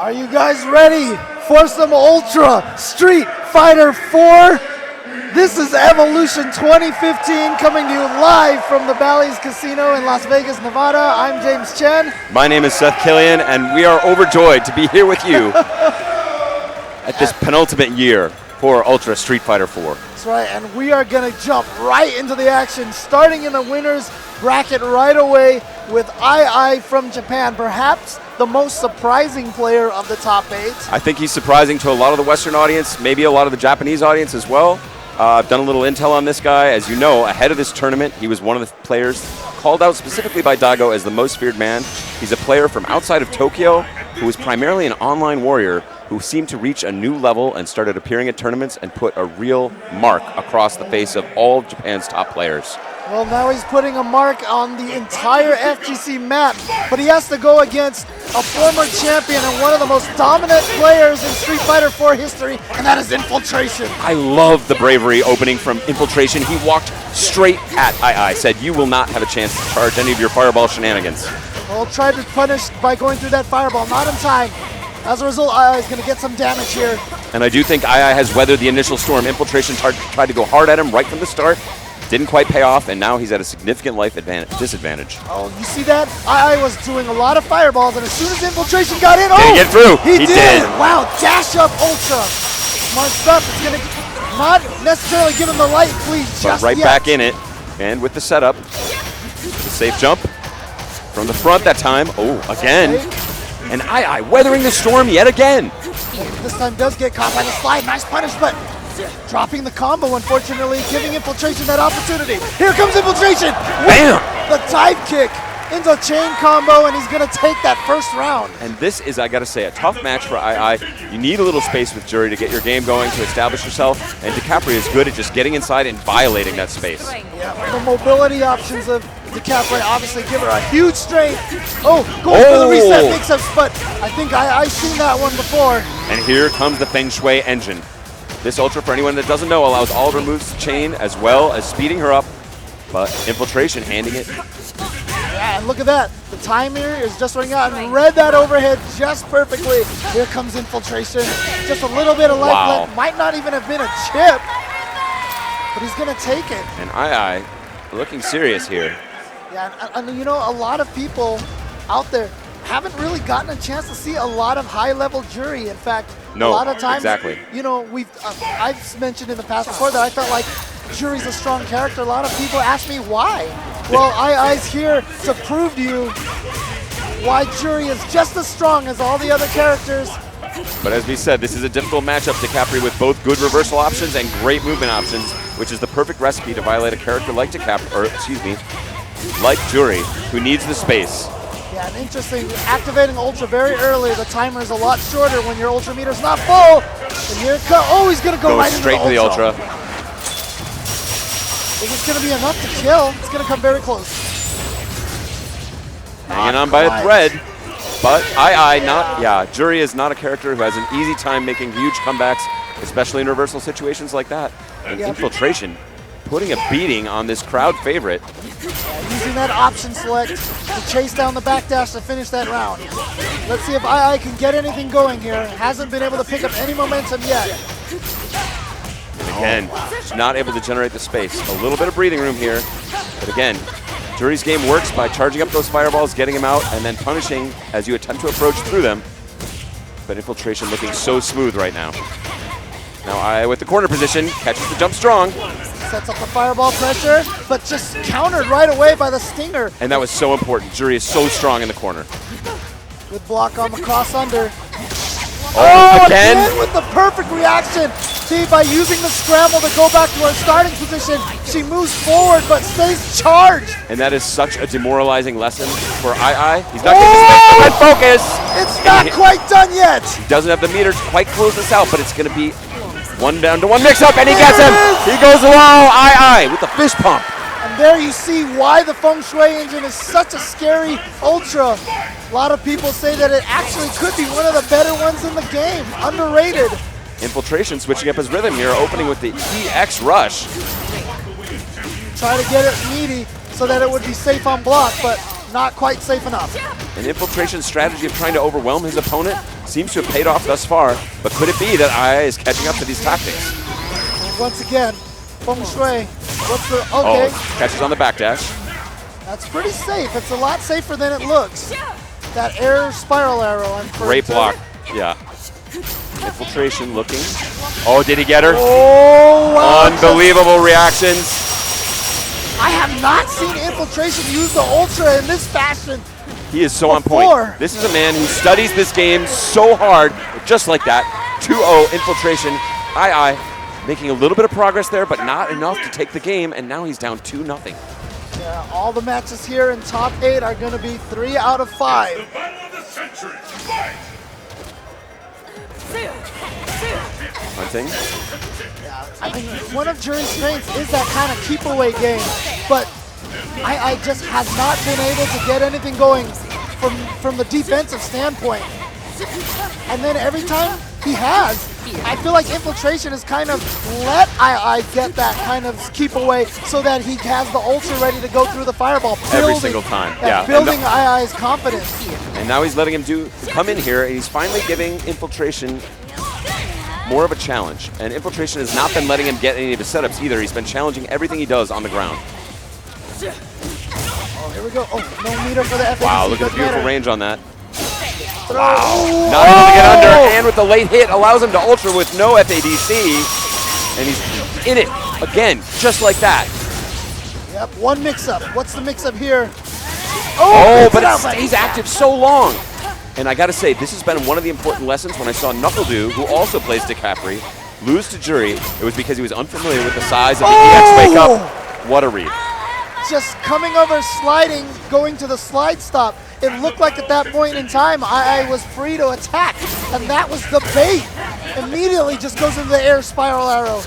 Are you guys ready for some Ultra Street Fighter 4? This is Evolution 2015 coming to you live from the Bally's Casino in Las Vegas, Nevada. I'm James Chen. My name is Seth Killian, and we are overjoyed to be here with you at this penultimate year for Ultra Street Fighter 4. That's right, and we are going to jump right into the action, starting in the winners bracket right away with II from Japan, perhaps the most surprising player of the top 8. I think he's surprising to a lot of the Western audience, maybe a lot of the Japanese audience as well. I've done a little intel on this guy. As you know, ahead of this tournament, he was one of the players called out specifically by Daigo as the most feared man. He's a player from outside of Tokyo who was primarily an online warrior who seemed to reach a new level and started appearing at tournaments and put a real mark across the face of all of Japan's top players. Well, now he's putting a mark on the entire FGC map, but he has to go against a former champion and one of the most dominant players in Street Fighter 4 history, and that is Infiltration. I love the bravery opening from Infiltration. He walked straight at II, said, "You will not have a chance to charge any of your fireball shenanigans." Well, tried to punish by going through that fireball, not in time. As a result, II is going to get some damage here. And I do think II has weathered the initial storm. Infiltration tried to go hard at him right from the start. Didn't quite pay off, and now he's at a significant life disadvantage. Oh, you see that? II was doing a lot of fireballs, and as soon as Infiltration got in, did he get through? He did! Wow, dash up Ultra. Smart stuff. It's going to not necessarily give him the light bleed just right yet. Back in it, and with the setup, the safe jump from the front that time. Oh, again. Okay. And II weathering the storm yet again. This time does get caught by the slide. Nice punish, but dropping the combo, unfortunately, giving Infiltration that opportunity. Here comes Infiltration! Bam! The dive kick into a chain combo, and he's going to take that first round. And this is, I got to say, a tough match for II. You need a little space with Juri to get your game going, to establish yourself, and DiCaprio is good at just getting inside and violating that space. Yeah, the mobility options of DiCaprio obviously give her a huge strength. Oh, going for the reset mix-ups, but I think I've seen that one before. And here comes the Feng Shui engine. This Ultra, for anyone that doesn't know, allows all of her moves to chain as well as speeding her up, but Infiltration handing it. Yeah, and look at that. The timer is just running out and read that overhead just perfectly. Here comes Infiltration. Just a little bit of life left. Might not even have been a chip, but he's going to take it. And II looking serious here. Yeah, and you know, a lot of people out there haven't really gotten a chance to see a lot of high-level Juri. In fact, no, a lot of times, exactly. You know, I've mentioned in the past before that I felt like Juri's a strong character. A lot of people ask me why. Well, II's here to prove to you why Juri is just as strong as all the other characters. But as we said, this is a difficult matchup. DiCaprio with both good reversal options and great movement options, which is the perfect recipe to violate a character like like Juri, who needs the space. Yeah, and interesting, activating Ultra very early. The timer is a lot shorter when your Ultra meter's not full. And here it comes. Oh, he's going to go right straight into the Ultra. Ultra. Is this going to be enough to kill? It's going to come very close. Hanging on by a thread. But Juri is not a character who has an easy time making huge comebacks, especially in reversal situations like that. And Infiltration putting a beating on this crowd favorite. Using that option select to chase down the backdash to finish that round. Let's see if II can get anything going here. Hasn't been able to pick up any momentum yet. And again, she's not able to generate the space. A little bit of breathing room here. But again, Juri's game works by charging up those fireballs, getting them out, and then punishing as you attempt to approach through them. But Infiltration looking so smooth right now. Now II with the corner position, catches the jump strong. Sets up the fireball pressure, but just countered right away by the Stinger. And that was so important. Juri is so strong in the corner. Good block on the cross under. Oh, again with the perfect reaction. See, by using the scramble to go back to her starting position, she moves forward but stays charged. And that is such a demoralizing lesson for II. He's not getting the red focus. It's not quite done yet. He doesn't have the meter to quite close this out, but it's going to be 1-to-1 mix-up, and he gets him. He goes low, II with the fist pump. And there you see why the Feng Shui engine is such a scary Ultra. A lot of people say that it actually could be one of the better ones in the game. Underrated. Infiltration switching up his rhythm here, opening with the EX Rush. Try to get it meaty so that it would be safe on block, but not quite safe enough. An Infiltration's strategy of trying to overwhelm his opponent seems to have paid off thus far, but could it be that II is catching up to these tactics? Once again, Feng Shui. What's the okay? Oh, catches on the backdash. That's pretty safe. It's a lot safer than it looks. That air spiral arrow. Great block. Yeah. Infiltration looking. Oh, did he get her? Oh, wow. Unbelievable reactions. I have not seen Infiltration use the Ultra in this fashion. He is so on Before. point. This is a man who studies this game so hard, just like that. 2-0 Infiltration. II making a little bit of progress there, but not enough to take the game, and now he's down 2-0. Yeah, all the matches here in top 8 are going to be 3 out of 5. The battle of the century. Fight! Hunting. I mean, one of Jury's strengths is that kind of keep away game, but I just has not been able to get anything going from the defensive standpoint. And then every time he has, I feel like Infiltration has kind of let II get that kind of keep away so that he has the Ultra ready to go through the fireball. Every single time, yeah. Building II's confidence. And now he's letting him come in here, and he's finally giving Infiltration more of a challenge. And Infiltration has not been letting him get any of his setups either. He's been challenging everything he does on the ground. Oh, here we go. Oh, no meter for the FADC. Wow, look at the doesn't beautiful matter. range on that. Throw. Wow. Not able to get under, and with the late hit, allows him to Ultra with no FADC. And he's in it again, just like that. Yep, one mix-up. What's the mix-up here? Oh, gets but it out. stays active so long. And I gotta say, this has been one of the important lessons when I saw NuckleDu, who also plays DeCapri, lose to Jury. It was because he was unfamiliar with the size of the EX wake-up. What a read. Just coming over, sliding, going to the slide stop. It looked like at that point in time, I was free to attack, and that was the bait. Immediately just goes into the air spiral arrow.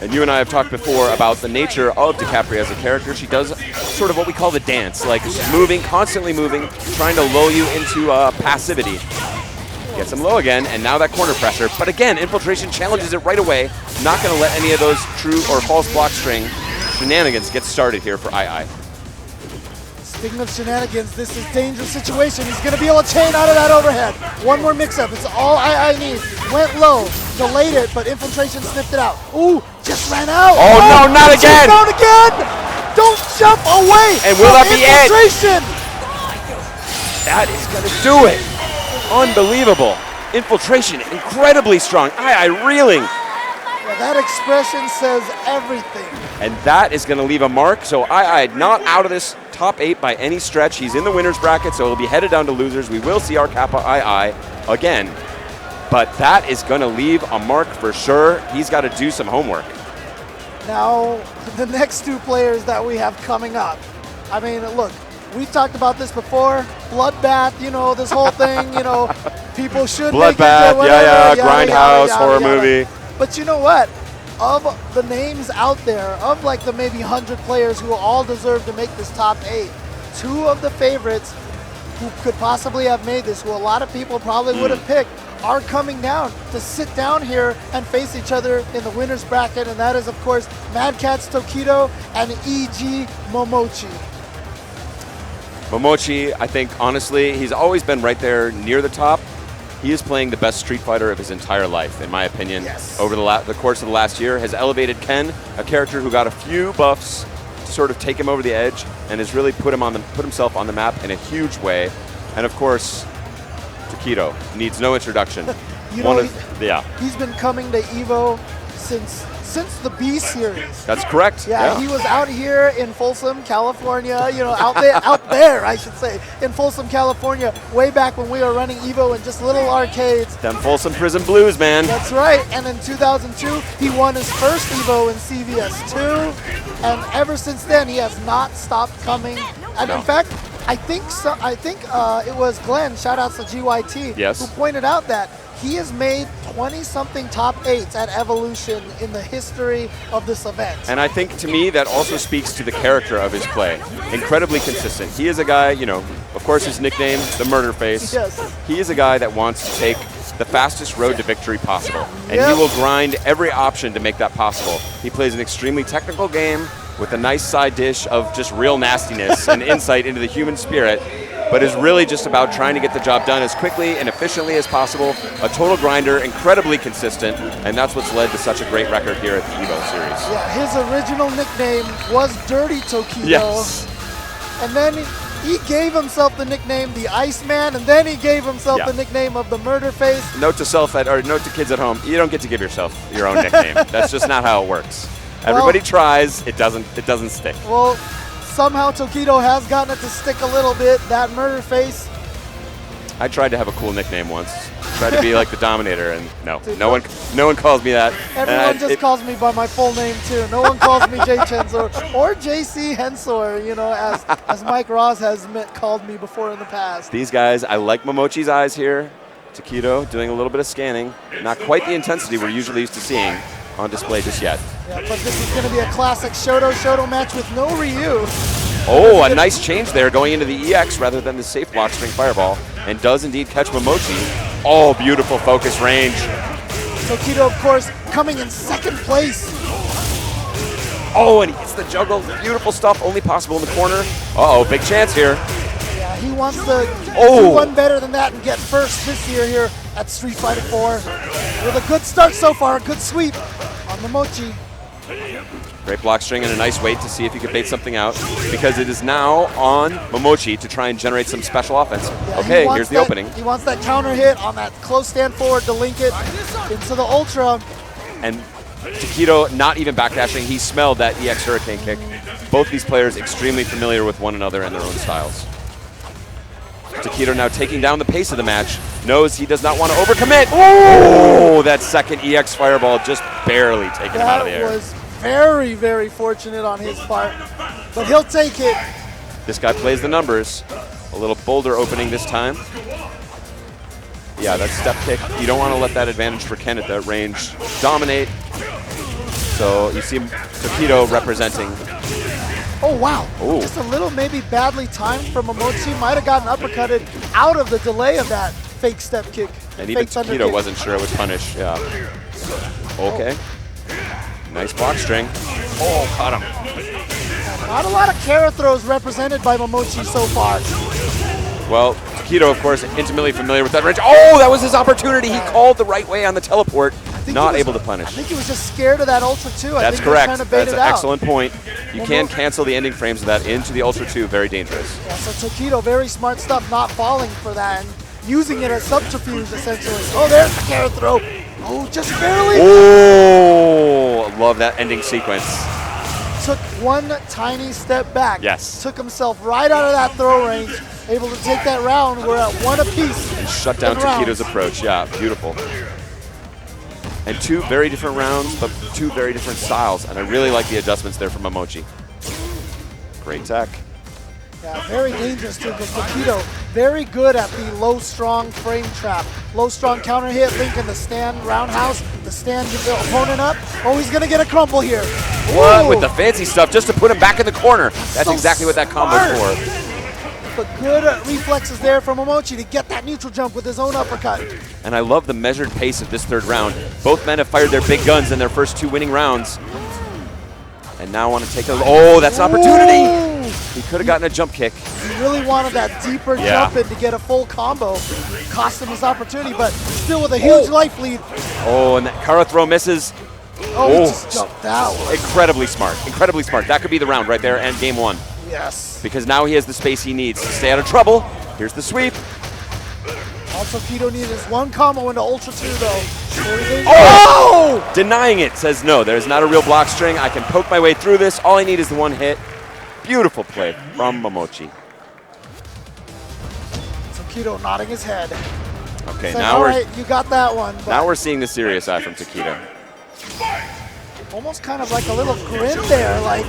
And you and I have talked before about the nature of DeCapri as a character. She does sort of what we call the dance. Like, she's moving, constantly moving, trying to lull you into passivity. Gets him low again, and now that corner pressure. But again, Infiltration challenges it right away. Not going to let any of those true or false block string shenanigans get started here for II. Speaking of shenanigans, this is a dangerous situation. He's going to be able to chain out of that overhead. One more mix-up. It's all II needs. Went low, delayed it, but Infiltration sniffed it out. Ooh, just ran out. Oh, no, not again. Down again. Don't jump away. And will that be it? Infiltration. That is going to do it. Unbelievable. Infiltration, incredibly strong. II reeling. Yeah, that expression says everything. And that is going to leave a mark. So II not out of this top 8 by any stretch. He's in the winner's bracket, so he'll be headed down to losers. We will see our Kappa II again. But that is going to leave a mark for sure. He's got to do some homework. Now, the next two players that we have coming up. I mean, look, we've talked about this before. Bloodbath, you know, this whole thing, you know, people should make it, Bloodbath, whatever, Grindhouse, horror movie. But you know what? Of the names out there, of like the maybe 100 players who all deserve to make this top 8, 2 of the favorites who could possibly have made this, who a lot of people probably would have picked, are coming down to sit down here and face each other in the winner's bracket, and that is, of course, Mad Catz Tokido and EG Momochi. Momochi, I think, honestly, he's always been right there near the top. He is playing the best Street Fighter of his entire life, in my opinion. Yes. Over the course of the last year, has elevated Ken, a character who got a few buffs to sort of take him over the edge, and has really put himself on the map in a huge way. And of course, Tokido needs no introduction. You know, yeah, he's been coming to EVO since the B series. that's correct. Yeah, he was out here in Folsom, California, you know, out there, I should say, in Folsom, California, way back when we were running EVO in just little arcades. Them Folsom Prison Blues, man. That's right, and in 2002, he won his first EVO in CVS2, and ever since then, he has not stopped coming. And No. in fact, I think it was Glenn, shout outs to GYT, Yes. who pointed out that he has made 20-something top 8s at Evolution in the history of this event. And I think, to me, that also speaks to the character of his play. Incredibly consistent. He is a guy, you know, of course his nickname, the Murder Face. Yes. He is a guy that wants to take the fastest road to victory possible. And Yep. he will grind every option to make that possible. He plays an extremely technical game with a nice side dish of just real nastiness and insight into the human spirit. but is really just about trying to get the job done as quickly and efficiently as possible. A total grinder, incredibly consistent, and that's what's led to such a great record here at the Evo Series. Yeah, his original nickname was Dirty Tokido. Yes. And then he gave himself the nickname the Iceman, and then he gave himself the nickname of the Murder Face. Note to kids at home, you don't get to give yourself your own nickname. That's just not how it works. Everybody tries, it doesn't stick. Well, somehow Tokido has gotten it to stick a little bit, that Murder Face. I tried to have a cool nickname once. Tried to be like the Dominator, and no one calls me that. Everyone just calls me by my full name too. No one calls me Jay Chensor or JC Hensor, you know, as Mike Ross has called me before in the past. These guys, I like Momochi's eyes here. Takedo doing a little bit of scanning. Not quite the intensity we're usually used to seeing on display just yet. Yeah, but this is going to be a classic Shoto match with no Ryu. Oh, a nice change there going into the EX rather than the safe block string fireball, and does indeed catch Momochi. Oh, beautiful focus range. Tokido, of course, coming in second place. Oh, and he hits the juggle. Beautiful stuff, only possible in the corner. Uh-oh, big chance here. Yeah, he wants to do one better than that and get first this year here at Street Fighter 4. With a good start so far, a good sweep on Momochi. Great block string and a nice wait to see if he can bait something out, because it is now on Momochi to try and generate some special offense. Yeah, okay, here's the opening. He wants that counter hit on that close stand forward to link it into the Ultra. And Takedo not even backdashing. He smelled that EX Hurricane kick. Both these players extremely familiar with one another and their own styles. Takedo now taking down the pace of the match. Knows he does not want to overcommit. Oh, that second EX Fireball just barely taking him out of the air. That was very, very fortunate on his part, but he'll take it. This guy plays the numbers. A little bolder opening this time. Yeah, that step kick. You don't want to let that advantage for Ken at that range dominate. So you see Takedo representing. Oh, wow. Ooh. Just a little maybe badly timed from Momochi. Might have gotten uppercutted out of the delay of that fake step kick. And even Takedo wasn't sure it would punish. Yeah. Okay. Nice block string. Oh, caught him. Not a lot of Kara throws represented by Momochi so far. Well, Takedo, of course, intimately familiar with that range. Oh, that was his opportunity. He called the right way on the teleport. Not able to punish. I think he was just scared of that Ultra 2. That's correct. That's an out. excellent point. You can cancel the ending frames of that into the Ultra 2. Very dangerous. Yeah, so Takedo, very smart stuff, not falling for that and using it as subterfuge, essentially. Oh, there's the Kara throw. Oh, just barely. Oh, love that ending sequence. Took one tiny step back. Yes. Took himself right out of that throw range. Able to take that round. We're at one apiece. And shut down Takedo's approach. Yeah, beautiful. And two very different rounds, but two very different styles. And I really like the adjustments there from Momochi. Great tech. Yeah, very dangerous too, because Takedo very good at the low strong frame trap. Low strong counter hit, link in the stand roundhouse, the stand the opponent up. Oh, he's gonna get a crumple here. What? Ooh. With the fancy stuff just to put him back in the corner. That's So exactly what that combo's for. But good reflexes there from Momochi to get that neutral jump with his own uppercut. And I love the measured pace of this third round. Both men have fired their big guns in their first two winning rounds. And now want to take those. Oh, that's an opportunity. Ooh. He could have gotten a jump kick. He really wanted that deeper jump in to get a full combo. Cost him his opportunity, but still with a huge life lead. Oh, and that Kara throw misses. Oh, he just jumped out. Incredibly smart. Incredibly smart. That could be the round right there and game one. Yes. Because now he has the space he needs to stay out of trouble. Here's the sweep. Also, Takedo needed his one combo into Ultra 2, though. Oh! Denying it. Says, no, there's not a real block string. I can poke my way through this. All I need is the one hit. Beautiful play from Momochi. Takedo nodding his head. Okay, Saying, now all we're right, you got that one. now we're seeing the serious eye from Takedo. Almost kind of like a little grin there, like,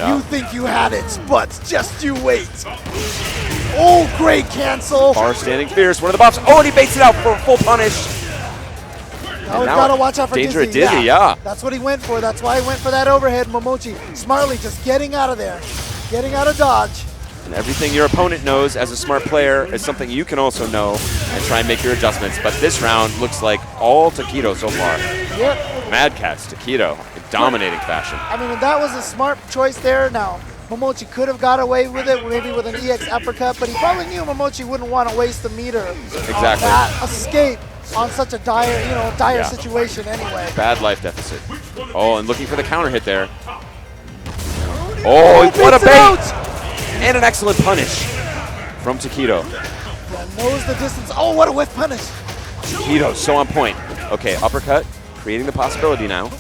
you think you had it, but just you wait. Oh, great cancel. Bar standing fierce, one of the buffs. Oh, and he baits it out for a full punish. Now we've got to watch out for danger Dizzy. at Dizzy, yeah. That's what he went for. That's why he went for that overhead. Momochi smartly just getting out of there, getting out of dodge. And everything your opponent knows as a smart player is something you can also know and try and make your adjustments. But this round looks like all Takedo so far. Yep. Mad Catz, Takedo, in dominating fashion. I mean, that was a smart choice there. Now, Momochi could have got away with it, maybe with an EX uppercut, but he probably knew Momochi wouldn't want to waste the meter on Exactly. that escape on such a dire, dire Yeah. situation anyway. Bad life deficit. Oh, and looking for the counter hit there. Oh, what a Beats it out! bait! And an excellent punish from Takedo. Yeah, knows the distance. Oh, what a whiff punish. Takedo, so on point. Okay, uppercut, creating the possibility now.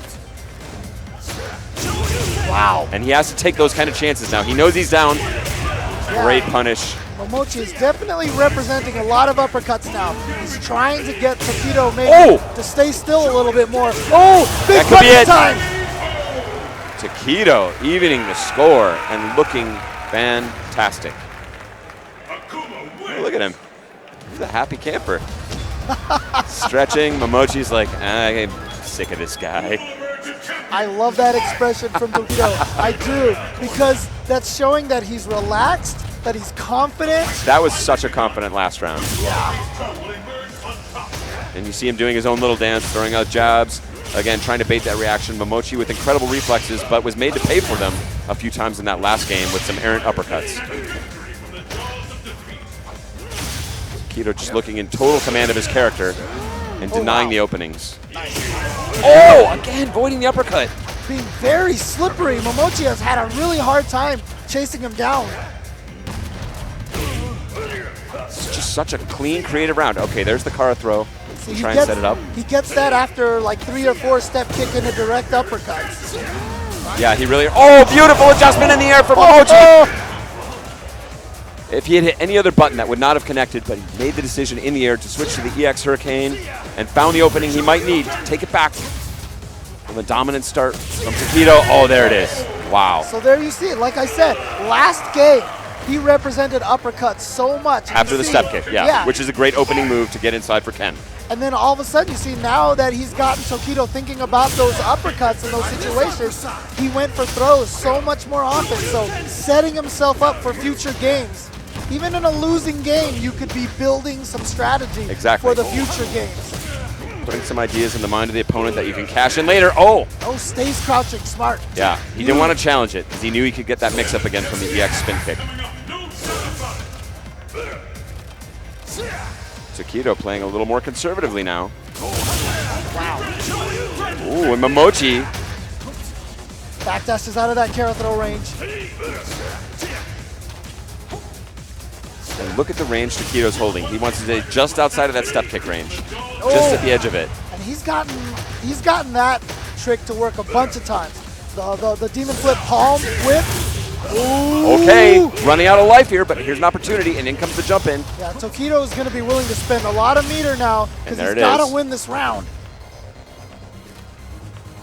Wow. And he has to take those kind of chances now. He knows he's down. Great punish. Momochi is definitely representing a lot of uppercuts now. He's trying to get Takedo maybe to stay still a little bit more. Oh, big That could be it. time. Takedo evening the score and looking fantastic. Oh, look at him. He's a happy camper. Stretching. Momochi's like, I'm sick of this guy. I love that expression from Takedo. I do, because that's showing that he's relaxed, that he's confident. That was such a confident last round. And you see him doing his own little dance, throwing out jabs. Again, trying to bait that reaction. Momochi with incredible reflexes, but was made to pay for them a few times in that last game with some errant uppercuts. Takedo just looking in total command of his character and denying the openings. Oh, again, voiding the uppercut. Being very slippery. Momochi has had a really hard time chasing him down. It's just such a clean, creative round. Okay, there's the Kara throw. See, Try and set it up. He gets that after like 3 or 4 step kick and a direct uppercut. Yeah, he really. Oh, beautiful adjustment in the air from Momochi. If he had hit any other button, that would not have connected, but he made the decision in the air to switch to the EX Hurricane and found the opening he might need to take it back from a dominant start from Takedo. Oh, there it is. Wow. So there you see it. Like I said, last game, he represented uppercuts so much. And After you the see- step kick, yeah, which is a great opening move to get inside for Ken. And then all of a sudden, you see now that he's gotten Takedo thinking about those uppercuts in those situations, he went for throws so much more often. So setting himself up for future games. Even in a losing game, you could be building some strategy Exactly. for the future games. Putting some ideas in the mind of the opponent that you can cash in later. Oh, Oh, stays crouching, smart. yeah. He didn't want to challenge it because he knew he could get that mix-up again from the EX spin kick. Takedo playing a little more conservatively now. Wow. Ooh, and Momochi. Backdash is out of that Kara throw range. And look at the range Takedo's holding. He wants to stay just outside of that step kick range. Just at the edge of it. And he's gotten that trick to work a bunch of times. The demon flip palm whip. Ooh. Okay, running out of life here, but here's an opportunity, and in comes the jump in. Yeah, Takedo is going to be willing to spend a lot of meter now because there he's it got is. to win this round.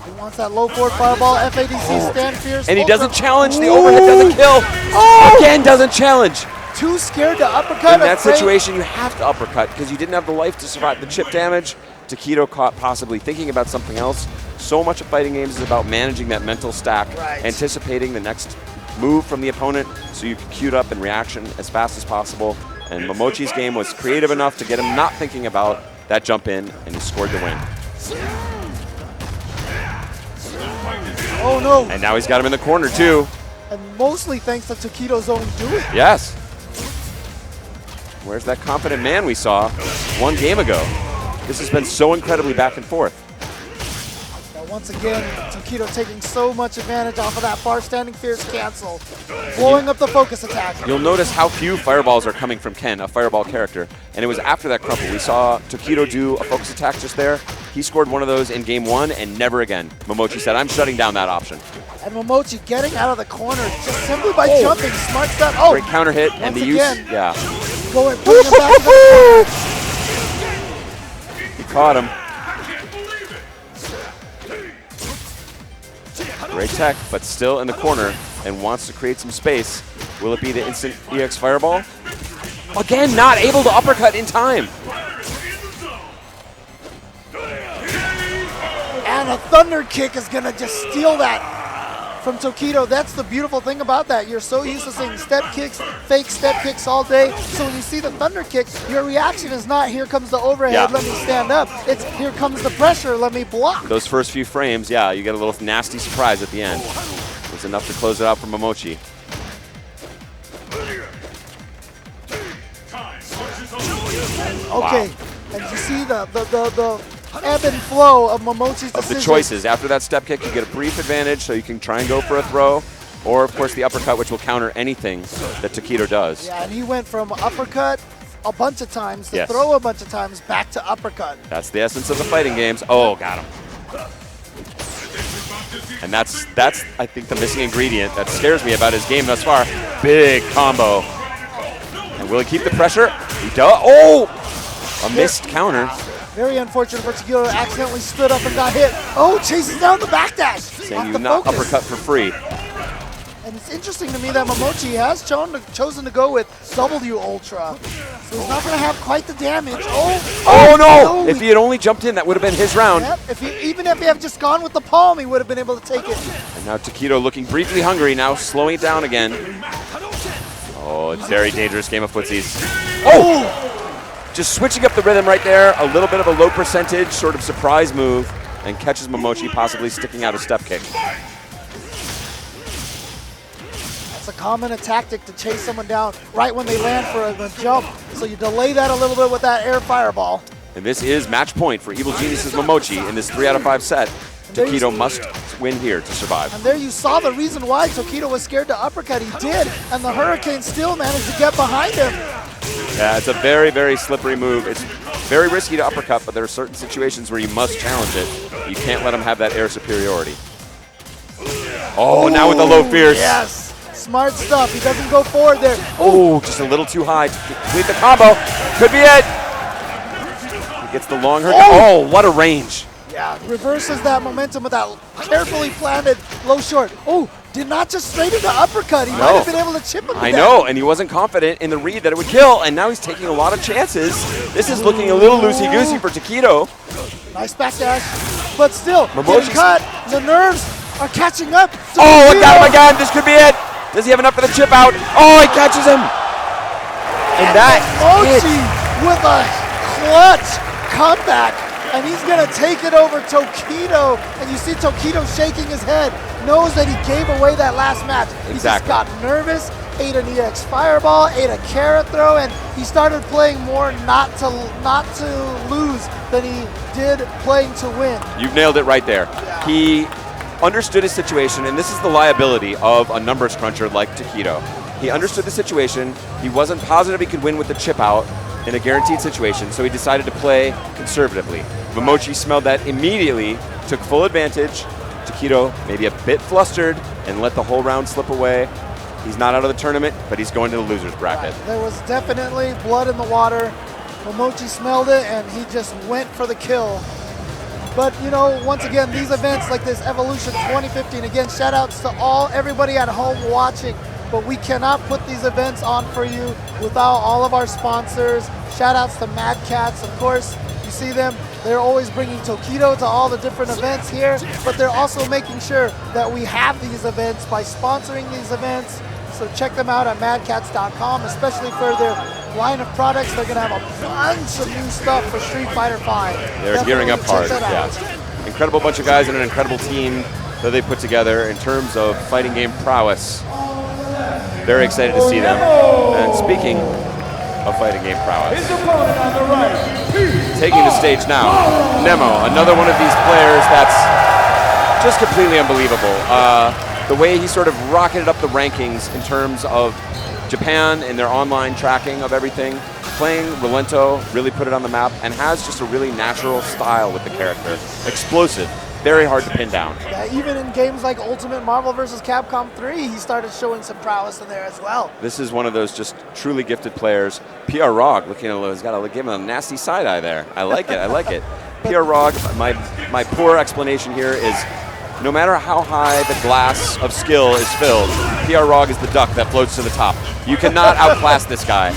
He wants that low forward fireball, FADC, stand fierce. And he ultra- doesn't challenge. The Ooh. overhead doesn't kill. Oh! Again, doesn't challenge. Too scared to uppercut. In that afraid- situation, you have to uppercut because you didn't have the life to survive the chip damage. Takedo caught possibly thinking about something else. So much of fighting games is about managing that mental stack, Right. anticipating the next move from the opponent so you can queue up in reaction as fast as possible. And Momochi's game was creative enough to get him not thinking about that jump in, and he scored the win. Oh no. And now he's got him in the corner too. And mostly thanks to Takedo's own doing. Yes. Where's that confident man we saw 1 game ago? This has been so incredibly back and forth. Now once again, Takedo taking so much advantage off of that far standing fierce cancel. Blowing up the focus attack. You'll notice how few fireballs are coming from Ken, a fireball character. And it was after that crumple. We saw Takedo do a focus attack just there. He scored one of those in game 1 and never again. Momochi said, I'm shutting down that option. And Momochi getting out of the corner just simply by jumping. Smart step. Oh, Great counter hit and once the use. again. Yeah. putting him back to the He caught him. Great tech, but still in the corner and wants to create some space. Will it be the instant EX fireball? Again, not able to uppercut in time. And a thunder kick is going to just steal that from Takedo. That's the beautiful thing about that. You're so used to seeing step kicks, fake step kicks all day. So when you see the thunder kick, your reaction is not, here comes the overhead, let me stand up. It's, here comes the pressure, let me block. Those first few frames, yeah, you get a little nasty surprise at the end. It was enough to close it out for Momochi. Okay, and you see the ebb and flow of Momochi's Of decision. the choices. After that step kick, you get a brief advantage, so you can try and go for a throw, or of course the uppercut, which will counter anything that Takedo does. Yeah, and he went from uppercut a bunch of times to Yes. throw a bunch of times back to uppercut. That's the essence of the fighting games. Oh, got him. And that's I think the missing ingredient that scares me about his game thus far. Big combo. And will he keep the pressure? He does. Oh! A missed counter. Very unfortunate for Takedo accidentally stood up and got hit. Oh, chases down the backdash. Saying Off you the not focus. uppercut for free. And it's interesting to me that Momochi has chosen to go with W Ultra. So he's not going to have quite the damage. Oh no! If he had only jumped in, that would have been his round. Yep, even if he had just gone with the palm, he would have been able to take it. And now Takedo looking briefly hungry, now slowing it down again. Oh, it's a very dangerous game of footsies. Oh! Just switching up the rhythm right there. A little bit of a low percentage sort of surprise move, and catches Momochi possibly sticking out a step kick. It's a common tactic to chase someone down right when they land for a jump. So you delay that a little bit with that air fireball. And this is match point for Evil Genius's Momochi in this 3 out of 5 set. Takedo must win here to survive. And there you saw the reason why Takedo was scared to uppercut. He did, and the Hurricane still managed to get behind him. Yeah, it's a very, very slippery move. It's very risky to uppercut, but there are certain situations where you must challenge it. You can't let him have that air superiority. Oh, now with the low fierce. Yes, smart stuff. He doesn't go forward there. Oh, just a little too high to complete the combo. Could be it. He gets the long hurricane. Oh, what a range. Yeah, reverses that momentum with that carefully planted low short. Oh, did not just straight into uppercut. He might have been able to chip him. I know, and he wasn't confident in the read that it would kill, and now he's taking a lot of chances. This is looking a little loosey-goosey for Takedo. Nice backdash, but still, Momochi's- getting cut. The nerves are catching up. Oh, look at him again. This could be it. Does he have enough for the chip out? Oh, he catches him. And that's Momochi with a clutch comeback, and he's gonna take it over Takedo. And you see Takedo shaking his head, knows that he gave away that last match. He just Exactly. got nervous, ate an EX fireball, ate a carrot throw, and he started playing more not to lose than he did playing to win. You've nailed it right there. He understood his situation, and this is the liability of a numbers cruncher like Takedo. He understood the situation. He wasn't positive he could win with the chip out in a guaranteed situation, so he decided to play conservatively. Momochi smelled that immediately, took full advantage. Takedo maybe a bit flustered and let the whole round slip away. He's not out of the tournament, but he's going to the loser's bracket. There was definitely blood in the water. Momochi smelled it, and he just went for the kill. But, you know, once again, these events like this Evolution 2015, again, shout outs to everybody at home watching. But we cannot put these events on for you without all of our sponsors. Shout outs to Mad Cats, of course. You see them, they're always bringing Takedo to all the different events here, but they're also making sure that we have these events by sponsoring these events. So check them out at madcats.com, especially for their line of products. They're going to have a bunch of new stuff for Street Fighter V. They're gearing up hard. Check that out. Yeah. Incredible bunch of guys and an incredible team that they put together in terms of fighting game prowess. Very excited to see them. And speaking of fighting game prowess, taking the stage now, Nemo, another one of these players that's just completely unbelievable. The way he sort of rocketed up the rankings in terms of Japan and their online tracking of everything, playing Rolento, really put it on the map, and has just a really natural style with the character. Explosive, very hard to pin down. Yeah, even in games like Ultimate Marvel vs. Capcom 3, he started showing some prowess in there as well. This is one of those just truly gifted players. PR Rog looking a little, he's got to give him a nasty side eye there. I like it, I like it. PR Rog, my poor explanation here is no matter how high the glass of skill is filled, PR Rog is the duck that floats to the top. You cannot outclass this guy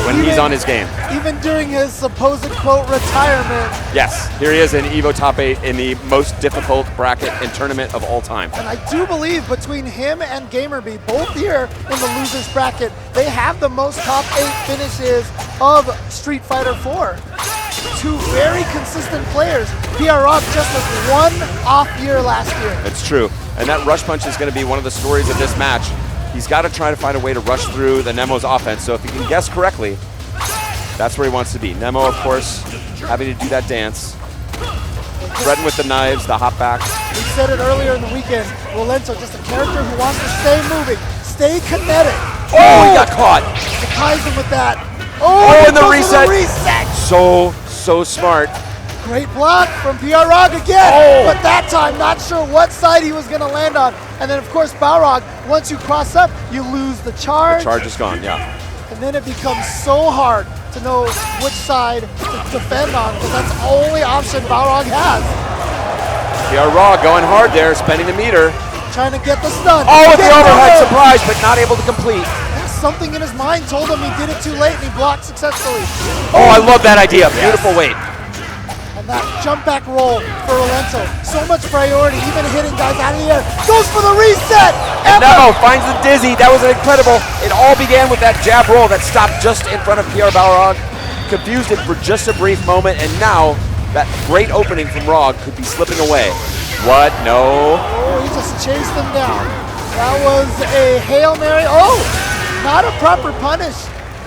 when he's on his game. Even during his supposed, quote, retirement. Yes, here he is in Evo Top 8 in the most difficult bracket and tournament of all time. And I do believe between him and Gamerby, both here in the losers bracket, they have the most top 8 finishes of Street Fighter 4. Two very consistent players. PR Rock just with one off year last year. It's true. And that rush punch is going to be one of the stories of this match. He's got to try to find a way to rush through the Nemo's offense. So if he can guess correctly, That's where he wants to be. Nemo, of course, having to do that dance. Threaten with the knives, the hop back. We said it earlier in the weekend. Rolento, just a character who wants to stay moving, stay kinetic. Oh, he got caught. Surprised him with that. Oh, he and the goes for reset. So smart. Great block from PR Rog again, but that time not sure what side he was going to land on. And then, of course, Balrog, once you cross up, you lose the charge. The charge is gone, yeah. And then it becomes so hard to know which side to defend on, because that's the only option Balrog has. PR Rog going hard there, spending the meter. Trying to get the stun. Oh, with the overhead surprise, but not able to complete. Something in his mind told him he did it too late, and he blocked successfully. Oh, I love that idea. Beautiful weight. And that jump back roll for Rolento. So much priority, even hitting guys out of the air. Goes for the reset! And Nemo finds the dizzy. That was incredible. It all began with that jab roll that stopped just in front of PR Balrog. Confused it for just a brief moment, and now that great opening from Rog could be slipping away. What? No. Oh, he just chased him down. That was a Hail Mary. Oh, not a proper punish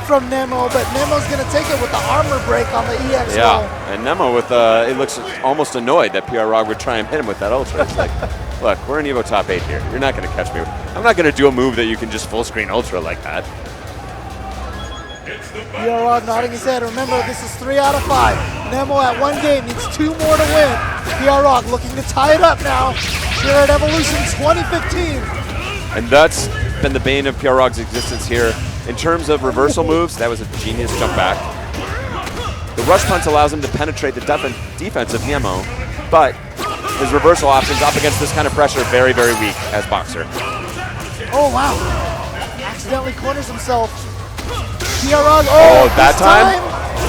from Nemo, but Nemo's going to take it with the armor break on the EX roll. And Nemo with, it looks almost annoyed that PR Rog would try and hit him with that ultra. It's like, look, we're in Evo top 8 here. You're not going to catch me. I'm not going to do a move that you can just full screen ultra like that. PR Rog nodding his head. Remember, this is 3 out of 5. Nemo at 1 game needs 2 more to win. PR Rog looking to tie it up now here at Evolution 2015. And that's been the bane of PR Rog's existence here. In terms of reversal moves, that was a genius jump back. The rush punch allows him to penetrate the defense of Nemo, but his reversal options up against this kind of pressure, very, very weak as boxer. Oh, wow. Accidentally corners himself. PR Rog, that time?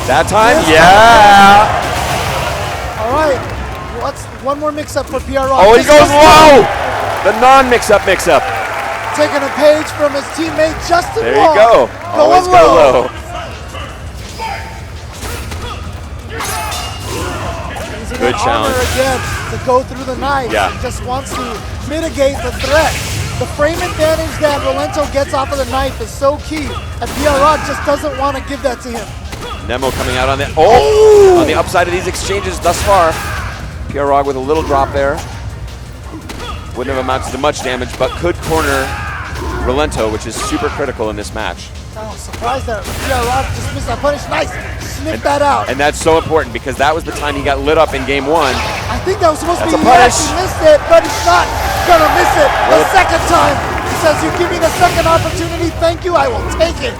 That time? This Yeah! All right. What's one more mix-up for PR Rog? Oh, he goes low! The non-mix-up mix-up. Taking a page from his teammate Justin There Wong. you go. Always go low. Using Good that challenge. armor again to go through the knife. Yeah. He just wants to mitigate the threat. The frame advantage that Rolento gets off of the knife is so key, and PR Rog just doesn't want to give that to him. Nemo coming out on the on the upside of these exchanges thus far. PR Rog with a little drop there. Wouldn't have amounted to much damage, but could corner Rolento, which is super critical in this match. Oh, surprised that PR Rog just missed that punish. Nice, snipped that out. And that's so important because that was the time he got lit up in game 1. I think that was supposed That's to a be punish. He missed it, but he's not gonna miss it the second time. He says, "You give me the second opportunity, thank you, I will take it."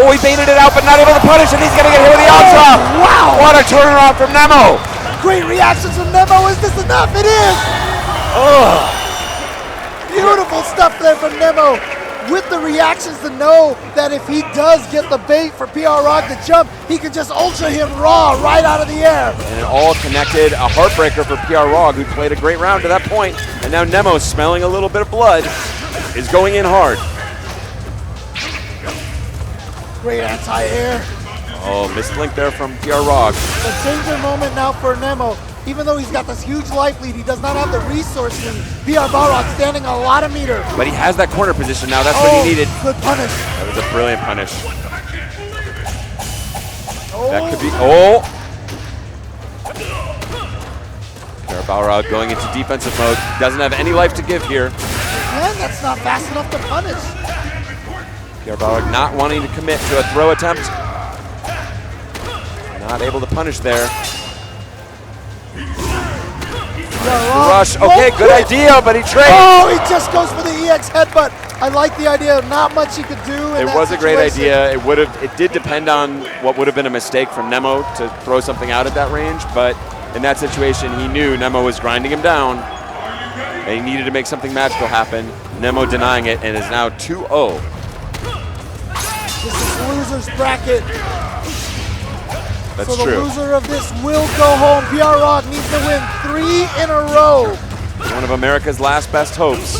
Oh, he baited it out, but not able to punish, and he's gonna get hit with the ultra. Wow! What a turnaround from Nemo! Great reactions from Nemo. Is this enough? It is. Beautiful stuff there from Nemo. With the reactions to know that if he does get the bait for PR Rog to jump, he can just ultra him raw right out of the air. And it all connected. A heartbreaker for PR Rog, who played a great round to that point. And now Nemo, smelling a little bit of blood, is going in hard. Great anti-air. Oh, missed link there from PR Rog. The danger moment now for Nemo. Even though he's got this huge life lead, he does not have the resource lead. PR Balrog standing a lot of meter. But he has that corner position now. That's what he needed. Good punish. That was a brilliant punish. Oh. That could be. PR Balrog going into defensive mode. Doesn't have any life to give here. Man, that's not fast enough to punish. PR Balrog not wanting to commit to a throw attempt. Not able to punish there. Rush. Okay, good idea, but he traded. Oh, he just goes for the EX headbutt. I like the idea. Not much he could do. It was a great idea. It did depend on what would have been a mistake from Nemo to throw something out at that range, but in that situation, he knew Nemo was grinding him down, and he needed to make something magical happen. Nemo denying it, and is now 2-0. This is loser's bracket. That's so the true. loser of this will go home. PR Rog needs to win 3 in a row. One of America's last best hopes.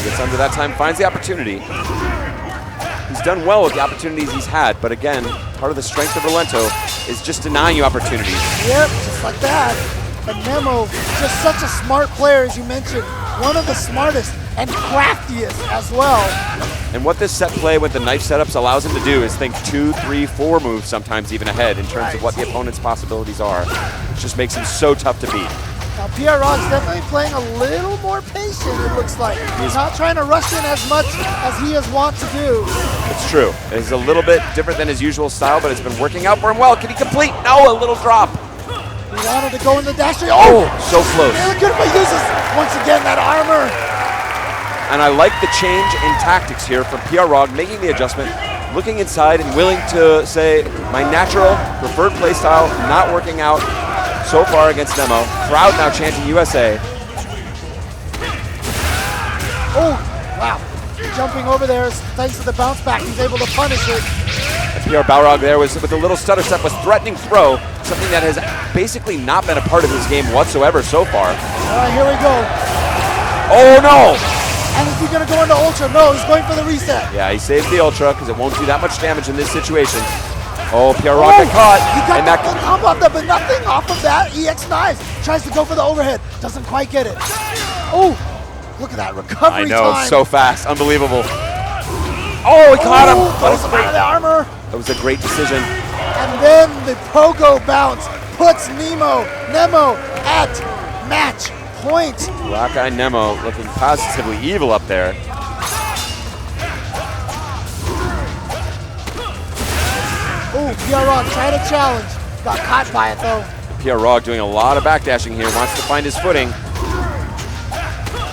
Gets under that time, finds the opportunity. He's done well with the opportunities he's had, but again, part of the strength of Rolento is just denying you opportunities. Yep, just like that. And Nemo, just such a smart player, as you mentioned. one of the smartest and craftiest as well. And what this set play with the knife setups allows him to do is think 2, 3, 4 moves, sometimes even ahead in terms of what the opponent's possibilities are. It just makes him so tough to beat. Now Pierre Rod's definitely playing a little more patient, it looks like. He's not trying to rush in as much as he is wont to do. It's true. It's a little bit different than his usual style, but it's been working out for him well. Can he complete? No, a little drop. He wanted to go in the dash. Oh, so close. Really good, but uses once again that armor. And I like the change in tactics here from Pierre Rog, making the adjustment, looking inside and willing to say, my natural preferred playstyle not working out so far against Nemo. Crowd now chanting USA. Oh, wow. Jumping over there, thanks to the bounce back, he's able to punish it. Pierre Balrog there was with a little stutter step, was threatening throw, something that has basically not been a part of his game whatsoever so far. All right, here we go. Oh no! And is he gonna go into Ultra? No, he's going for the reset. Yeah, he saves the Ultra because it won't do that much damage in this situation. Oh, Pierre Rog got caught. He got and the full combo off that, but nothing off of that. EX knives, tries to go for the overhead, doesn't quite get it. Oh, look at that recovery I know, time. so fast, unbelievable. Oh, he caught him. Throws him out of the armor. That was a great decision. And then the pogo bounce puts Nemo at match point. Black Eye Nemo looking positively evil up there. Oh, Pierre Rog tried to challenge. Got caught by it though. Pierre Rog doing a lot of backdashing here, wants to find his footing.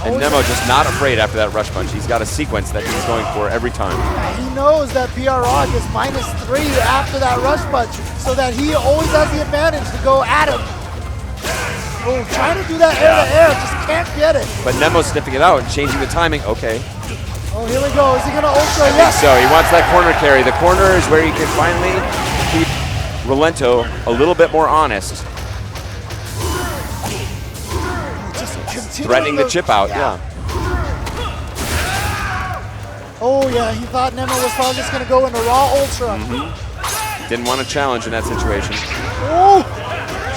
And Nemo just not afraid after that rush punch. He's got a sequence that he's going for every time. He knows that Pierre Rog is -3 after that rush punch, so that he always has the advantage to go at him. Oh, trying to do that air to air, just can't get it. But Nemo's sniffing it out and changing the timing. Okay. Oh, here we go. Is he gonna ultra? Yes. So he wants that corner carry. The corner is where he can finally keep Rolento a little bit more honest. Threatening the chip out, yeah. Oh yeah, he thought Nemo was probably just gonna go into raw ultra. Didn't want to challenge in that situation. Oh,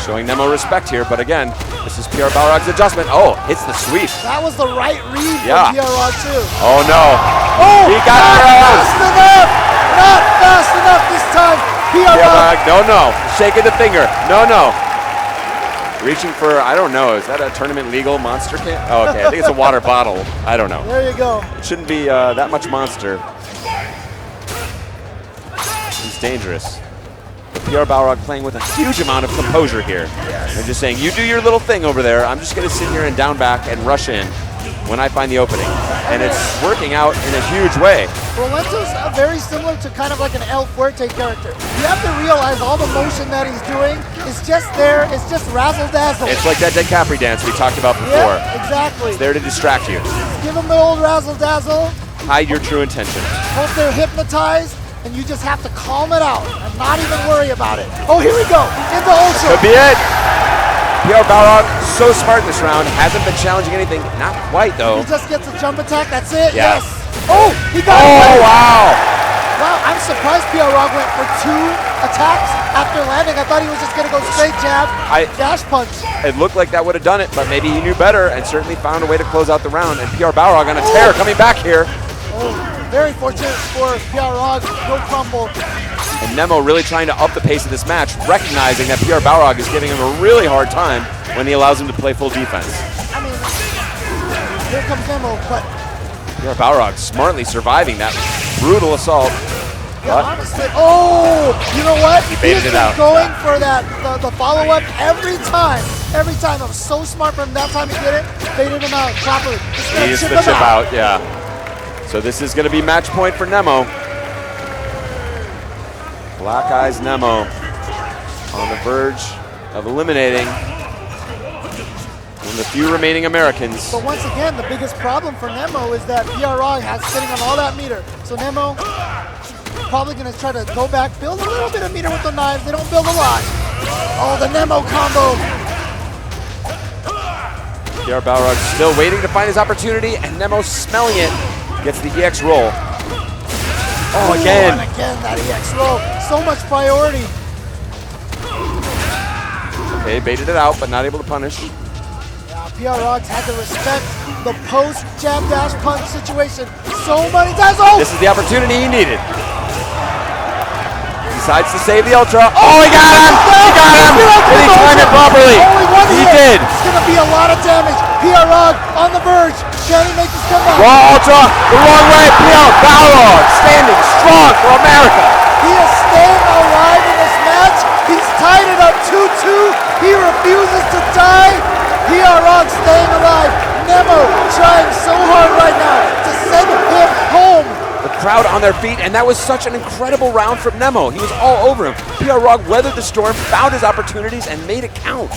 Showing Nemo respect here, but again, this is Pierre Balrog's adjustment. Oh, hits the sweep. that was the right read Yeah. from Pierre Rog too. Oh no. Oh, He got not arrows. fast enough! Not fast enough this time. Pierre Rog. No. Shaking the finger. No. Reaching for, I don't know, is that a tournament legal monster can? Oh, okay, I think it's a water bottle. I don't know. There you go. It shouldn't be that much monster. He's dangerous. But Pierre Balrog playing with a huge amount of composure here. And just saying, you do your little thing over there. I'm just going to sit here and down back and rush in when I find the opening. And it's working out in a huge way. Rolento's very similar to kind of like an El Fuerte character. You have to realize all the motion that he's doing is just there. It's just razzle dazzle. It's like that Dead Capri dance we talked about before. Yeah, exactly. It's there to distract you. Give them the old razzle dazzle. Hide your true intention. Hope they're hypnotized, and you just have to calm it out and not even worry about it. Oh, here we go. Into Ultra. Could be it. Pierre Balrog, so smart this round. Hasn't been challenging anything. Not quite, though. He just gets a jump attack. That's it. Yeah. Yes. Oh, he got it. Oh, wow. Wow, I'm surprised Pierre Rog went for 2 attacks after landing. I thought he was just going to go straight jab, dash punch. It looked like that would have done it, but maybe he knew better and certainly found a way to close out the round. And Pierre Balrog on a tear coming back here. Oh, very fortunate for Pierre Rog. No crumble. And Nemo really trying to up the pace of this match, recognizing that Pierre Balrog is giving him a really hard time when he allows him to play full defense. I mean, here comes Nemo, but Pierre Balrog smartly surviving that brutal assault. yeah, honestly, oh, you know what? He baited He's it out. going for that the follow-up every time. Every time. It was so smart from that time he did it. Baited him out properly. He's the chip out, yeah. So this is going to be match point for Nemo. Black Eyes Nemo on the verge of eliminating one of the few remaining Americans. But once again, the biggest problem for Nemo is that Pierre Rog has sitting on all that meter. So Nemo probably going to try to go back, build a little bit of meter with the knives. They don't build a lot. Oh, the Nemo combo. Pierre Balrog still waiting to find his opportunity, and Nemo smelling it. Gets the EX roll. Oh, again. And again, that EX roll. So much priority. Okay, baited it out, but not able to punish. Yeah, PR Roggs had to respect the post jab dash punch situation so many times. Oh! This is the opportunity he needed. Decides to save the Ultra. Oh, he got him! He got him! Did he time it properly? Only one He hit. did. It's going to be a lot of damage. PR Roggs on the verge. Can he make this comeback? Raw Ultra, the wrong way. PR Balrog standing strong for America. He is staying alive in this match. He's tied it up 2-2. He refuses to die. PR Roggs staying alive. Nemo trying so hard right now to send him home. The crowd on their feet, and that was such an incredible round from Nemo. He was all over him. PR Rog weathered the storm, found his opportunities, and made it count.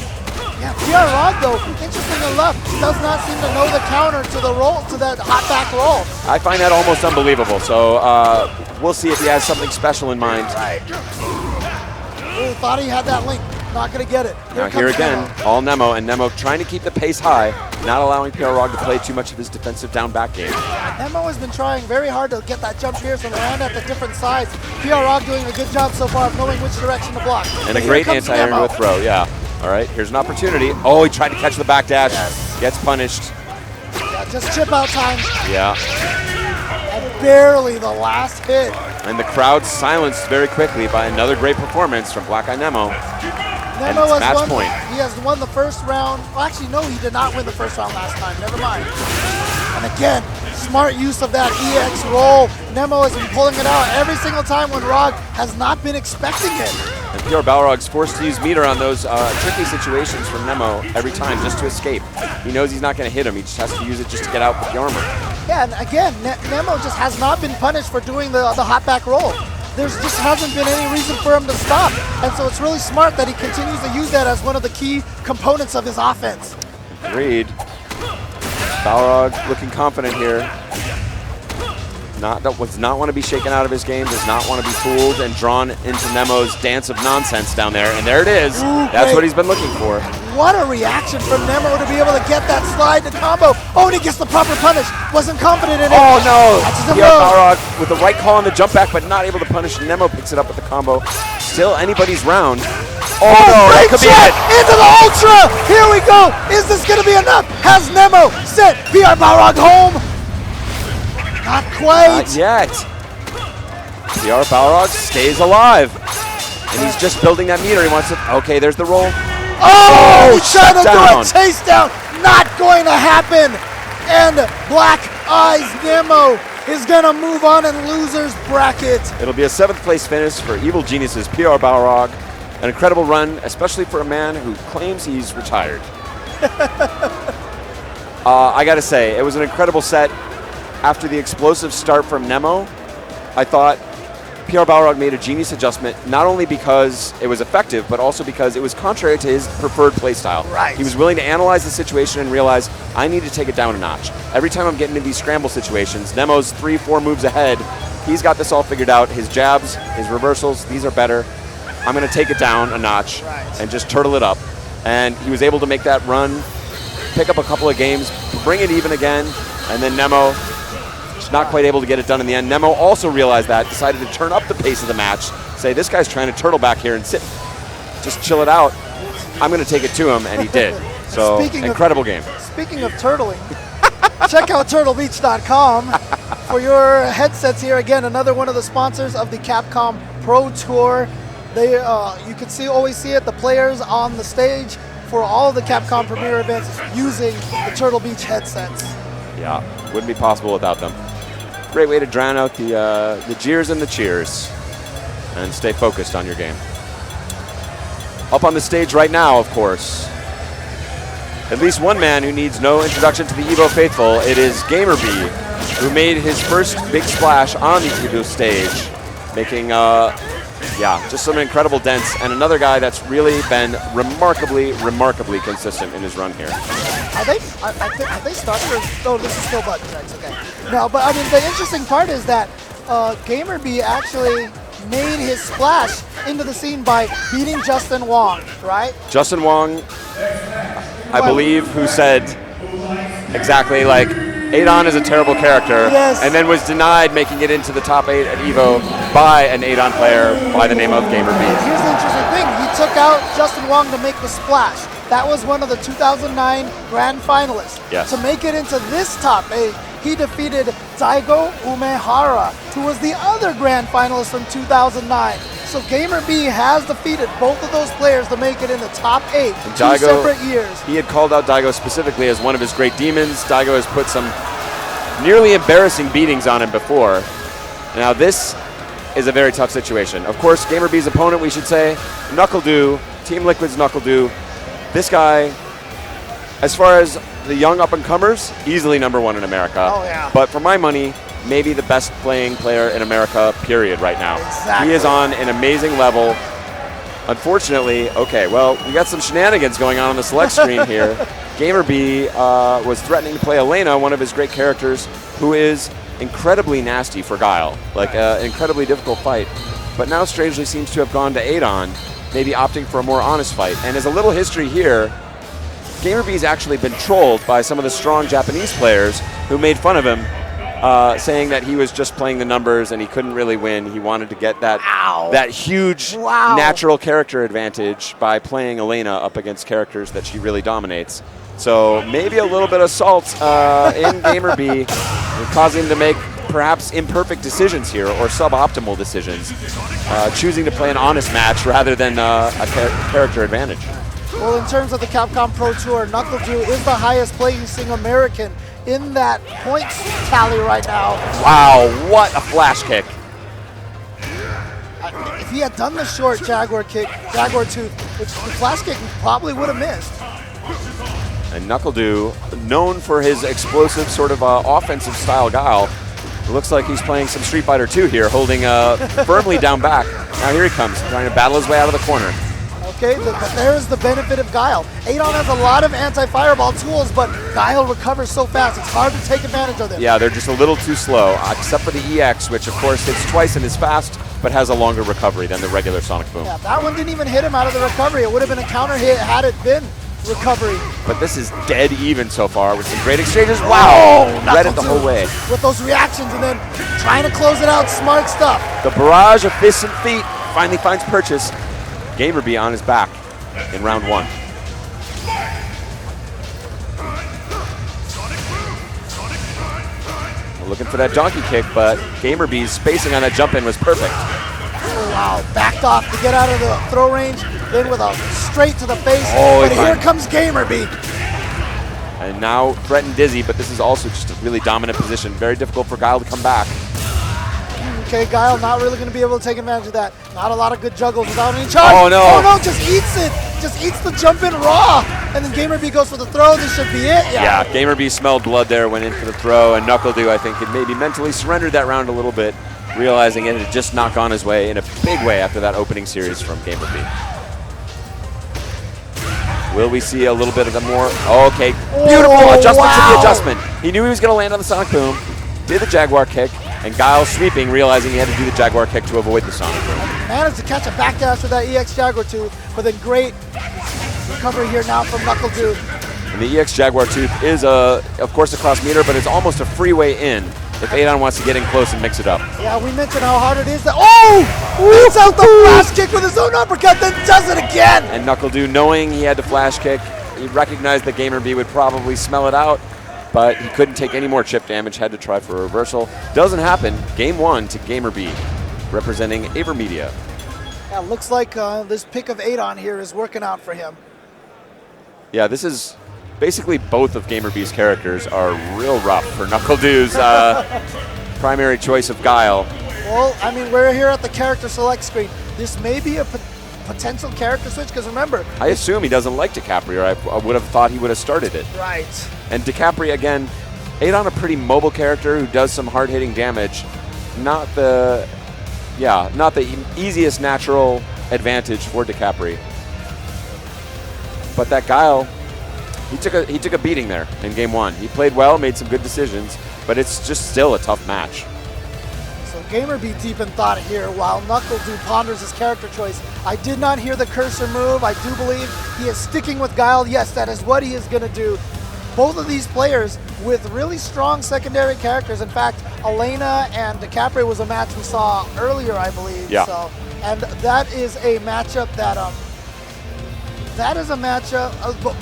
Yeah, PR Rog though, interesting enough, does not seem to know the counter to the roll, to that hot back roll. I find that almost unbelievable, so we'll see if he has something special in mind. Right. Really thought he had that link. Not gonna get it. Now here again, all Nemo, and Nemo trying to keep the pace high, not allowing PR Rog to play too much of his defensive down back game. Nemo has been trying very hard to get that jump pierce and land at the different sides. PR Rog doing a good job so far of knowing which direction to block. And a Here great comes anti-air Nemo. to a throw, yeah. All right, here's an opportunity. Oh, he tried to catch the back dash. Yes. Gets punished. Yeah, just chip out time. Yeah. And barely the last hit. And the crowd silenced very quickly by another great performance from Black Eye Nemo. Nemo it's has match won. point. He has won the first round. Well, actually, no, he did not win the first round last time. Never mind. And again, smart use of that EX roll. Nemo has been pulling it out every single time when Rog has not been expecting it. And PR Balrog's forced to use meter on those tricky situations from Nemo every time just to escape. He knows he's not going to hit him. He just has to use it just to get out with the armor. Yeah, and again, Nemo just has not been punished for doing the hot back roll. There just hasn't been any reason for him to stop. And so it's really smart that he continues to use that as one of the key components of his offense. Agreed. Balrog looking confident here. Does not want to be shaken out of his game, does not want to be fooled and drawn into Nemo's dance of nonsense down there. And there it is. Ooh, That's great. what he's been looking for. What a reaction from Nemo to be able to get that slide to combo. Oh, and he gets the proper punish. Wasn't confident in it. Oh no! Catches him PR low. Balrog with the right call on the jump back, but not able to punish. Nemo picks it up with the combo. Still anybody's round. Oh no, that Great could be shot it. into the Ultra. Here we go. Is this going to be enough? Has Nemo sent PR Balrog home? Not quite. Not yet. PR Balrog stays alive. And he's just building that meter. He wants to. Okay, there's the roll. Oh, he's trying to shut do down. a chase down. Not going to happen. And Black Eyes Nemo is going to move on in loser's bracket. It'll be a 7th place finish for Evil Genius's PR Balrog. An incredible run, especially for a man who claims he's retired. I gotta say, it was an incredible set. After the explosive start from Nemo, I thought PR Balrog made a genius adjustment, not only because it was effective, but also because it was contrary to his preferred playstyle. Right. He was willing to analyze the situation and realize, I need to take it down a notch. Every time I'm getting into these scramble situations, Nemo's 3-4 moves ahead. He's got this all figured out. His jabs, his reversals, these are better. I'm going to take it down a notch and just turtle it up. And he was able to make that run, pick up a couple of games, bring it even again, and then Nemo just not quite able to get it done in the end. Nemo also realized that, decided to turn up the pace of the match, say, this guy's trying to turtle back here and sit, just chill it out. I'm going to take it to him, and he did. So, incredible game. Speaking of turtling, check out turtlebeach.com for your headsets here. Again, another one of the sponsors of the Capcom Pro Tour. They, you can always see it, the players on the stage for all of the Capcom Premier events using the Turtle Beach headsets. Yeah, wouldn't be possible without them. Great way to drown out the jeers and the cheers and stay focused on your game. Up on the stage right now, of course, at least one man who needs no introduction to the EVO faithful. It is GamerB, who made his first big splash on the EVO stage, making just some incredible dents, and another guy that's really been remarkably consistent in his run here. Are they started? Oh, this is still button checks. Okay. No, but I mean the interesting part is that GamerB actually made his splash into the scene by beating Justin Wong, right? Justin Wong, I believe, who said exactly like, Adon is a terrible character, yes, and then was denied making it into the top 8 at EVO by an Adon player by the name of GamerB. Here's the interesting thing. He took out Justin Wong to make the splash. that was one of the 2009 grand finalists. Yes. To make it into this top 8, he defeated Daigo Umehara, who was the other grand finalist from 2009. So Gamer B has defeated both of those players to make it in the top 8, And 2 Daigo, separate years. he had called out Daigo specifically as one of his great demons. Daigo has put some nearly embarrassing beatings on him before. Now this is a very tough situation. Of course, Gamer B's opponent, we should say, NuckleDu, Team Liquid's NuckleDu. This guy, as far as the young up-and-comers, easily #1 in America. Oh, yeah. But for my money, maybe the best playing player in America, period, right now. Exactly. He is on an amazing level. Unfortunately, okay, well, we got some shenanigans going on the select screen here. Gamer B was threatening to play Elena, one of his great characters, who is incredibly nasty for Guile, like an incredibly difficult fight. But now strangely seems to have gone to Adon, maybe opting for a more honest fight. And as a little history here, Gamer B's actually been trolled by some of the strong Japanese players who made fun of him, saying that he was just playing the numbers and he couldn't really win. He wanted to get that huge Wow. natural character advantage by playing Elena up against characters that she really dominates. So maybe a little bit of salt in Gamer B, causing him to make perhaps imperfect decisions here or suboptimal decisions, choosing to play an honest match rather than a character advantage. Well, in terms of the Capcom Pro Tour, NuckleDu is the highest placing American in that points tally right now. Wow, what a flash kick. If he had done the short Jaguar kick, Jaguar Tooth, the flash kick probably would have missed. And NuckleDu, known for his explosive sort of offensive style Guile, it looks like he's playing some Street Fighter 2 here, holding firmly down back. Now here he comes, trying to battle his way out of the corner. Okay, there's the benefit of Guile. Adon has a lot of anti-fireball tools, but Guile recovers so fast, it's hard to take advantage of them. Yeah, they're just a little too slow, except for the EX, which of course hits twice and is fast, but has a longer recovery than the regular Sonic Boom. Yeah, that one didn't even hit him out of the recovery. It would have been a counter hit had it been recovery. But this is dead even so far with some great exchanges. Wow! Read it the whole way. With those reactions and then trying to close it out, smart stuff. The barrage of fists and feet finally finds purchase. Gamer B on his back in round 1. Looking for that donkey kick, but Gamer B's spacing on that jump in was perfect. Oh, wow, backed off to get out of the throw range, then with a straight to the face. Oh, but he here fine. comes Gamer B. And now threatened Dizzy, but this is also just a really dominant position. Very difficult for Guile to come back. Okay, Guile not really going to be able to take advantage of that. Not a lot of good juggles without any charge. Oh, no. Oh, no, just eats it. Just eats the jump in raw. And then Gamer B goes for the throw. This should be it. Yeah, Gamer B smelled blood there, went in for the throw, and NuckleDu, I think, had maybe mentally surrendered that round a little bit, realizing it had just not gone his way in a big way after that opening series from Gamer B. Will we see a little bit of the more? Oh, okay, beautiful adjustment to the adjustment. He knew he was going to land on the Sonic Boom, did the Jaguar kick, and Guile sweeping, realizing he had to do the Jaguar kick to avoid the Sonic Boom. Managed to catch a backdash with that EX Jaguar Tooth, but then great recovery here now from NuckleDu. And the EX Jaguar Tooth is, of course, a cross meter, but it's almost a freeway in if Adon wants to get in close and mix it up. Yeah, we mentioned how hard it is. Hits out the flash kick with his own uppercut, then does it again. And NuckleDu, knowing he had to flash kick, he recognized that Gamer B would probably smell it out, but he couldn't take any more chip damage, had to try for a reversal. Doesn't happen. Game 1 to Gamer B, representing AverMedia. Yeah, looks like this pick of Adon here is working out for him. Yeah, this is basically both of Gamer B's characters are real rough for NuckleDu's primary choice of Guile. Well, I mean, we're here at the character select screen. This may be a potential character switch, because remember... I assume he doesn't like DiCaprio, or I would have thought he would have started it. Right. And DiCaprio, again, Adon a pretty mobile character who does some hard-hitting damage. Not the easiest natural advantage for DiCaprio. But that Guile, he took a beating there in game 1. He played well, made some good decisions, but it's just still a tough match. So Gamer B deep in thought here while NuckleDu ponders his character choice. I did not hear the cursor move. I do believe he is sticking with Guile. Yes, that is what he is going to do. Both of these players with really strong secondary characters. In fact, Elena and DiCaprio was a match we saw earlier, I believe. Yeah. So, and that is a matchup that That is a matchup.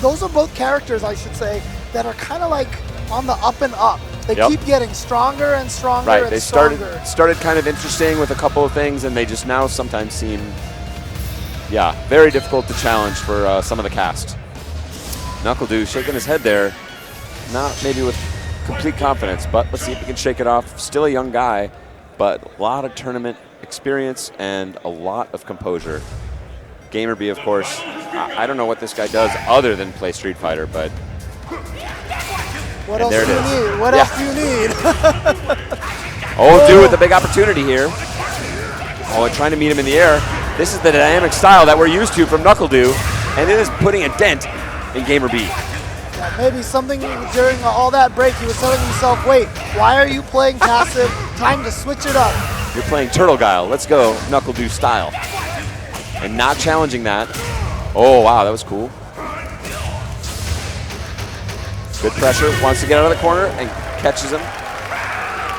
Those are both characters, I should say, that are kind of like on the up and up. They Yep. keep getting stronger and stronger Right, and they stronger. started kind of interesting with a couple of things, and they just now sometimes seem, yeah, very difficult to challenge for some of the cast. NuckleDu shaking his head there, not maybe with complete confidence, but let's see if he can shake it off. Still a young guy, but a lot of tournament experience and a lot of composure. GamerB, of course, I don't know what this guy does other than play Street Fighter, but What and else there do you it is. need? What Yeah. else do you need? oh, dude with the big opportunity here. Oh, and trying to meet him in the air. This is the dynamic style that we're used to from NuckleDu, and it is putting a dent in GamerB. Yeah, maybe something during all that break, he was telling himself, wait, why are you playing passive? Time to switch it up. You're playing Turtle Guile. Let's go NuckleDu style. And not challenging that. Oh, wow, that was cool. Good pressure. Wants to get out of the corner and catches him.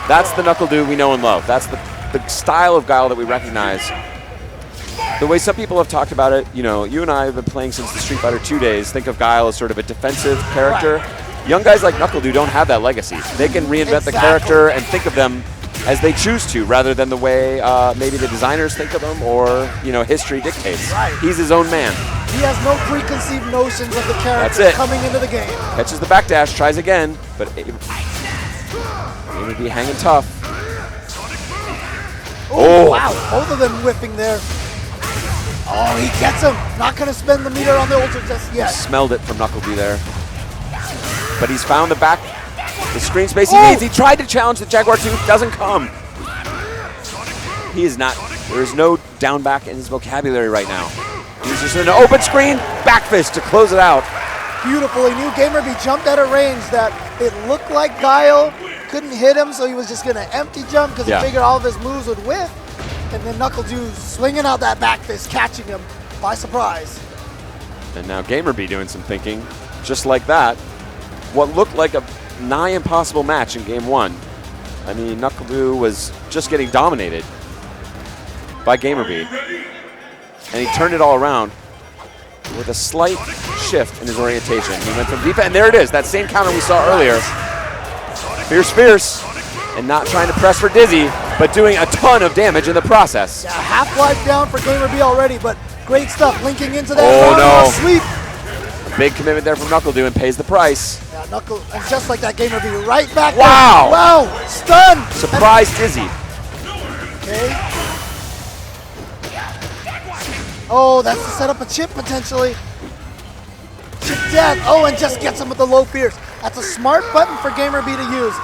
That's the NuckleDu we know and love. That's the style of Guile that we recognize. The way some people have talked about it, you know, you and I have been playing since the Street Fighter 2 days. Think of Guile as sort of a defensive character. Young guys like NuckleDu don't have that legacy. They can reinvent the character and think of them as they choose to, rather than the way maybe the designers think of them or, you know, history dictates. Right. He's his own man. He has no preconceived notions of the That's character it. coming into the game. Catches the backdash, tries again, but it would be hanging tough. Oh. Wow, both of them whipping there. Oh, he gets him. Not going to spend the meter on the ultra just yet. Smelled it from NuckleDu there. But he's found the screen space he Oh. needs. He tried to challenge the Jaguar Tooth, doesn't come. He is not, there is no down back in his vocabulary right now. He's just in an open screen, back fist to close it out. Beautiful. He knew GamerB jumped at a range that it looked like Guile couldn't hit him, so he was just going to empty jump because Yeah. he figured all of his moves would whiff. And then NuckleDu swinging out that back fist, catching him by surprise. And now GamerB doing some thinking, just like that. What looked like a nigh impossible match in game one. I mean, NuckleDu was just getting dominated by GamerB. And he turned it all around with a slight shift in his orientation. He went from defense, and there it is, that same counter we saw earlier. Fierce, and not trying to press for Dizzy, but doing a ton of damage in the process. Yeah, half-life down for GamerB already, but great stuff linking into that Oh, no. sweep. Big commitment there from NuckleDu and pays the price. Yeah, and just like that, GamerB right back Wow. there. Wow, stun. Surprise Dizzy. Okay. Oh, that's to set up a chip potentially. Chip death. Oh, and just gets him with the low fierce. That's a smart button for GamerB to use.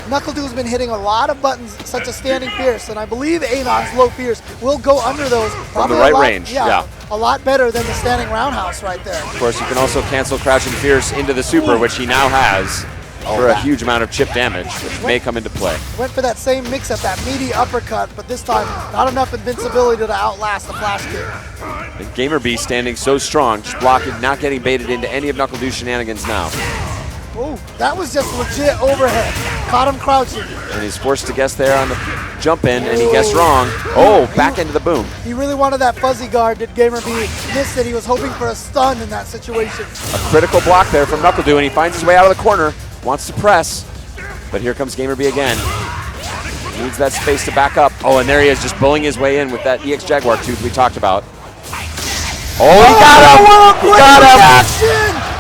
NuckleDu's been hitting a lot of buttons, such as standing fierce, and I believe Anon's low fierce will go under those. From the Probably a right lot- range, yeah. A lot better than the standing roundhouse right there. Of course, you can also cancel Crouching Fierce into the super, which he now has for a huge amount of chip damage, which may come into play. Went for that same mix-up, that meaty uppercut, but this time not enough invincibility to outlast the flash kick. And GamerB standing so strong, just blocking, not getting baited into any of NuckleDu's shenanigans now. Oh, that was just legit overhead. Caught him crouching. And he's forced to guess there on the jump in, and he guessed wrong. Oh, back into the boom. He really wanted that fuzzy guard. Did GamerB miss it? He was hoping for a stun in that situation. A critical block there from NuckleDu, and he finds his way out of the corner. Wants to press, but here comes GamerB again. Needs that space to back up. Oh, and there he is, just bullying his way in with that EX Jaguar Tooth we talked about. Oh, he got him! He got him! Action!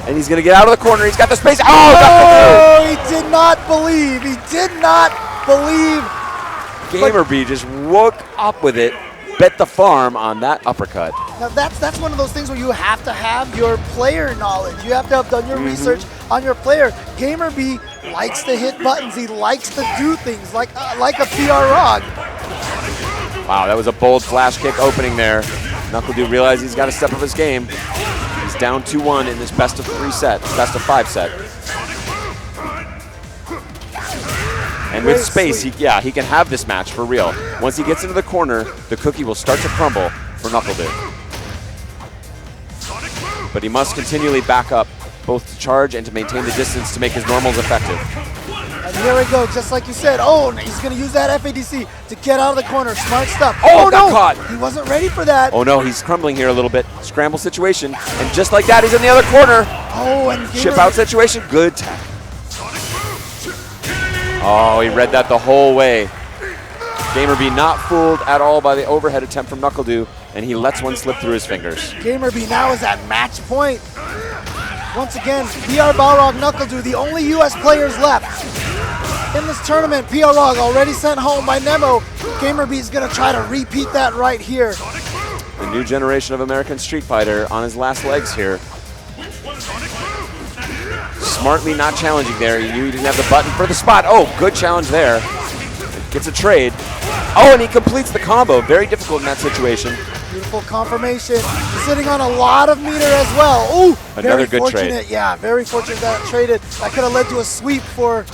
And he's gonna get out of the corner. He's got the space. Oh, got Oh, he did not believe. He did not believe. the GamerB just woke up with it, bet the farm on that uppercut. Now that's one of those things where you have to have your player knowledge. You have to have done your research on your player. GamerB likes to hit buttons. He likes to do things like a PR Rog. Wow, that was a bold flash kick opening there. NuckleDu realized he's got to step up his game. He's down 2-1 in this best of 5 set. And with Great space, sweep. he can have this match for real. Once he gets into the corner, the cookie will start to crumble for NuckleDu. But he must continually back up, both to charge and to maintain the distance to make his normals effective. And here we go, just like you said. Oh, and he's going to use that FADC to get out of the corner. Smart stuff. Oh, got no, caught. he wasn't ready for that. Oh no, he's crumbling here a little bit. Scramble situation. And just like that, he's in the other corner. Oh, and Chip out situation. Good tag. Oh, he read that the whole way. GamerB not fooled at all by the overhead attempt from NuckleDu, and he lets one slip through his fingers. GamerB now is at match point. Once again, PR Balrog NuckleDu, the only US players left in this tournament. PR Rog already sent home by Nemo. GamerB is going to try to repeat that right here. The new generation of American Street Fighter on his last legs here. Smartly not challenging there. He knew he didn't have the button for the spot. Oh, good challenge there. Gets a trade. Oh, and he completes the combo. Very difficult in that situation. Beautiful confirmation. Sitting on a lot of meter as well. Ooh, Another very good fortunate. trade. Yeah, very fortunate that traded. That could have led to a sweep for.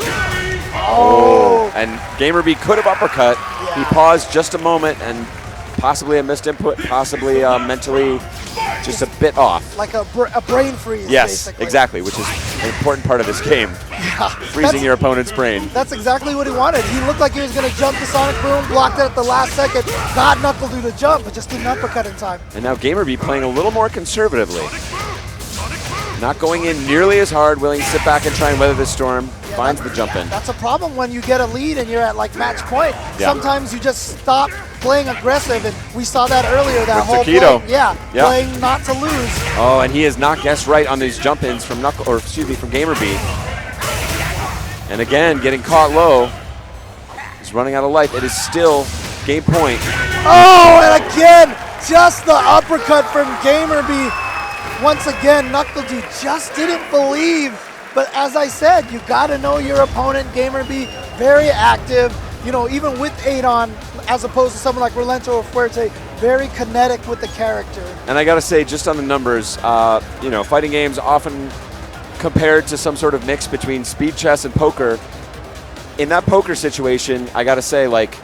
Oh, and GamerB could have uppercut. Yeah. He paused just a moment and possibly a missed input, possibly mentally just a bit off. Like a brain freeze. Yes, basically. exactly, which is an important part of this game. Yeah, Freezing your opponent's brain. That's exactly what he wanted. He looked like he was going to jump the Sonic Boom, blocked it at the last second, got NuckleDu to jump, but just didn't uppercut in time. And now GamerB playing a little more conservatively. Not going in nearly as hard, willing to sit back and try and weather the storm. Yeah, Finds the jump in. That's a problem when you get a lead and you're at like match point. Yeah. Sometimes you just stop playing aggressive, and we saw that earlier. That With whole Takedo. play, playing not to lose. Oh, and he has not guessed right on these jump ins from from GamerB. And again, getting caught low. He's running out of life. It is still game point. Oh, and again, just the uppercut from GamerB. Once again, NuckleDu just didn't believe. But as I said, you got to know your opponent. GamerB, very active. You know, even with Adon, as opposed to someone like Rolento or Fuerte, very kinetic with the character. And I got to say, just on the numbers, you know, fighting games often compared to some sort of mix between speed chess and poker. In that poker situation, I got to say, like,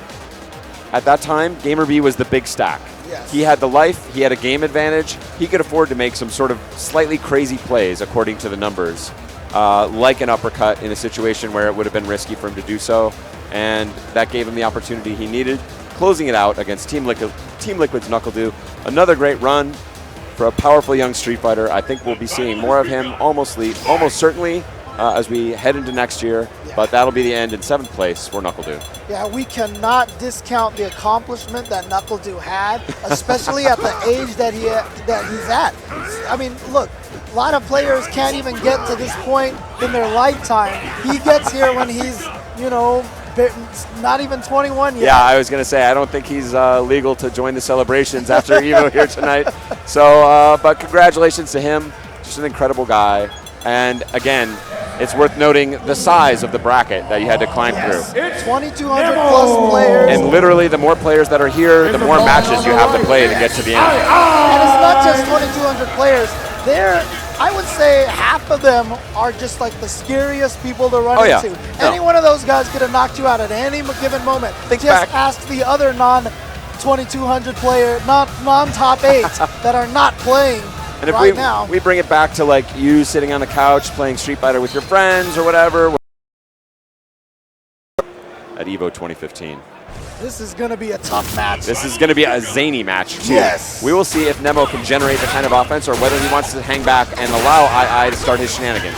at that time, GamerB was the big stack. Yes. He had the life, he had a game advantage, he could afford to make some sort of slightly crazy plays according to the numbers, like an uppercut in a situation where it would have been risky for him to do so, and that gave him the opportunity he needed, closing it out against Team Liquid's NuckleDu. Another great run for a powerful young Street Fighter. I think we'll be seeing more of him almost certainly as we head into next year, but that'll be the end in 7th place for NuckleDu. Yeah, we cannot discount the accomplishment that NuckleDu had, especially at the age that he's at. I mean, look, a lot of players can't even get to this point in their lifetime. He gets here when he's, you know, not even 21 yet. Yeah, I was going to say, I don't think he's legal to join the celebrations after Evo here tonight. So, but congratulations to him. Just an incredible guy. And again, it's worth noting the size of the bracket that you had to climb through. 2,200 plus players. And literally, the more players that are here, the more matches you have to play to get to the end. And it's not just 2,200 players. I would say half of them are just like the scariest people to run into. No. Any one of those guys could have knocked you out at any given moment. Think just back. ask the other non-2,200 player, non-top 8 that are not playing. And if right now, we bring it back to like you sitting on the couch playing Street Fighter with your friends or whatever at Evo 2015. this is going to be a tough match. This is going to be a zany match too. Yes. We will see if Nemo can generate the kind of offense or whether he wants to hang back and allow II to start his shenanigans.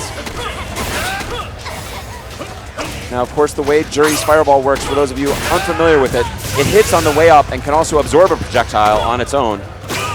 Now, of course, the way Juri's Fireball works, for those of you unfamiliar with it, it hits on the way up and can also absorb a projectile on its own.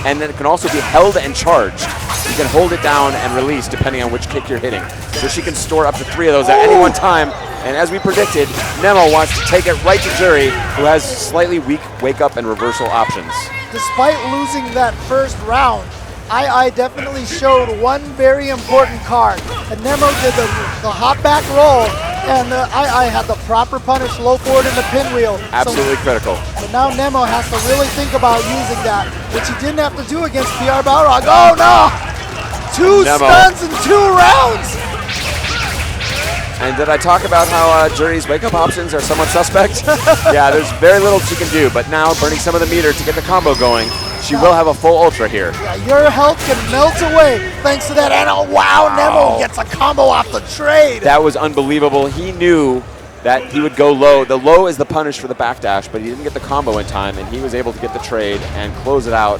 And then it can also be held and charged. You can hold it down and release depending on which kick you're hitting. So she can store up to 3 of those at any one time. And as we predicted, Nemo wants to take it right to Juri, who has slightly weak wake-up and reversal options. Despite losing that first round, II definitely showed one very important card. And Nemo did the hop back roll, and II had the proper punish, low forward in the pinwheel. Absolutely critical. So now Nemo has to really think about using that, which he didn't have to do against PR Balrog. Oh no! 2 Nemo. stuns in 2 rounds! And did I talk about how Juri's wake-up options are somewhat suspect? Yeah, there's very little she can do, but now burning some of the meter to get the combo going, she will have a full ultra here. Yeah, your health can melt away thanks to that. And oh, wow, Nemo gets a combo off the trade. That was unbelievable. He knew that he would go low. The low is the punish for the backdash, but he didn't get the combo in time, and he was able to get the trade and close it out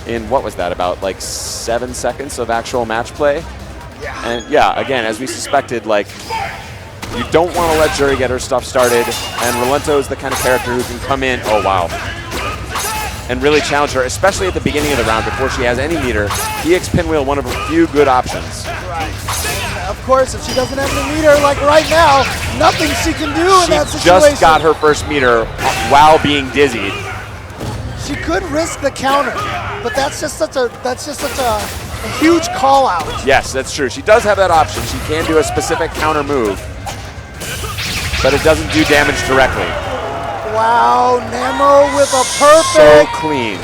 in, what was that, about like 7 seconds of actual match play? Yeah. And yeah, again, as we suspected, like, you don't want to let Juri get her stuff started, and Rolento is the kind of character who can come in, oh wow, and really challenge her, especially at the beginning of the round before she has any meter. EX Pinwheel, one of her few good options. Right. And of course, if she doesn't have any meter, like right now, nothing she can do in that situation. She just got her first meter while being dizzied. She could risk the counter, but that's just such a huge call out. Yes, that's true. She does have that option. She can do a specific counter move, but it doesn't do damage directly. Wow, Nemo with a So perfect. clean.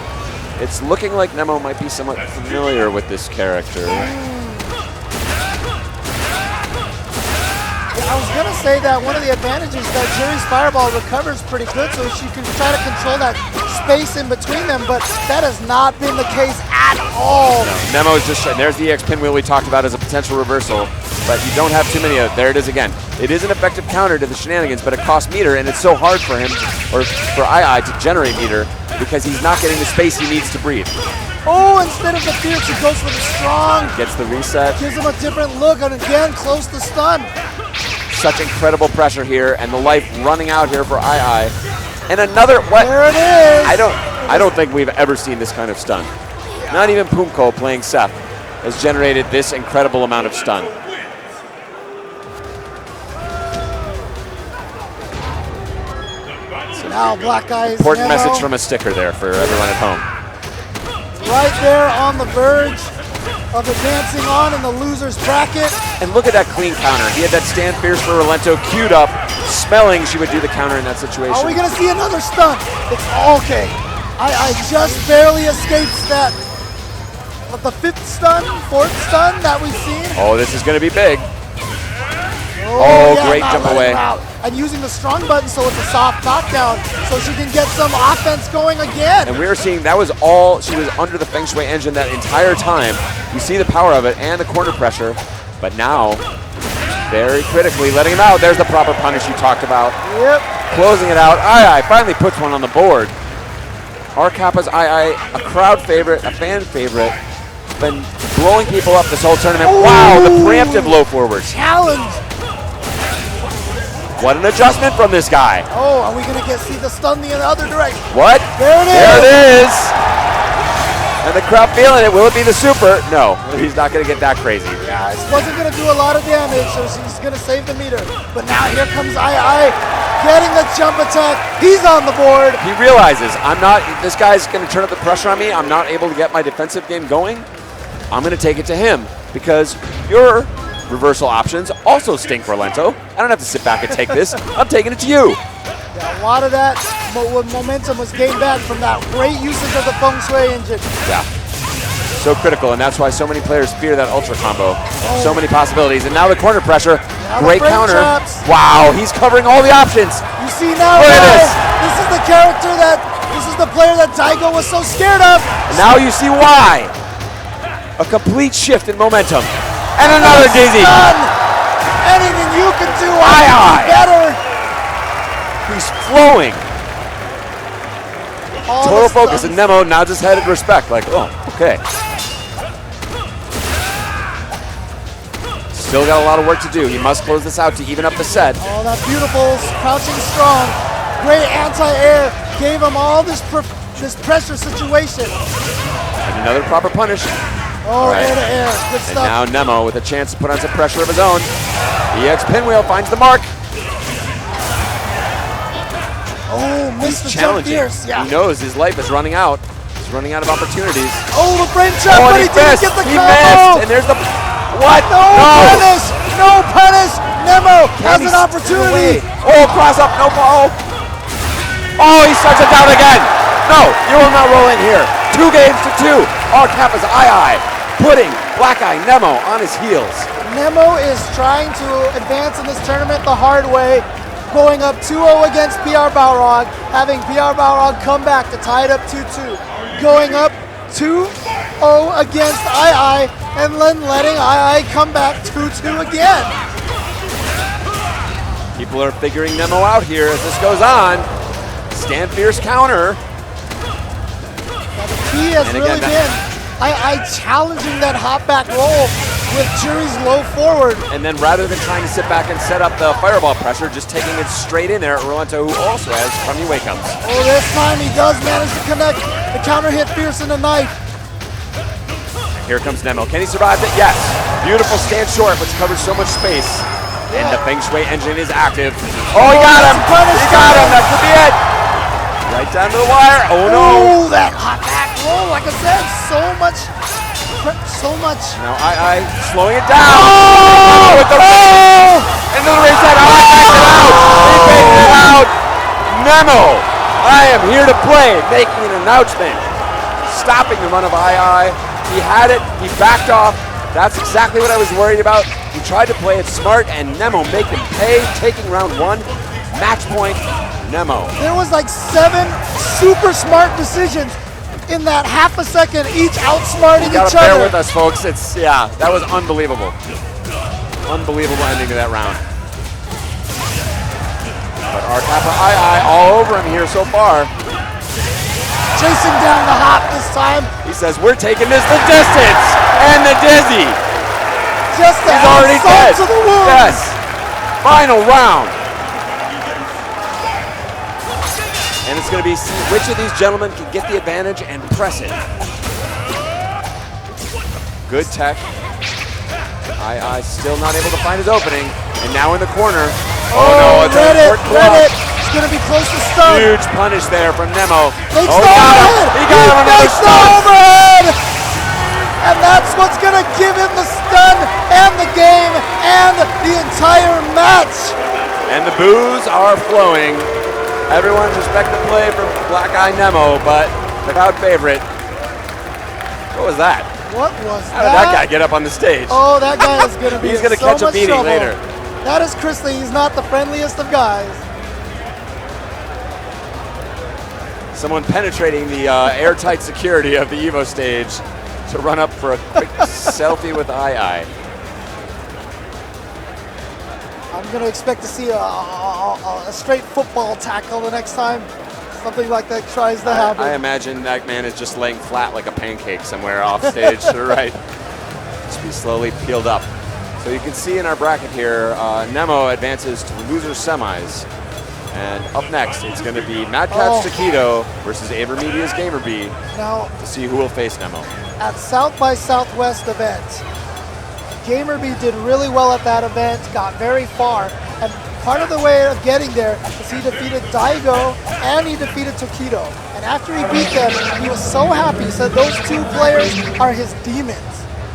It's looking like Nemo might be somewhat familiar with this character. I was gonna say that one of the advantages that Juri's Fireball recovers pretty good, so she can try to control that space in between them, but that has not been the case at all. Nemo is just, there's the EX Pinwheel we talked about as a potential reversal, but you don't have too many of it. There it is again. It is an effective counter to the shenanigans, but it costs meter, and it's so hard for him, or for II to generate meter, because he's not getting the space he needs to breathe. Oh, instead of the Fierce, he goes for the strong. Gets the reset. Gives him a different look, and again, close to stun. Such incredible pressure here, and the life running out here for II. And another, what? There it is. I don't think we've ever seen this kind of stun. Not even Pumko playing Seth has generated this incredible amount of stun. Now Black Eyes Important Nemo, message from a sticker there for everyone at home. right there on the verge of advancing on in the loser's bracket. And look at that clean counter. He had that stand fierce for Rolento queued up, smelling she would do the counter in that situation. Are we gonna see another stun? It's okay. I just barely escaped that. But the fifth stun, fourth stun that we've seen. Oh, this is going to be big. Oh, yeah, great not jump letting away. him out. And using the strong button so it's a soft knockdown so she can get some offense going again. And we were seeing that was all, she was under the Feng Shui engine that entire time. You see the power of it and the corner pressure, but now, very critically letting him out. There's the proper punish you talked about. Yep. Closing it out. II finally puts one on the board. R-Kappa's II, a crowd favorite, a fan favorite, been blowing people up this whole tournament. Ooh. Wow, the preemptive low forward. Challenge. What an adjustment from this guy. Oh, are we gonna see the stun the other direction? What? There it is. There it is. And the crowd feeling it. Will it be the super? No, he's not going to get that crazy. Yeah, it wasn't gonna do a lot of damage, so he's gonna save the meter. But now here comes II getting the jump attack. He's on the board. He realizes, this guy's going to turn up the pressure on me. I'm not able to get my defensive game going. I'm going to take it to him because your reversal options also stink, Rolento. I don't have to sit back and take this. I'm taking it to you. Yeah, a lot of that momentum was gained back from that great usage of the Feng Shui engine. Yeah. So critical, and that's why so many players fear that ultra combo. So many possibilities, and now the corner pressure. Now the Great frame counter. traps. Wow, he's covering all the options. You see now, Look at guys, this. this is the player that Daigo was so scared of. And now you see why. A complete shift in momentum. And another dizzy. Stun. Anything you can do, I can II. do better. He's flowing. All Total the focus, stuns. and Nemo nods his head in respect, like, oh, okay. Still got a lot of work to do. He must close this out to even up the set. Oh, that beautiful crouching strong. Great anti-air. Gave him all this pressure situation. And another proper punish. Oh, All right. air to air. Good And stuff. now Nemo with a chance to put on some pressure of his own. EX Pinwheel finds the mark. Oh, missed the jump Challenging. fierce. Yeah. He knows his life is running out. He's running out of opportunities. Oh, the frame trap, Oh, but and he he didn't missed. get the He combo. missed. And there's the what? No punish. No punish. Nemo has Can he an opportunity. steal away? Oh, cross up, no ball. Oh, he starts it down again. No, you will not roll in here. 2 games to 2. R-Kappa's II putting Black Eye Nemo on his heels. Nemo is trying to advance in this tournament the hard way, going up 2-0 against PR Balrog, having PR Balrog come back to tie it up 2-2. Going up 2-0 against II, and then letting II come back 2-2 again. People are figuring Nemo out here as this goes on. Stand fierce counter. Now the key has And really again, been I challenging that hop back roll with Jury's low forward. And then rather than trying to sit back and set up the fireball pressure, just taking it straight in there at Rolento, who also has crummy wake-ups. Oh, this time he does manage to connect the counter hit Fierce and the knife. Here comes Nemo. Can he survive it? Yes. Beautiful stand short, which covers so much space. And the Feng Shui engine is active. Oh, he got him! He got him! That could be it! Right down to the wire. Oh, no! Oh, that hot back roll, like I said, so much. Now I slowing it down. Oh! With the into the reset. I backed it out. He faded it out. Nemo, I am here to play, making an announcement. Stopping the run of II. He had it. He backed off. That's exactly what I was worried about. He tried to play it smart, and Nemo make him pay, taking round one. Match point, Nemo. There was like 7 super smart decisions in that half a second, each outsmarting You gotta each bear other. with us, folks. That was unbelievable. Unbelievable ending to that round. But our Kappa II all over him here so far. Chasing down the hop this time. He says, we're taking this the distance and the dizzy. Just to He's add already salt dead. to the wound. Yes. Final round. And it's going to be see which of these gentlemen can get the advantage and press it. Good tech. II still not able to find his opening. And now in the corner. Oh no, it's a Reddit. block. It's going to be close to stun. Huge punish there from Nemo. Makes Oh, the he got him. overhead. He got him another Makes the stun. overhead. And that's what's going to give him the stun and the game and the entire match. And the boos are flowing. Everyone respect the play from Black Eye Nemo, but the crowd favorite. What was that? What was How did that guy get up on the stage? Oh, that guy is going to be He's in gonna so catch a much beating trouble. later. That is Chris Lee. He's not the friendliest of guys. Someone penetrating the airtight security of the Evo stage to run up for a quick selfie with II. I'm going to expect to see a straight football tackle the next time something like that tries to happen. I imagine that man is just laying flat like a pancake somewhere off stage to the right. Just be slowly peeled up. So you can see in our bracket here, Nemo advances to loser semis. And up next, it's going to be Mad Catz Taquito versus Aver Media's GamerB Now, to see who will face Nemo. at South by Southwest event, GamerB did really well at that event, got very far, and part of the way of getting there is he defeated Daigo and he defeated Taquito. And after he beat them, he was so happy. He said those 2 players are his demons.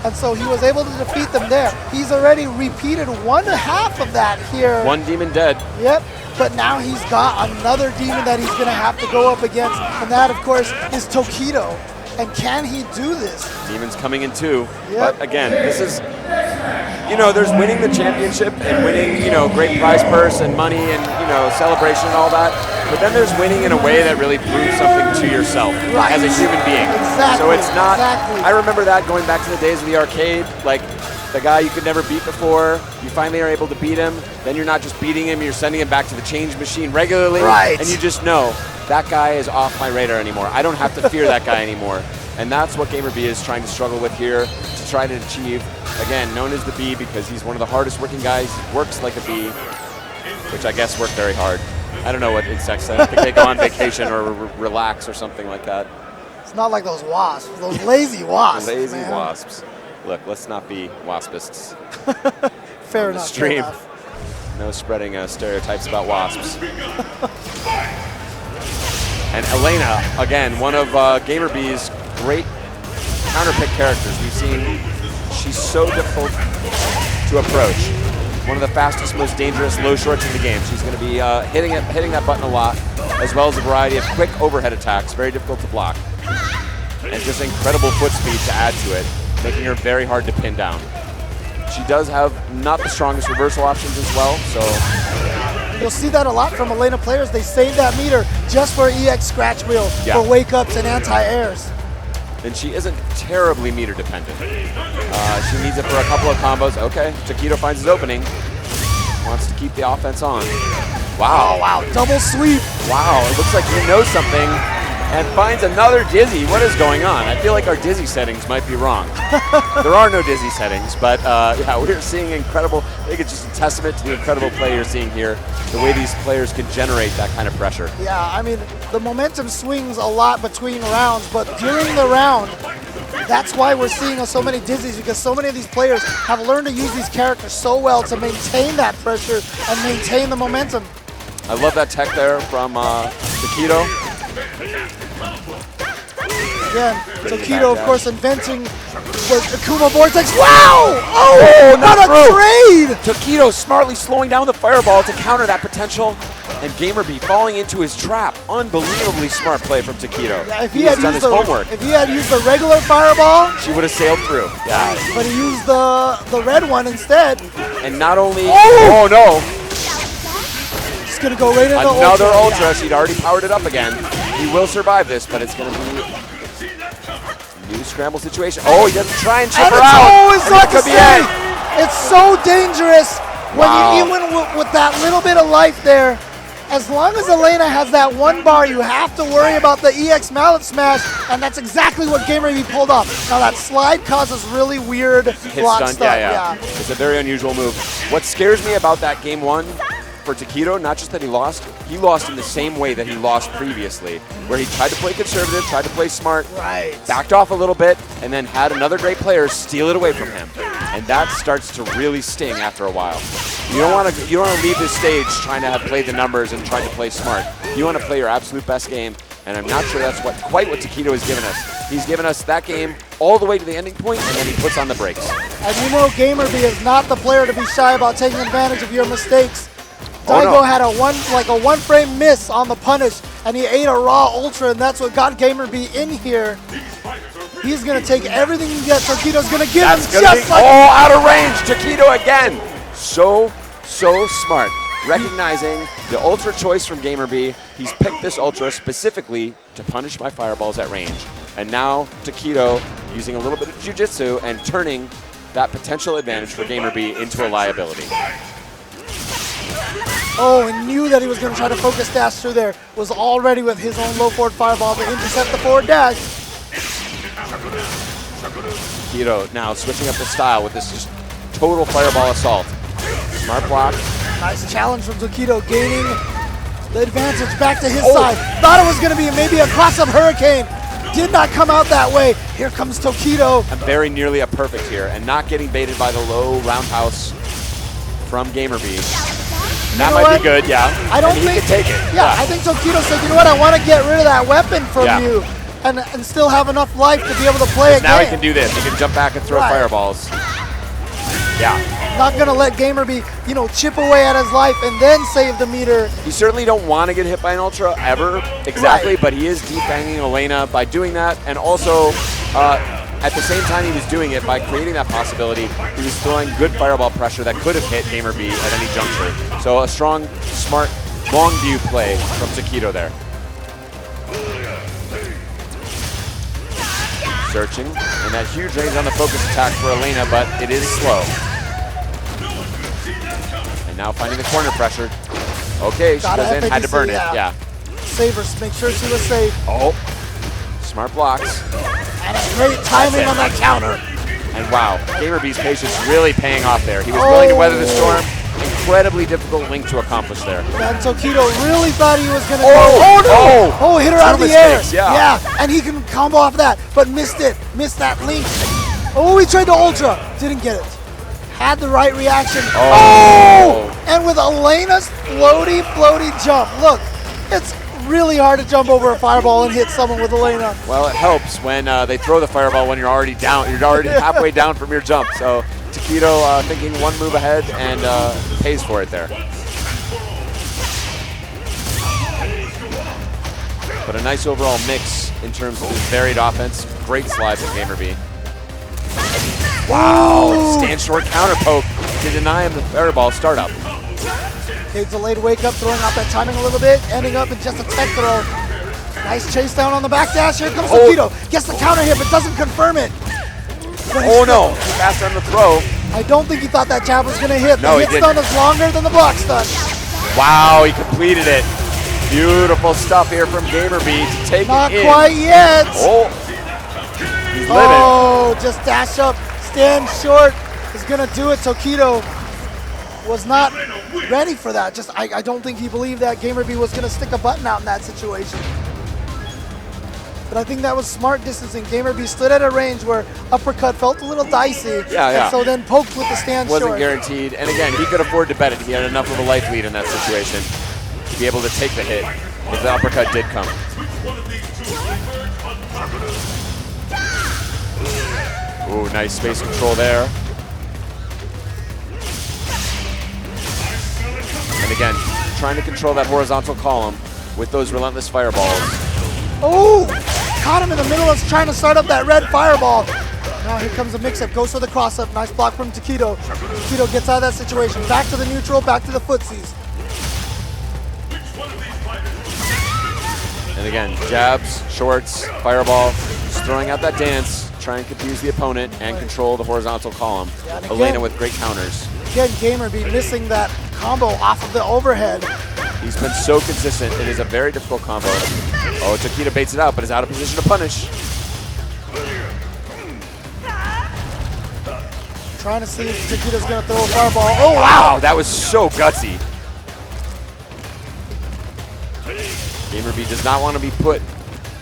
And so he was able to defeat them there. He's already repeated 1/2 of that here. One demon dead. Yep. But now he's got another demon that he's going to have to go up against. And that, of course, is Taquito. And can he do this? Demons coming in too. Yep. But again, this is, there's winning the championship and winning, great prize purse and money and, celebration and all that. But then there's winning in a way that really proves something to yourself as a human being. Exactly. So it's not, Exactly. I remember that going back to the days of the arcade, like the guy you could never beat before, you finally are able to beat him, then you're not just beating him, you're sending him back to the change machine regularly. Right. And you just know, that guy is off my radar anymore. I don't have to fear that guy anymore. And that's what GamerB is trying to struggle with here to try to achieve. Again, known as the Bee because he's one of the hardest working guys, works like a bee, which I guess work very hard. I don't know what insects, I think they go on vacation or relax or something like that. It's not like those wasps, those lazy wasps. Lazy man. wasps. Look, let's not be waspists. Fair on the enough. stream. Fair enough. No spreading stereotypes about wasps. And Elena, again, one of GamerB's great counterpick characters. We've seen she's so difficult to approach. One of the fastest, most dangerous low shorts in the game. She's going to be hitting that button a lot, as well as a variety of quick overhead attacks, very difficult to block. And just incredible foot speed to add to it, making her very hard to pin down. She does have not the strongest reversal options as well, so You'll see that a lot from Elena players. They save that meter just for EX scratch wheel, Yeah. for wake ups and anti-airs. and she isn't terribly meter dependent. She needs it for a couple of combos. Okay, Taquito finds his opening. wants to keep the offense on. Wow. Oh, wow. Double sweep. Wow, it looks like he knows something and finds another dizzy. What is going on? I feel like our dizzy settings might be wrong. There are no dizzy settings, but yeah, we're seeing incredible. I think it's just a testament to the incredible play you're seeing here, the way these players can generate that kind of pressure. Yeah, I mean, the momentum swings a lot between rounds, but during the round, that's why we're seeing so many dizzies, because so many of these players have learned to use these characters so well to maintain that pressure and maintain the momentum. I love that tech there from Takedo. Again, Takedo, of course, inventing the Akuma Vortex. Wow! Oh, not what a through. trade! Takedo smartly slowing down the fireball to counter that potential, and GamerB falling into his trap. Unbelievably smart play from Takedo. Yeah, if he he has had done used his homework. if he had used the regular fireball, She would have sailed through. Yeah. but he used the red one instead, And not only, Oh! oh no, it's gonna go right into another Ultra. Ultra. She'd already powered it up again. He will survive this, but it's going to be a new scramble situation. Oh, he doesn't try and chip And her it's out. always And not it to could be say. it. It's so dangerous when Wow. you even with that little bit of life there. As long as Elena has that one bar, you have to worry about the EX Mallet Smash, and that's exactly what GamerB pulled off. Now that slide causes really weird Hit block stun, stuff. yeah. It's a very unusual move. What scares me about that game one for Takedo, not just that he lost in the same way that he lost previously, where he tried to play conservative, tried to play smart, Right. backed off a little bit, and then had another great player steal it away from him. And that starts to really sting after a while. You don't want to leave this stage trying to have played the numbers and trying to play smart. You want to play your absolute best game, and I'm not sure that's quite what Takedo has given us. He's given us that game all the way to the ending point, and then he puts on the brakes. And you know GamerB is not the player to be shy about taking advantage of your mistakes. Oh, Daigo no. had a one frame miss on the punish, and he ate a raw ultra, and that's what got GamerB in here. He's gonna take everything he gets. Takedo's gonna give him That's going to be just like all out of range. Takedo again. So smart. Recognizing the ultra choice from GamerB, he's picked this ultra specifically to punish my fireballs at range. And now Takedo using a little bit of jiu-jitsu and turning that potential advantage for GamerB into a liability. Oh, and knew that he was gonna try to focus dash through there. Was all ready with his own low forward fireball to intercept the forward dash. Takedo now switching up the style with this just total fireball assault. Smart block. Nice challenge from Takedo, gaining the advantage back to his Oh. side. Thought it was going to be maybe a cross-up hurricane. Did not come out that way. Here comes Takedo. And very nearly a perfect here, and not getting baited by the low roundhouse from GamerB. That know might what? be good, yeah. I don't and he think can take it. Yeah, I think Takedo said, you know what, I want to get rid of that weapon from Yeah. you and still have enough life to be able to play again. Now he can do this. He can jump back and throw Right. fireballs. Yeah. Not going to let GamerB, chip away at his life and then save the meter. You certainly don't want to get hit by an Ultra ever, exactly, Right. but he is defanging Elena by doing that, and also at the same time he was doing it by creating that possibility, he was throwing good fireball pressure that could have hit GamerB at any juncture. So a strong, smart, long view play from Takedo there. Searching, and that huge range on the focus attack for Elena, but it is slow. And now finding the corner pressure. Okay, she Gotta goes in, had to FADC, burn it. yeah. Yeah. Save her, make sure she was safe. Oh, smart blocks. And a great timing it. on that counter. And wow, GamerB's patience really paying off there. He was willing to weather the storm. Incredibly difficult link to accomplish there. And Takedo really thought he was going to Oh, go. oh, Oh, hit her two out of the mistakes, air. yeah. And he can combo off that, but missed it. Missed that link. Oh, he tried to ultra. Didn't get it. Had the right reaction. Oh. And with Elena's floaty jump. Look, it's really hard to jump over a fireball and hit someone with Elena. Well, it helps when they throw the fireball when you're already down. You're already halfway down from your jump. So Takedo thinking one move ahead and pays for it there. But a nice overall mix in terms of his varied offense. Great slides at GamerB. Wow! Ooh. Stand short counter poke to deny him the fireball startup. Okay, delayed wake up, throwing out that timing a little bit, ending up in just a tech throw. Nice chase down on the back dash. Here comes Takedo. Gets the counter hit, but doesn't confirm it. Oh no! Fast on the throw. I don't think he thought that jab was going to hit. No, The he hit stun is longer than the block stun. Wow, he completed it. Beautiful stuff here from GamerBee to take Not it in. quite yet. Oh, he's living. Oh, just dash up, stand short is going to do it. Tokido was not ready for that. I don't think he believed that GamerBee was going to stick a button out in that situation. But I think that was smart distancing. GamerBee stood at a range where uppercut felt a little dicey. Yeah. And so then poked with the stand Wasn't short. guaranteed. And again, he could afford to bet it. He had enough of a life lead in that situation to be able to take the hit if the uppercut did come. Ooh, nice space control there. And again, trying to control that horizontal column with those relentless fireballs. Oh, caught him in the middle of trying to start up that red fireball. Now here comes a mix-up, goes for the cross-up. Nice block from Tokido. Tokido gets out of that situation. Back to the neutral, back to the footsies. And again, jabs, shorts, fireball, just throwing out that dance, try and confuse the opponent and control the horizontal column. Yeah, and again- Elena with great counters. Again, GamerBee missing that combo off of the overhead. He's been so consistent. It is a very difficult combo. Oh, Tokido baits it out, but is out of position to punish. Trying to see if Tokido's going to throw a fireball. Oh, Wow, wow. that was so gutsy. GamerBee does not want to be put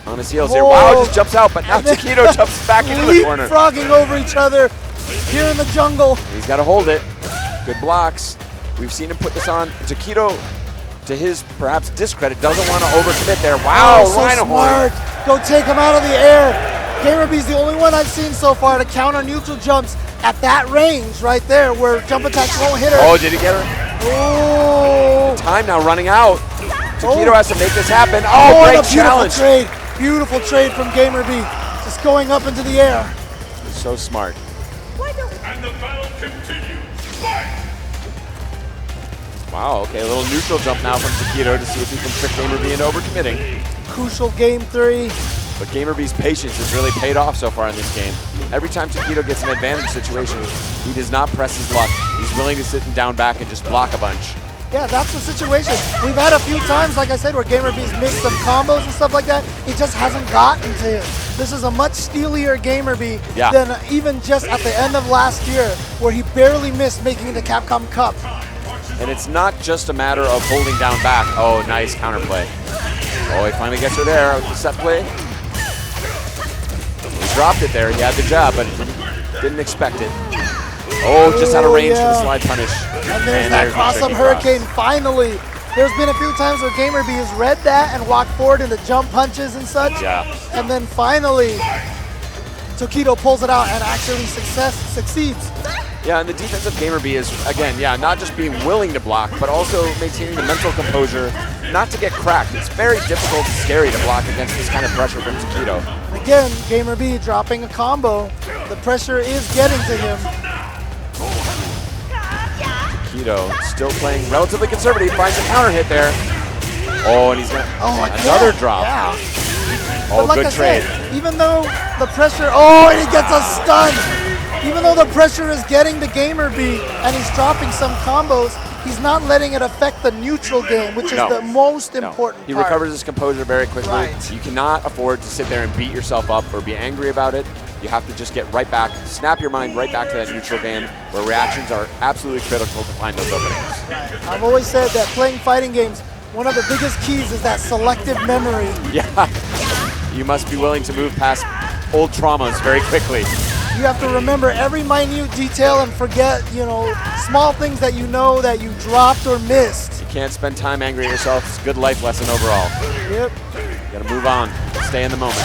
on his heels here. Whoa. Wow, just jumps out, but now And then Tokido jumps back into the corner. Leapfrogging over each other here in the jungle. He's got to hold it. Good blocks. We've seen him put this on. Tokido, to his perhaps discredit, doesn't want to overcommit there. Wow, Oh, so Rhino horn. smart. Go take him out of the air. GamerBee's the only one I've seen so far to counter neutral jumps at that range right there where jump attacks won't hit her. Oh, did he get her? Oh. Time now running out. Tokido Oh. has to make this happen. Oh, Oh, and great a beautiful challenge. trade. Beautiful trade from GamerBee. Just going up into the air. So smart. And the battle continues. Fight! Wow, okay, a little neutral jump now from Tokido to see if he can trick GamerBee into overcommitting. Crucial game 3. But GamerBee's patience has really paid off so far in this game. Every time Tokido gets an advantage situation, he does not press his luck. He's willing to sit and down back and just block a bunch. Yeah, that's the situation. We've had a few times, like I said, where GamerBee's missed some combos and stuff like that. It just hasn't gotten to him. This is a much steelier GamerBee Yeah. than even just at the end of last year, where he barely missed making the Capcom Cup. And it's not just a matter of holding down back. Oh, nice counterplay. Oh, he finally gets her there with the set play. He dropped it there. He had the jab, but didn't expect it. Oh, just out of range for the yeah. slide punish. And there's that the cross-up tricky hurricane, finally. There's been a few times where GamerBee has read that and walked forward into jump punches and such. Yeah. And then finally, Tokido pulls it out and actually succeeds. Yeah, and the defense of GamerBee is, again, yeah, not just being willing to block, but also maintaining the mental composure not to get cracked. It's very difficult and scary to block against this kind of pressure from Tokido. Again, GamerBee dropping a combo. The pressure is getting to him. Tokido still playing relatively conservative, finds a counter hit there. Oh, and he's got another drop. Yeah. Oh, But like good I trade. said, even though the pressure, oh, and he gets a stun. Even though the pressure is getting to GamerBee and he's dropping some combos, he's not letting it affect the neutral game, which is No. the most No. important He part. recovers his composure very quickly. Right. You cannot afford to sit there and beat yourself up or be angry about it. You have to just get right back, snap your mind right back to that neutral game where reactions are absolutely critical to find those openings. I've always said that playing fighting games, one of the biggest keys is that selective memory. Yeah, you must be willing to move past old traumas very quickly. You have to remember every minute detail and forget, small things that you know that you dropped or missed. You can't spend time angry at yourself. It's a good life lesson overall. Yep. You gotta move on, stay in the moment.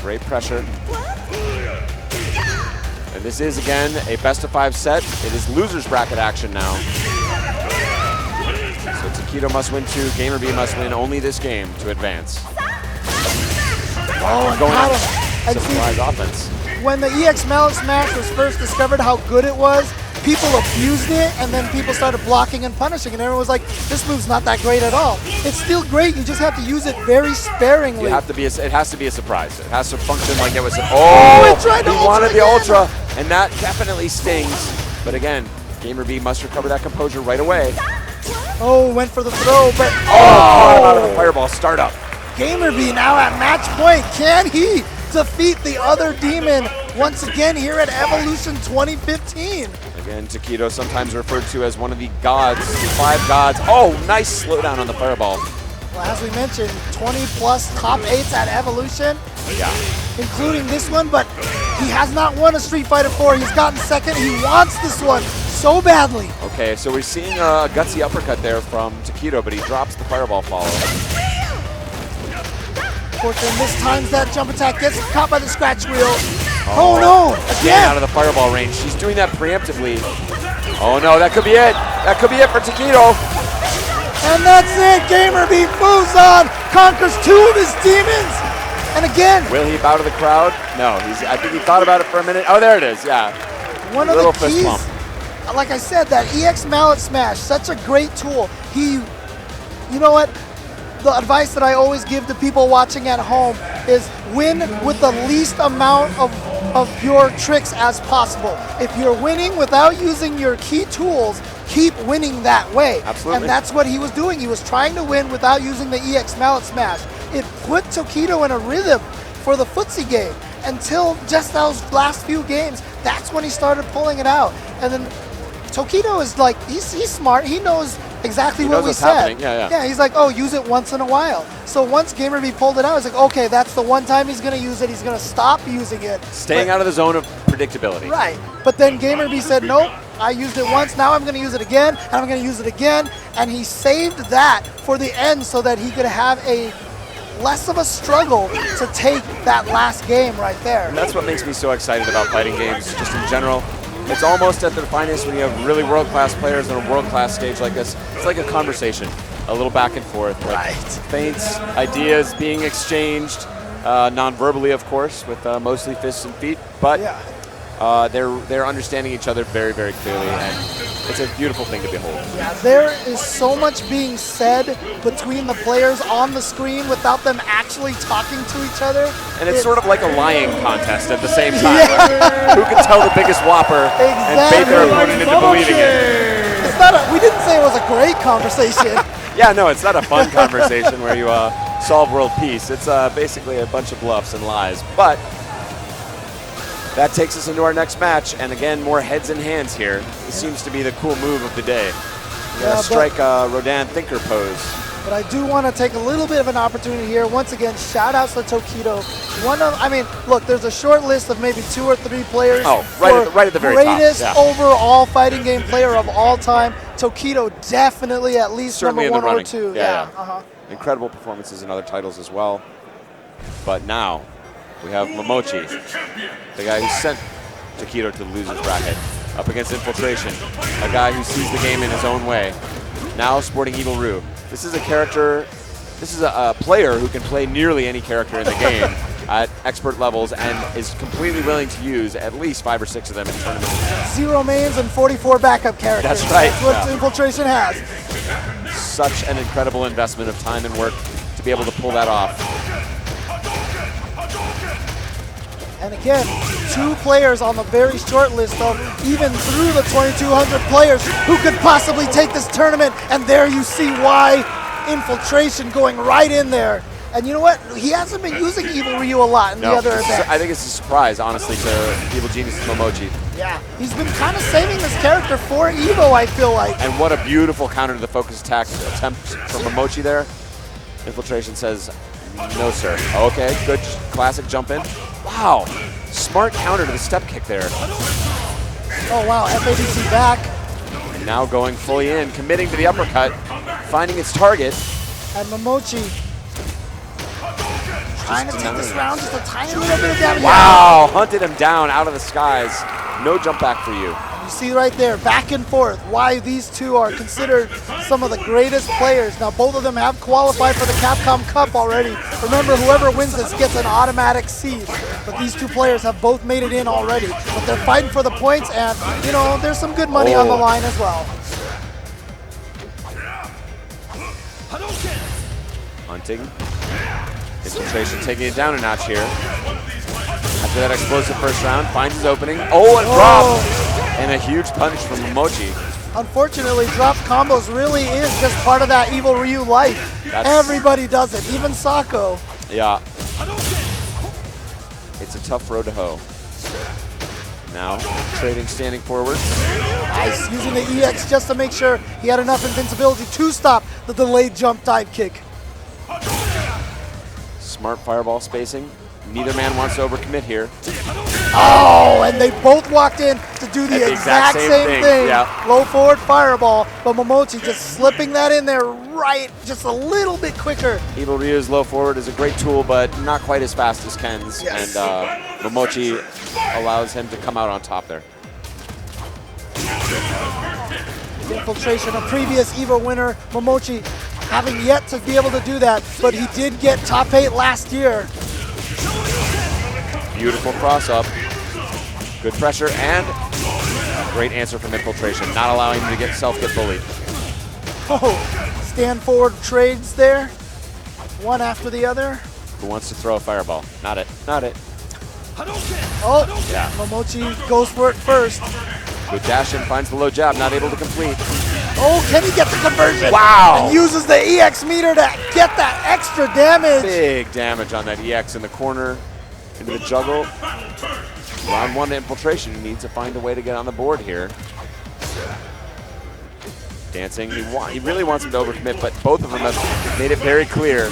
Great pressure. And this is, again, a best-of-5 set. It is loser's bracket action now. So Tokido must win 2, GamerBee must win only this game to advance. Oh, and Going got up, him. And see, civilized offense. when the EX Mallet Smash was first discovered how good it was, people abused it, and then people started blocking and punishing, and everyone was like, this move's not that great at all. It's still great, you just have to use it very sparingly. You have to be. It has to be a surprise. It has to function like it was. Oh, it tried to he wanted the ultra ultra, and that definitely stings. But again, Gamer B must recover that composure right away. Oh, went for the throw, but Out of the fireball startup. Gamer B now at match point. Can he defeat the other demon once again here at Evolution 2015? Again, Taquito, sometimes referred to as one of the gods, the 5 gods. Oh, nice slowdown on the fireball. Well, as we mentioned, 20 plus top 8s at Evolution, Yeah. including this one, but he has not won a Street Fighter 4. He's gotten second. He wants this one so badly. Okay, so we're seeing a gutsy uppercut there from Taquito, but he drops the fireball follow. Fortunately, mistimes that jump attack, gets caught by the scratch wheel. Oh no, Again, out again. of the fireball range. She's doing that preemptively. Oh no, that could be it. That could be it for Taquito. And that's it. Gamer B moves on, conquers 2 of his demons. And again, Will he bow to the crowd? No, I think he thought about it for a minute. Oh, there it is, yeah. one of Little the fist keys, bump. like I said, that EX Mallet Smash, such a great tool. You know what? The advice that I always give to people watching at home is win with the least amount of your tricks as possible. If you're winning without using your key tools, keep winning that way. Absolutely. And that's what he was doing. He was trying to win without using the EX Mallet Smash. It put Taquito in a rhythm for the footsie game until just those last few games. That's when he started pulling it out. And then Taquito is like, he's smart. He knows exactly He what knows we what's said. happening. Yeah. He's like, oh, use it once in a while. So once Gamer B pulled it out, he's like, okay, that's the one time he's going to use it. He's going to stop using it. Staying out of the zone of predictability. Right. But then Gamer B said, nope, I used it once, now I'm going to use it again, and I'm going to use it again. And he saved that for the end so that he could have a less of a struggle to take that last game right there. And that's what makes me so excited about fighting games, just in general. It's almost at their finest when you have really world-class players on a world-class stage like this. It's like a conversation, a little back and forth. Like feints, ideas being exchanged, non-verbally, of course, with mostly fists and feet. But they're understanding each other very, very clearly, and it's a beautiful thing to behold. Yeah, there is so much being said between the players on the screen without them actually talking to each other. And it's sort of like a lying contest at the same time. Who can tell the biggest whopper and bait their opponent into believing it? It's not we didn't say it was a great conversation. Yeah, no, it's not a fun conversation where you solve world peace. It's basically a bunch of bluffs and lies. But that takes us into our next match, and again, more heads and hands here. This seems to be the cool move of the day. You gotta strike Rodan Thinker pose. But I do want to take a little bit of an opportunity here. Once again, shout outs to Taquito. Look, there's a short list of maybe 2 or 3 players. Oh, right at the very top. Greatest Yeah. overall fighting game player of all time. Taquito definitely at least Certainly in number the 1 or running. 2. Yeah. Uh-huh. Incredible performances in other titles as well. But now we have Momochi, the guy who sent Taquito to the loser's bracket, up against Infiltration, a guy who sees the game in his own way. Now sporting Evil Ryu. This is a player who can play nearly any character in the game at expert levels and is completely willing to use at least 5 or 6 of them in tournaments. 0 mains and 44 backup characters. That's right. That's what Yeah. Infiltration has. Such an incredible investment of time and work to be able to pull that off. And again, 2 players on the very short list of even through the 2,200 players who could possibly take this tournament. And there you see why Infiltration going right in there. And you know what? He hasn't been using Evil Ryu a lot in the other events. I think it's a surprise, honestly, to Evil Genius Momochi. Yeah, he's been kind of saving this character for Evo, I feel like. And what a beautiful counter to the focus attack attempt from Momochi there. Infiltration says, no, sir. Okay, good classic jump in. Wow, smart counter to the step kick there. Oh, wow, FADC back. And now going fully in, committing to the uppercut, finding its target. And Momochi trying to take this round just a tiny little bit of damage. Wow, hunted him down out of the skies. No jump back for you. You see right there, back and forth, why these two are considered some of the greatest players. Now, both of them have qualified for the Capcom Cup already. Remember, whoever wins this gets an automatic seed. But these two players have both made it in already. But they're fighting for the points, and, you know, there's some good money on the line as well. Hunting. Infiltration taking it down a notch here. After that explosive first round, finds his opening. Oh, and drop! And a huge punish from Momochi. Unfortunately, drop combos really is just part of that Evil Ryu life. Everybody does it, even Sako. Yeah. It's a tough road to hoe. Now, trading standing forward. Nice, using the EX just to make sure he had enough invincibility to stop the delayed jump dive kick. Smart fireball spacing. Neither man wants to overcommit here. Oh, and they both walked in to do the exact same thing. Yeah. Low forward fireball, but Momochi just slipping that in there right just a little bit quicker. Evil Ryu's low forward is a great tool, but not quite as fast as Ken's. Yes. And Momochi allows him to come out on top there. Infiltration, a previous EVO winner, Momochi having yet to be able to do that, but he did get top 8 last year. Beautiful cross up. Good pressure and great answer from Infiltration, not allowing him to get bullied. Oh, stand forward trades there, one after the other. Who wants to throw a fireball? Not it, not it. Oh, Yeah. Momochi goes for it first. Good dash in, finds the low jab, not able to complete. Oh, can he get the conversion? Wow! And uses the EX meter to get that extra damage. Big damage on that EX in the corner, into the juggle. Round 1 to Infiltration, he needs to find a way to get on the board here. Dancing, he really wants him to overcommit, but both of them have made it very clear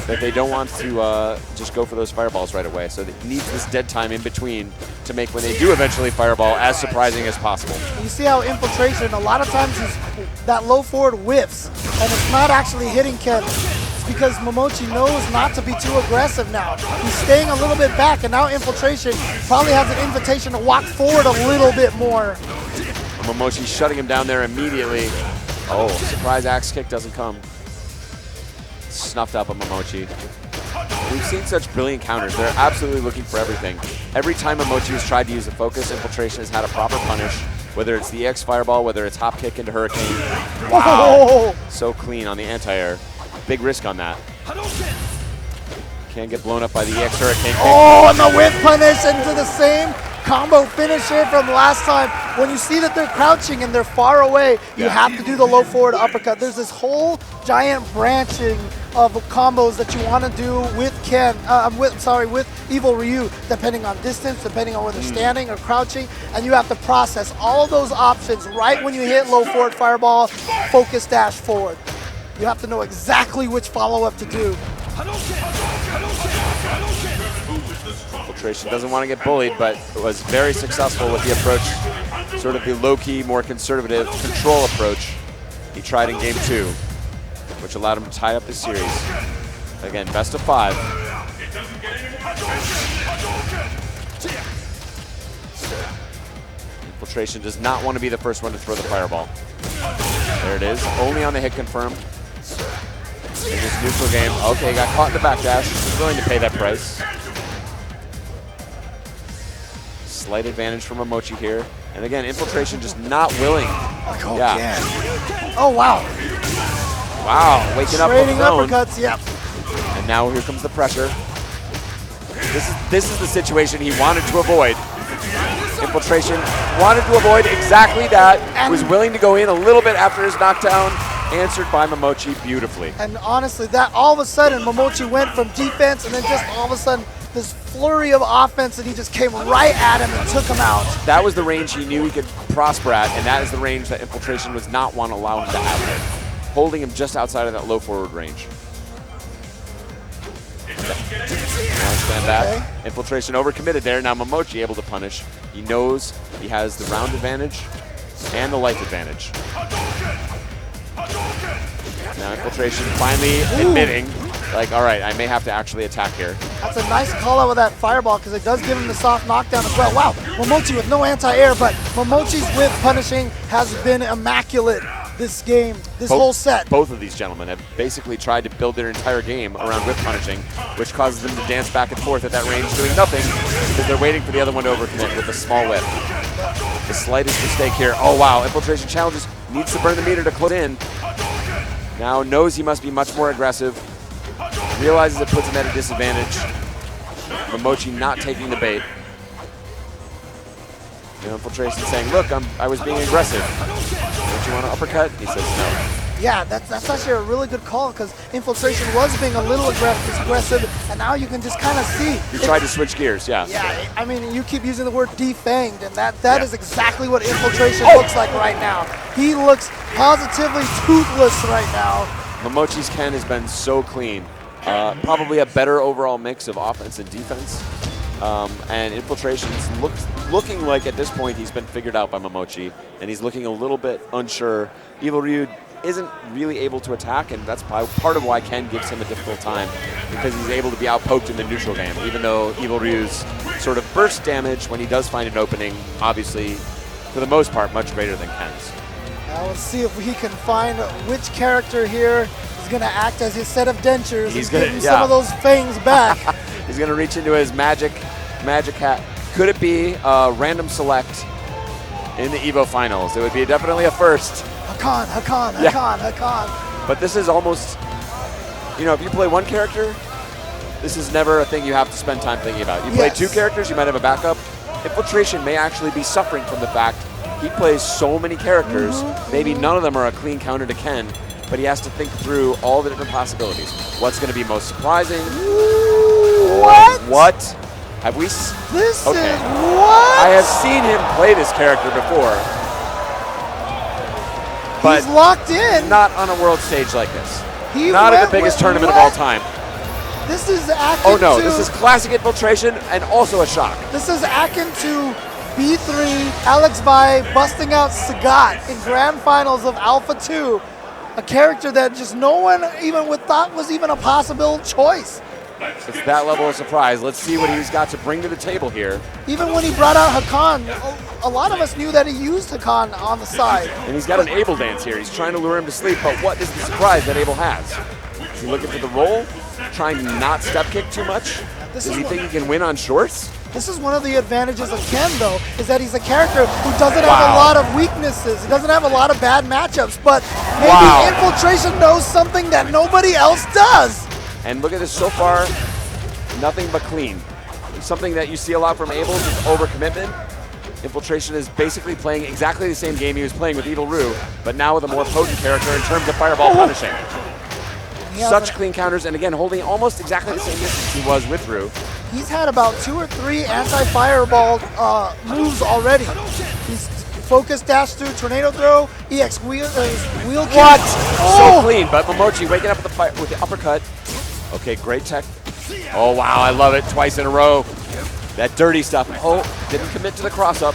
that they don't want to just go for those fireballs right away. So he needs this dead time in between to make when they do eventually fireball as surprising as possible. You see how Infiltration, a lot of times that low forward whiffs, and it's not actually hitting Ken. It's because Momochi knows not to be too aggressive now. He's staying a little bit back, and now Infiltration probably has an invitation to walk forward a little bit more. Momochi shutting him down there immediately. Oh, surprise axe kick doesn't come. Snuffed up on Momochi. We've seen such brilliant counters. They're absolutely looking for everything. Every time Momochi has tried to use a focus, Infiltration has had a proper punish, whether it's the EX fireball, whether it's hop kick into Hurricane. Wow. Oh. So clean on the anti-air. Big risk on that. Can't get blown up by the EX Hurricane kick. Oh, and the whip punish into the same combo finisher from last time. When you see that they're crouching and they're far away, you have to do the low forward uppercut. There's this whole giant branching of combos that you want to do with with Evil Ryu, depending on distance, depending on whether standing or crouching, and you have to process all those options right when you hit low forward fireball, focus dash forward. You have to know exactly which follow-up to do. Infiltration doesn't want to get bullied, but was very successful with the approach, sort of the low-key, more conservative control approach he tried in Game 2, which allowed him to tie up the series. Again, best of 5. Infiltration does not want to be the first one to throw the fireball. There it is, only on the hit confirm. In this neutral game, okay, got caught in the backdash. He's willing to pay that price. Slight advantage from Momochi here. And again, Infiltration just not willing. Oh, wow. Wow, waking up on Trading his own. uppercuts, yep. And now here comes the pressure. This is the situation he wanted to avoid. Infiltration wanted to avoid exactly that. And was willing to go in a little bit after his knockdown. Answered by Momochi beautifully. And honestly, that all of a sudden, Momochi went from defense and then just all of a sudden, this flurry of offense, and he just came right at him and took him out. That was the range he knew he could prosper at, and that is the range that Infiltration was not want to allow him to have. Holding him just outside of that low forward range. Stand back. Infiltration overcommitted there. Now Momochi able to punish. He knows he has the round advantage and the life advantage. Now Infiltration finally admitting, like, all right, I may have to actually attack here. That's a nice call out with that fireball because it does give him the soft knockdown as well. Wow, Momochi with no anti-air, but Momochi's whip punishing has been immaculate this game, this whole set. Both of these gentlemen have basically tried to build their entire game around whip punishing, which causes them to dance back and forth at that range doing nothing because they're waiting for the other one to overcommit with a small whip. The slightest mistake here. Oh wow, Infiltration challenges, needs to burn the meter to close in. Now knows he must be much more aggressive. Realizes it puts him at a disadvantage. Momochi not taking the bait. And Infiltration saying, look, I was being aggressive. Don't you want to uppercut? He says no. Yeah, that's actually a really good call because Infiltration was being a little aggressive, and now you can just kind of see. You tried to switch gears, yeah. Yeah, I mean, you keep using the word defanged, and that is exactly what Infiltration Oh! looks like right now. He looks positively toothless right now. Momochi's Ken has been so clean. Probably a better overall mix of offense and defense. And Infiltration's looking like at this point he's been figured out by Momochi, and he's looking a little bit unsure. Evil Ryu isn't really able to attack, and that's part of why Ken gives him a difficult time, because he's able to be outpoked in the neutral game, even though Evil Ryu's sort of burst damage when he does find an opening, obviously, for the most part, much greater than Ken's. Now let's see if we can find which character here is going to act as his set of dentures and give you some of those fangs back. He's going to reach into his magic hat. Could it be a random select in the EVO finals? It would be definitely a first. Hakan. But this is almost, if you play one character, this is never a thing you have to spend time thinking about. You play two characters, you might have a backup. Infiltration may actually be suffering from the fact he plays so many characters. Maybe none of them are a clean counter to Ken, but he has to think through all the different possibilities. What's going to be most surprising? What? Have we? This is what? I have seen him play this character before. But he's locked in. Not on a world stage like this. Not in the biggest tournament of all time. This is akin this is classic Infiltration and also a shock. This is akin to B3, Alex Bai busting out Sagat in grand finals of Alpha 2. A character that just no one even thought was even a possible choice. It's that level of surprise. Let's see what he's got to bring to the table here. Even when he brought out Hakan, a lot of us knew that he used Hakan on the side. And he's got an Abel dance here. He's trying to lure him to sleep, but what is the surprise that Abel has? Is he looking for the roll? Trying to not step kick too much? Does he think he can win on shorts? This is one of the advantages of Ken, though, is that he's a character who doesn't have a lot of weaknesses. He doesn't have a lot of bad matchups, but maybe Infiltration knows something that nobody else does. And look at this so far, nothing but clean. Something that you see a lot from Abel is overcommitment. Infiltration is basically playing exactly the same game he was playing with Evil Ryu, but now with a more potent character in terms of fireball punishing. Such clean counters, and again, holding almost exactly the same distance he was with Ryu. He's had about 2 or 3 anti-fireball moves already. He's focus dash through, tornado throw, EX wheel kick. What? So clean, but Momochi waking up with the uppercut. Okay, great tech. Oh, wow, I love it. Twice in a row. That dirty stuff. Oh, didn't commit to the cross-up.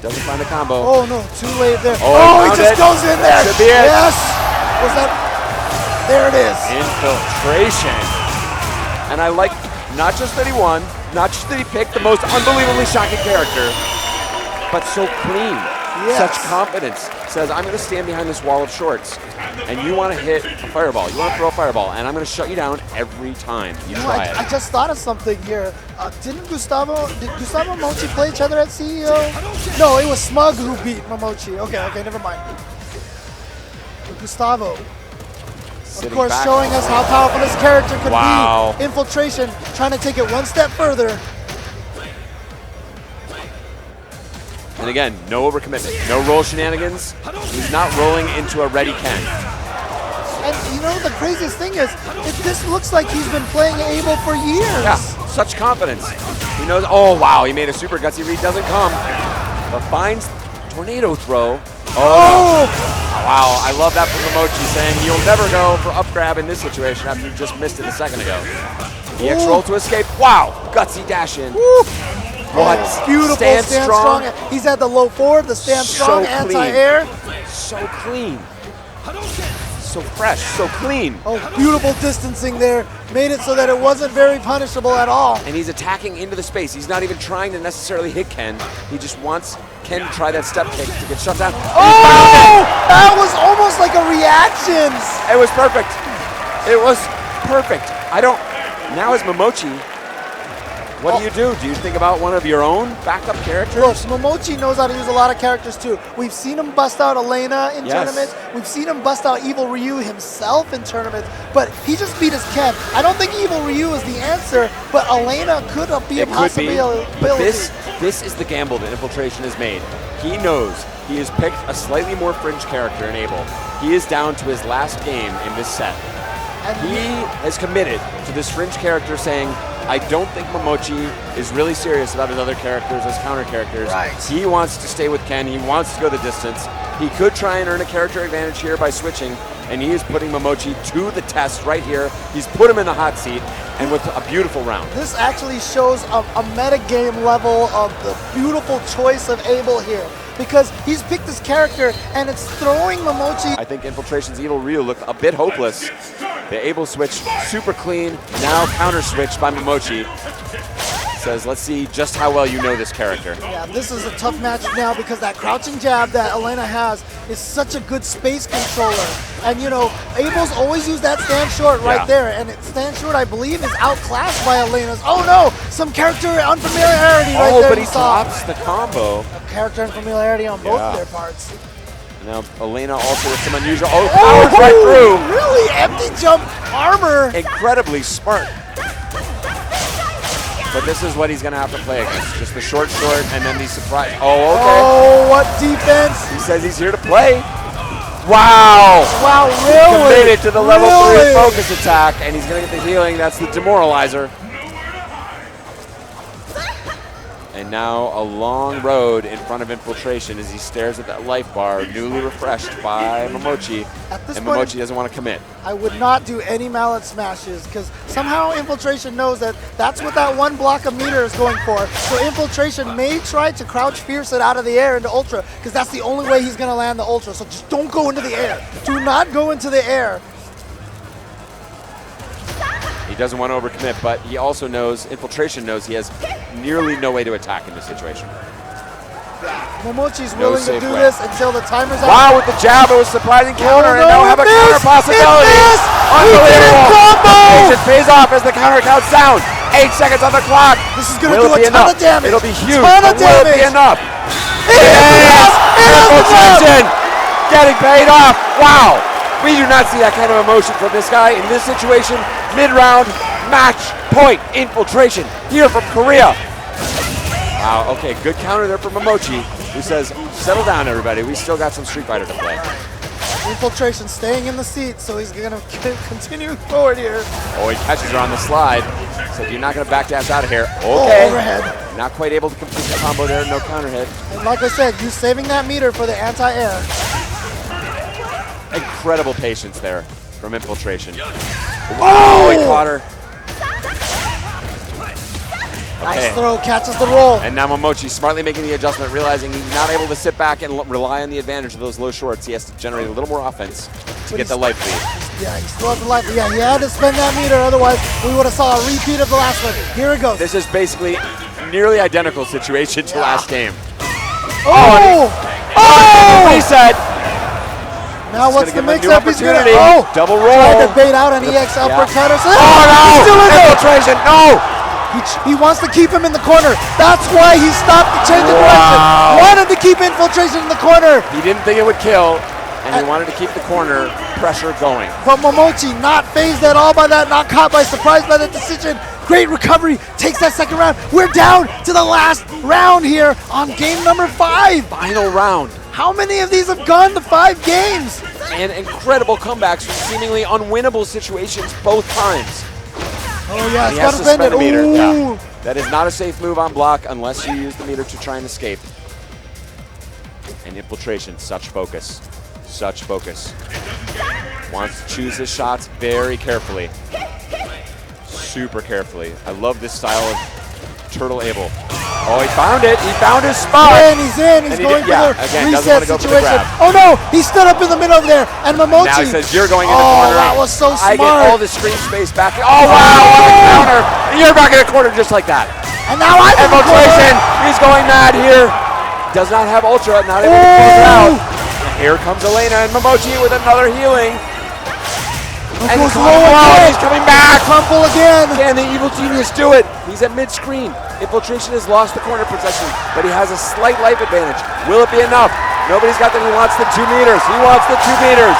Doesn't find the combo. Oh, no, too late there. Oh, he just goes in there. Should be it. Yes. Was that? There it is. Infiltration. And I like not just that he won, not just that he picked the most unbelievably shocking character, but so clean. Such confidence. Says, I'm going to stand behind this wall of shorts, and you want to hit a fireball. You want to throw a fireball, and I'm going to shut you down every time you try it. I just thought of something here. Did Gustavo and Momochi play each other at CEO? No, it was Smug who beat Momochi. Okay, never mind. Gustavo. Of course, showing us how powerful this character could be. Infiltration, trying to take it one step further. And again, no overcommitment, no roll shenanigans. He's not rolling into a ready Ken. And the craziest thing is, this looks like he's been playing Abel for years. Yeah, such confidence. He knows, oh wow, he made a super gutsy read, doesn't come. But finds tornado throw. Oh! Wow, I love that from Momochi saying you'll never go for up grab in this situation after you just missed it a second ago. EX roll to escape. Wow, gutsy dash in. What? Beautiful stand strong. He's at the low forward, the stand strong, anti-air. So clean. so fresh, so clean. Oh, beautiful distancing there. Made it so that it wasn't very punishable at all. And he's attacking into the space. He's not even trying to necessarily hit Ken. He just wants Ken to try that step kick to get shut down. Oh! That was almost like a reaction. It was perfect. It was perfect. Now as Momochi, what do you do? Do you think about one of your own backup characters? Look, Momochi knows how to use a lot of characters too. We've seen him bust out Elena in Yes. tournaments. We've seen him bust out Evil Ryu himself in tournaments. But he just beat his Ken. I don't think Evil Ryu is the answer, but Elena could be a It could be. possibility. But this is the gamble that Infiltration has made. He knows he has picked a slightly more fringe character in Abel. He is down to his last game in this set. And He has committed to this fringe character saying, I don't think Momochi is really serious about his other characters as counter characters. Right. He wants to stay with Ken. He wants to go the distance. He could try and earn a character advantage here by switching, and he is putting Momochi to the test right here. He's put him in the hot seat, and with a beautiful round. this actually shows a metagame level of the beautiful choice of Abel here. Because he's picked this character and it's throwing Momochi. I think Infiltration's Evil Ryu looked a bit hopeless. The Abel switch, super clean, now counter switch by Momochi. Says, let's see just how well you know this character. Yeah, this is a tough matchup now because that crouching jab that Elena has is such a good space controller. And you know, Abel's always used that stand short right Yeah. there. And stand short, I believe, is outclassed by Elena's. Oh no, some character unfamiliarity right there. But he we saw. drops the combo. Character unfamiliarity on both Yeah. of their parts. Now Elena also with some unusual, powers right through. Really empty jump armor. Incredibly smart. But this is what he's going to have to play against. Just the short, and then the surprise. Oh, okay. Oh, what defense. He says he's here to play. Wow. Wow, really? Committed to the level 3 Really? focus attack, and he's going to get the healing. That's the demoralizer. And now a long road in front of Infiltration as he stares at that life bar, newly refreshed by Momochi. At this And point- Momochi doesn't want to commit. I would not do any mallet smashes because somehow Infiltration knows that that's what that one block of meter is going for. So Infiltration may try to crouch fierce it out of the air into Ultra because that's the only way he's going to land the Ultra. So just don't go into the air. Do not go into the air. He doesn't want to overcommit, but he also knows, Infiltration knows he has nearly no way to attack in this situation. Momochi's No willing to safe do way. this until the timer's out. Wow, with the jab, it was a surprising counter, and now no, have a it counter missed! possibility. It missed! He did Unbelievable. a combo! Patience pays off as the counter counts down. 8 seconds on the clock. This is going to Will do it be a ton enough? of damage. It'll be huge. Ton of but will it be damage. enough? It is enough! It is enough! Infiltration getting paid off. Wow. We do not see that kind of emotion from this guy in this situation. Mid-round, match point. Infiltration here from Korea. Wow, okay, good counter there from Momochi, who says, settle down, everybody. We still got some Street Fighter to play. Infiltration staying in the seat, so he's going to continue forward here. Oh, he catches her on the slide. Said, you're not going to backdash out of here. Oh, Okay. overhead. Not quite able to complete the combo there. No counter hit. And like I said, you saving that meter for the anti-air. Incredible patience there from Infiltration. Wow, he caught her. Nice throw, catches the roll. And now Momochi smartly making the adjustment, realizing he's not able to sit back and rely on the advantage of those low shorts. He has to generate a little more offense to get the life lead. Yeah, he still has the life. Yeah, he had to spend that meter, otherwise we would have saw a repeat of the last one. Here it goes. This is basically nearly identical situation to last game. Oh! Reset. Now what's the Gonna give him a new mix-up? He's gonna opportunity. Double roll. Tried to bait out an EX uppercut or something. Oh no! He's still in there. Infiltration, no! He wants to keep him in the corner. That's why he stopped the change of Wow. direction. Wanted to keep Infiltration in the corner. He didn't think it would kill, and he wanted to keep the corner pressure going. But Momochi not phased at all by that, not caught by surprise by the decision. Great recovery, takes that second round. We're down to the last round here on game number 5. Final round. How many of these have gone to 5 games? And incredible comebacks from seemingly unwinnable situations both times. Oh yeah, He it's has got to to spend it. spend the meter. Ooh. Yeah. That is not a safe move on block unless you use the meter to try and escape. And Infiltration, such focus. Such focus. Wants to choose his shots very carefully. Super carefully. I love this style of Turtle Abel. Oh, he found it. He found his spot. He's in. He's And he going did- for yeah, the again, doesn't reset wanna go for the situation. grab. Oh no, he stood up in the middle of there, and Momochi. Now he says, you're going in the Oh, corner. that was so I get smart. all the screen space back. Oh, wow, what a counter. And you're back in the corner just like that. And now I'm in the Infiltration. corner. He's going mad here. Does not have Ultra. Not able to close it out. Oh. And here comes Elena and Momochi with another healing. And Goes he's, low again. he's coming back. Crumple again. Can the Evil Genius do it? He's at mid-screen. Infiltration has lost the corner possession, but he has a slight life advantage. Will it be enough? Nobody's got that. He wants the 2 meters. He wants the 2 meters.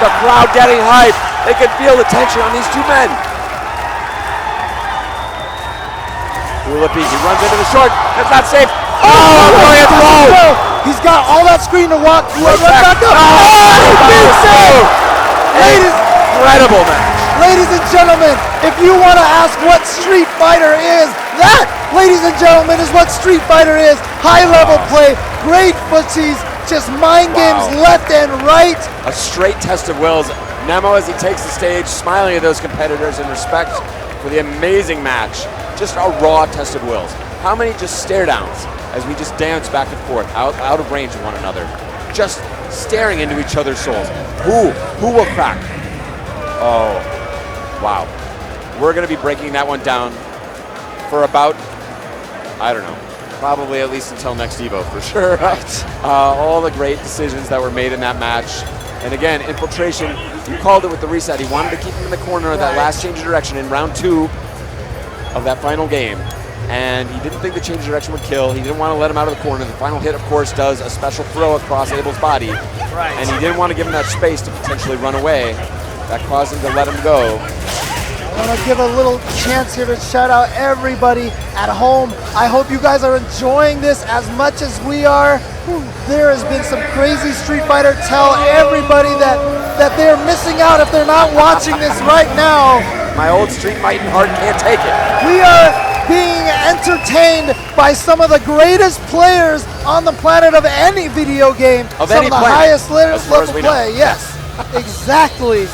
The crowd getting hype. They can feel the tension on these two men. Ulipi, he runs into the short. That's not safe. Oh, brilliant throw. He's got all that screen to walk. Run back up. Ladies, Incredible match. ladies and gentlemen, if you want to ask what Street Fighter is, that, ladies and gentlemen, is what Street Fighter is. High-level play, great footsies, just mind games left and right. A straight test of wills. Nemo, as he takes the stage, smiling at those competitors in respect for the amazing match. Just a raw test of wills. How many just stare downs as we just dance back and forth, out of range of one another, just staring into each other's souls. Who will crack? Oh, wow. We're going to be breaking that one down for about, I don't know, probably at least until next Evo for sure. All the great decisions that were made in that match. And again, Infiltration, you called it with the reset. He wanted to keep him in the corner of that last change of direction in round 2 of that final game. And he didn't think the change of direction would kill. He didn't want to let him out of the corner. The final hit, of course, does a special throw across Abel's body. Right. And he didn't want to give him that space to potentially run away. That caused him to let him go. I want to give a little chance here to shout out everybody at home. I hope you guys are enjoying this as much as we are. There has been some crazy Street Fighter. Tell everybody that they're missing out if they're not watching this right now. My old Street Fighting heart can't take it. We are being entertained by some of the greatest players on the planet of any video game. Of some any of the planet, highest as far as level we know. play. Yes, exactly.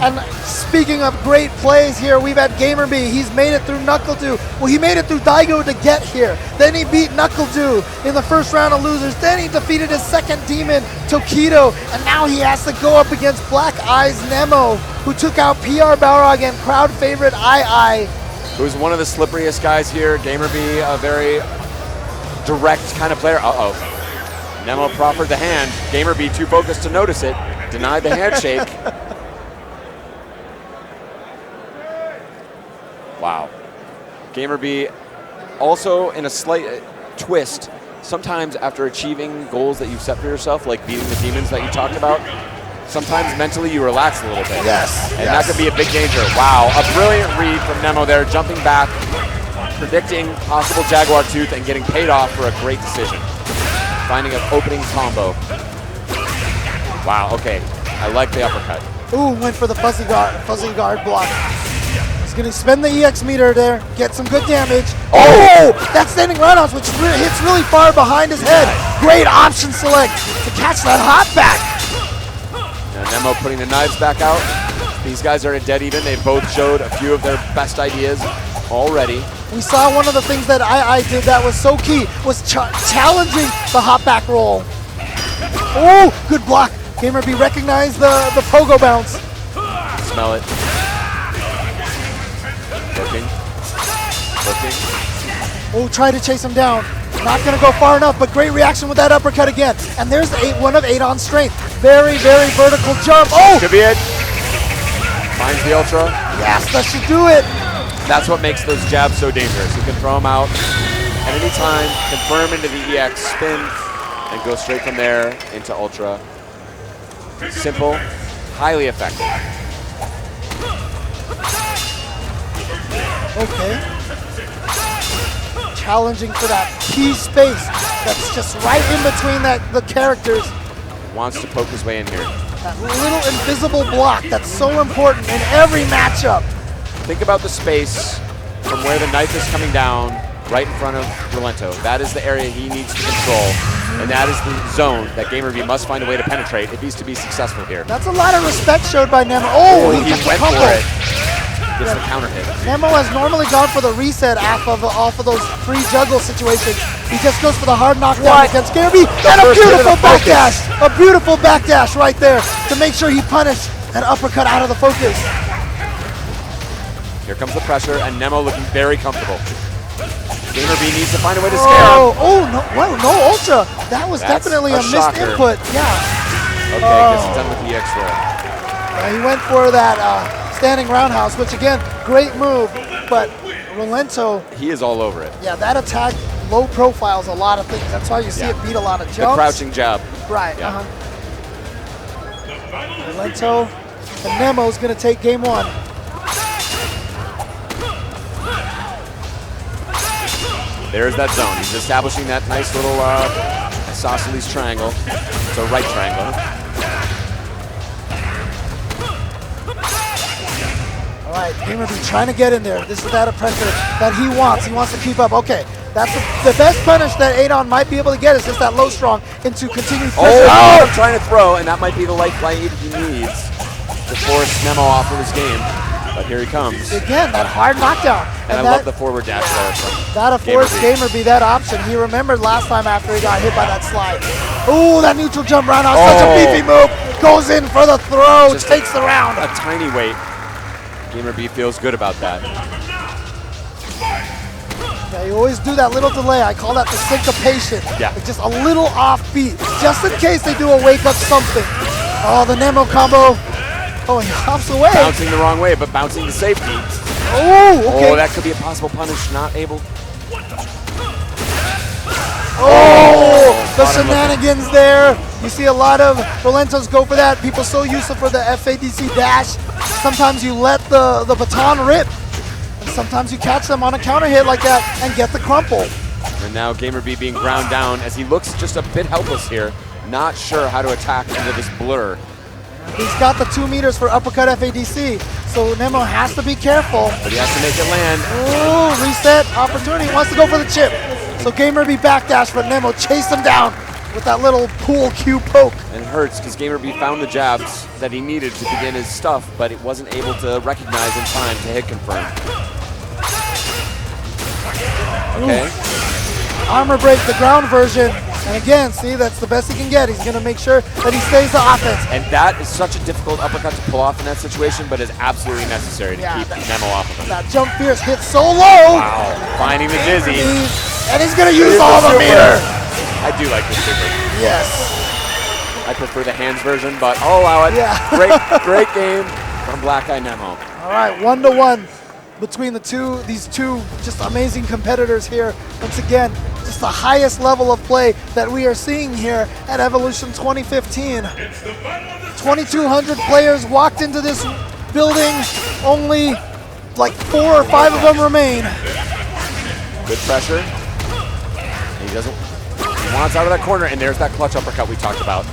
And speaking of great plays here, we've had GamerBee. He's made it through NuckleDu. Well, he made it through Daigo to get here. Then he beat NuckleDu in the first round of losers. Then he defeated his second demon, Tokido. And now he has to go up against Black Eyes Nemo, who took out PR Balrog and crowd favorite II. Who's one of the slipperiest guys here. GamerBee, a very direct kind of player. Uh-oh. Nemo proffered the hand. GamerBee, too focused to notice it, denied the handshake. Wow. GamerBee also in a slight twist, sometimes after achieving goals that you've set for yourself, like beating the demons that you talked about, sometimes mentally you relax a little bit. Yes. And that could be a big danger. Wow, a brilliant read from Nemo there, jumping back, predicting possible Jaguar Tooth and getting paid off for a great decision. Finding an opening combo. Wow, okay. I like the uppercut. Ooh, went for the fuzzy guard block. He's gonna spend the EX meter there, get some good damage. Oh! That standing roundhouse, which hits really far behind his head. Great option select to catch that hop back. Now Nemo putting the knives back out. These guys are at dead even. They both showed a few of their best ideas already. We saw one of the things that I did that was so key, was challenging the hop back roll. Oh, good block. GamerBee recognized the pogo bounce. Smell it. Looking. Oh, try to chase him down. Not gonna go far enough, but great reaction with that uppercut again. And there's one of 8 on strength. Very, very vertical jump. Oh! Could be it. Finds the ultra. Yes, that should do it. That's what makes those jabs so dangerous. You can throw them out at any time, confirm into the EX, spin, and go straight from there into ultra. Simple, highly effective. Okay. Challenging for that key space that's just right in between the characters. Wants to poke his way in here. That little invisible block that's so important in every matchup. Think about the space from where the knife is coming down right in front of Rolento. That is the area he needs to control, and that is the zone that GamerBee must find a way to penetrate if he's to be successful here. That's a lot of respect showed by Nemo. Oh, He gets a went combo. for it. gets the counter hit. Nemo has normally gone for the reset off of those free juggle situations. He just goes for the hard knockdown against Gamerby, and a first hit of beautiful the focus. backdash. A beautiful backdash right there to make sure he punished an uppercut out of the focus. Here comes the pressure, and Nemo looking very comfortable. Gamerby needs to find a way to scare him. No, well, no ultra. That was That's definitely a a missed shocker. input. Yeah. Okay, gets it done with the EX roll. He went for that standing roundhouse, which again, great move, but Rolento, He is all over it. yeah, that attack low profiles a lot of things. That's why you see Yeah. it beat a lot of The jumps. crouching jab. Right. Yeah. Rolento and Nemo's going to take game one. There's that zone. He's establishing that nice little isosceles triangle. It's a right triangle. All right, Gamerby trying to get in there. This is that pressure that he wants. He wants to keep up. Okay, that's the best punish that Adon might be able to get is just that low strong into continued pressure. Oh, I'm trying to throw, and that might be the lifeline he needs to force Nemo off of his game. But here he comes. Again, that hard knockdown. And I love the forward dash there from That affords Gamerby. Gamerby that option. He remembered last time after he got hit by that slide. Ooh, that neutral jump roundhouse, such a beefy move. Goes in for the throw, Just takes the round. A tiny weight. Gamerby feels good about that. Yeah, you always do that little delay. I call that the syncopation. Yeah. It's just a little offbeat, just in case they do a wake up something. Oh, the Nemo combo. Oh, he hops away. Bouncing the wrong way, but bouncing to safety. Oh, okay. Oh, that could be a possible punish. Not able. Oh, the Bottom shenanigans there. You see a lot of Rolentos go for that. People so used to for the FADC dash. Sometimes you let the baton rip. And sometimes you catch them on a counter hit like that and get the crumple. And now Gamerby being ground down as he looks just a bit helpless here. Not sure how to attack into this blur. He's got the 2 meters for uppercut FADC. So Nemo has to be careful. But he has to make it land. Ooh, reset opportunity. He wants to go for the chip. So Gamerby backdash, but Nemo chased him down with that little pool cue poke. And it hurts because Gamerby found the jabs that he needed to begin his stuff, but it wasn't able to recognize in time to hit confirm. Okay. Armor break, the ground version. And again, see, that's the best he can get. He's going to make sure that he stays the offense. And that is such a difficult uppercut to pull off in that situation, but is absolutely necessary to keep Nemo off of him. That jump fierce hit so low. Wow. Finding the dizzy. And he's going to use all the meter. I do like this super. Yes. I prefer the hands version, but I'll allow it. Yeah. Great game from Black Eye Nemo. All right, 1-1 between these two just amazing competitors here. Once again, just the highest level of play that we are seeing here at Evolution 2015. 2,200 players walked into this building. Only like 4 or 5 of them remain. Good pressure. He doesn't. He wants out of that corner, and there's that clutch uppercut we talked about.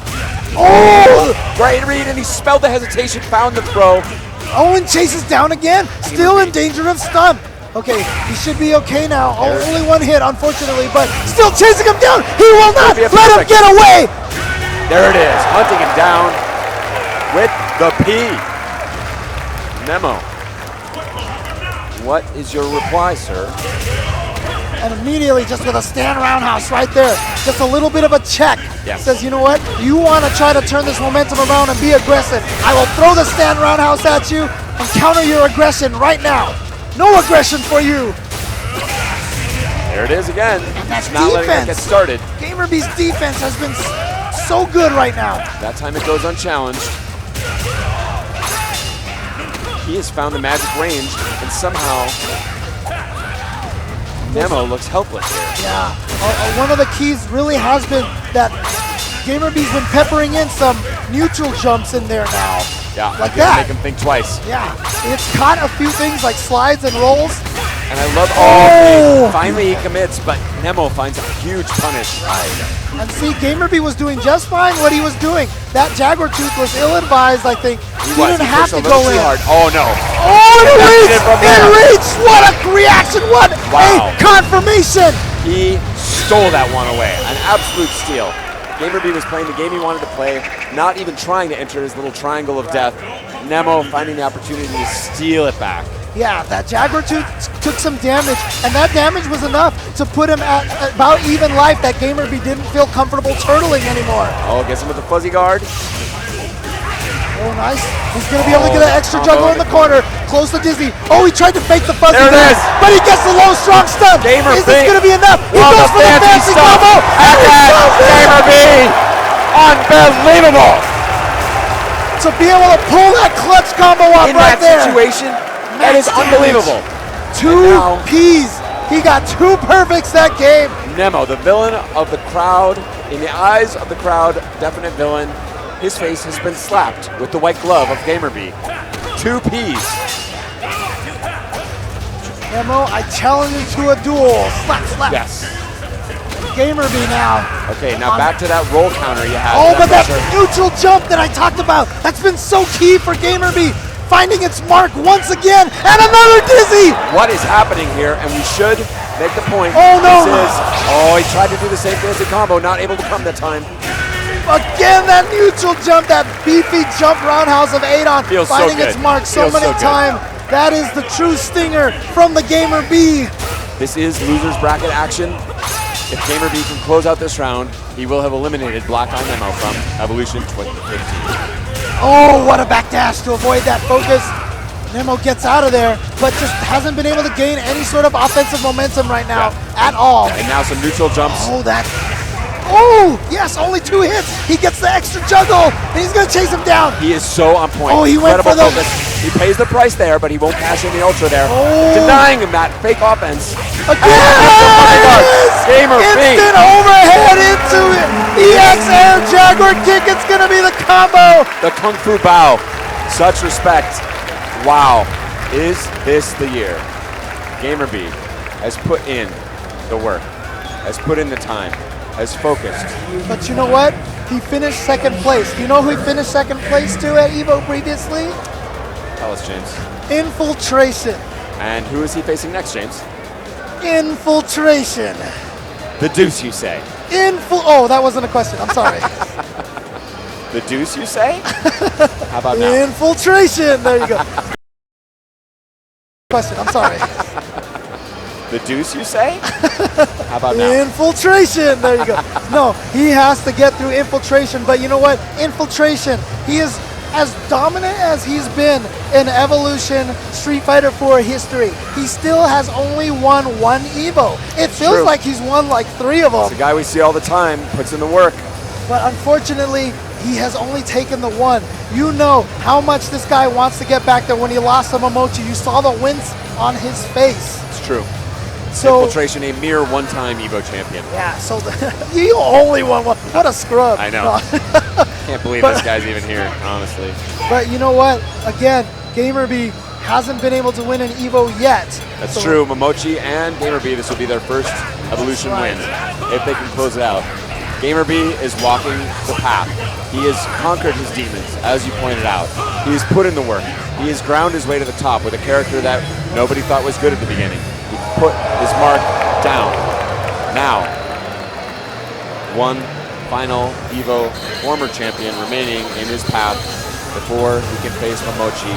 Oh! Great read, and he spelled the hesitation, found the throw. Owen chases down again, still in danger of stun. Okay, he should be okay now. Only one hit, unfortunately, but still chasing him down. He will not let him get away. There it is, hunting him down with the P. Nemo, what is your reply, sir? And immediately, just with a stand roundhouse right there, just a little bit of a check. Yes. Says, you know what? You want to try to turn this momentum around and be aggressive. I will throw the stand roundhouse at you and counter your aggression right now. No aggression for you. There it is again. That's He's not letting it get defense. started. Gamerby's defense has been so good right now. That time it goes unchallenged. He has found the magic range, and somehow Nemo looks helpless here. Yeah, one of the keys really has been that Gamerby's been peppering in some neutral jumps in there now. Yeah, like you have to that. make him think twice. Yeah, it's caught a few things like slides and rolls. And I love, oh, finally he commits, but Nemo finds a huge punish. And see, Gamerby was doing just fine what he was doing. That Jaguar Tooth was ill-advised, I think. He didn't have to go in. Oh, no. Oh, it reached! It reached! What a reaction! What Wow. a confirmation! He stole that one away. An absolute steal. Gamerby was playing the game he wanted to play, not even trying to enter his little triangle of death. Nemo finding the opportunity to steal it back. Yeah, that Jaguar took some damage, and that damage was enough to put him at about even life. That Gamerby didn't feel comfortable turtling anymore. Oh, gets him with the fuzzy guard. Oh, nice. He's going to be able to get an extra juggle in the corner. Close to Dizzy. Oh, he tried to fake the fuzzy There it guard, is. but he gets the low, strong stun. Gamer Is this Bing. going to be enough? He Oh, goes the for the fancy stuff. combo. At that, Gamerby. Unbelievable. To be able to pull that clutch combo off In right that there. situation, that is Max damage. unbelievable. Two now- Ps. He got 2 perfects that game. Nemo, the villain of the crowd, in the eyes of the crowd, definite villain. His face has been slapped with the white glove of Gamerby. 2 Ps. Nemo, I challenge you to a duel. Slap, slap. Yes. Gamerby now. Okay, now back to that roll counter you had. Oh, but that pressure. neutral jump that I talked about, that's been so key for Gamerby. Finding its mark once again, and another Dizzy. What is happening here? And we should make the point. Oh, no. He tried to do the same fancy combo, not able to come that time. Again, that neutral jump, that beefy jump roundhouse of Adon, Feels so finding good. its mark so Feels many so good. times. That is the true stinger from the Gamerby. This is loser's bracket action. If Gamerby can close out this round, he will have eliminated Black Eye Nemo from Evolution 2015. Oh, what a backdash to avoid that focus. Nemo gets out of there, but just hasn't been able to gain any sort of offensive momentum right now at all. And now some neutral jumps. Oh, that. Oh, yes, only 2 hits. He gets the extra juggle, and he's going to chase him down. He is so on point. Oh, he went for Incredible the- focus. He pays the price there, but he won't cash in the ultra there. Oh. Denying him that fake offense. Again! Gamerby. Instant overhead into it. EX Air Jaguar kick. It's going to be the combo. The Kung Fu Bao. Such respect. Wow. Is this the year? Gamerby has put in the work, has put in the time, has focused. But you know what? He finished second place. Do you know who he finished second place to at EVO previously? Tell us, James. Infiltration. And who is he facing next, James? Infiltration. The Deuce, you say? Oh, that wasn't a question. I'm sorry. The Deuce, you say? How about now? Infiltration. There you go. Question. I'm sorry. The Deuce, you say? How about now? Infiltration. There you go. No, he has to get through infiltration. But you know what? Infiltration. He is as dominant as he's been in Evolution Street Fighter 4 history. He still has only won 1 Evo. It feels true. like he's won like 3 of them. It's a guy we see all the time, puts in the work. But unfortunately, he has only taken the 1. You know how much this guy wants to get back there. When he lost to Momochi, you saw the wince on his face. It's true. So Infiltration, a mere one-time Evo champion. yeah, so you only won 1. What a scrub. I know. No. Can't believe But- this guy's even here, honestly. But you know what? Again, Gamerby hasn't been able to win an Evo yet. That's So- true. Momochi and Gamerby, this will be their first Evolution That's win, if they can close it out. Gamerby is walking the path. He has conquered his demons, as you pointed out. He has put in the work. He has ground his way to the top with a character that nobody thought was good at the beginning. He put his mark down. Now, one final Evo former champion remaining in his path before he can face Momochi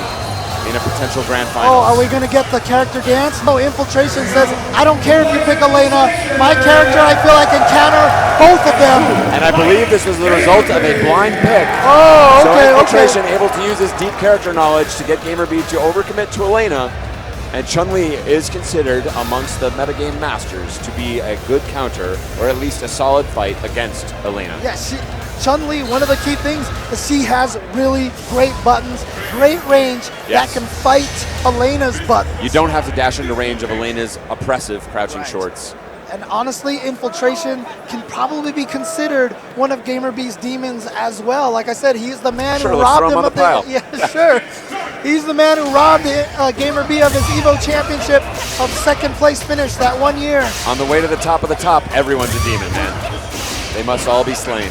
in a potential grand final. Oh, are we going to get the character dance? No, Infiltration says, I don't care if you pick Elena. My character, I feel I can counter both of them. And I believe this was the result of a blind pick. Oh, So okay, Infiltration okay. able to use his deep character knowledge to get Gamerby to overcommit to Elena. And Chun-Li is considered amongst the metagame masters to be a good counter, or at least a solid fight against Elena. Yeah, Chun-Li, one of the key things is she has really great buttons, great range that Yes. can fight Elena's buttons. You don't have to dash into range of Elena's oppressive crouching shorts. And honestly, Infiltration can probably be considered one of Gamerby's demons as well. Like I said, he's the man Sure, who let's robbed throw him him on of the pile. Yeah, sure. He's the man who robbed Gamerby of his Evo Championship of second place finish that 1 year. On the way to the top of the top, everyone's a demon, man. They must all be slain.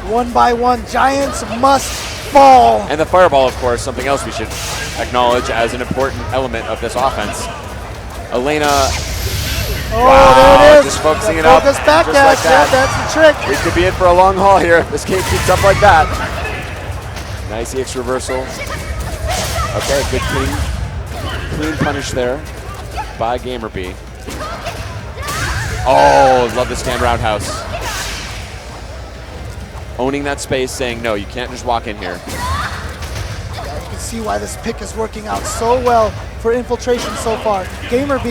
One by one, giants must fall. And the fireball, of course, something else we should acknowledge as an important element of this offense. Elena, Oh, wow, there it is. just focusing The it up, focus back just dash, like that. yeah, that's the trick. we could be in for a long haul here. This game keeps up like that. Nice EX reversal. Okay, good king. Clean punish there by GamerB. Oh, love the stand roundhouse. Owning that space, saying, no, you can't just walk in here. You can see why this pick is working out so well for Infiltration so far. GamerB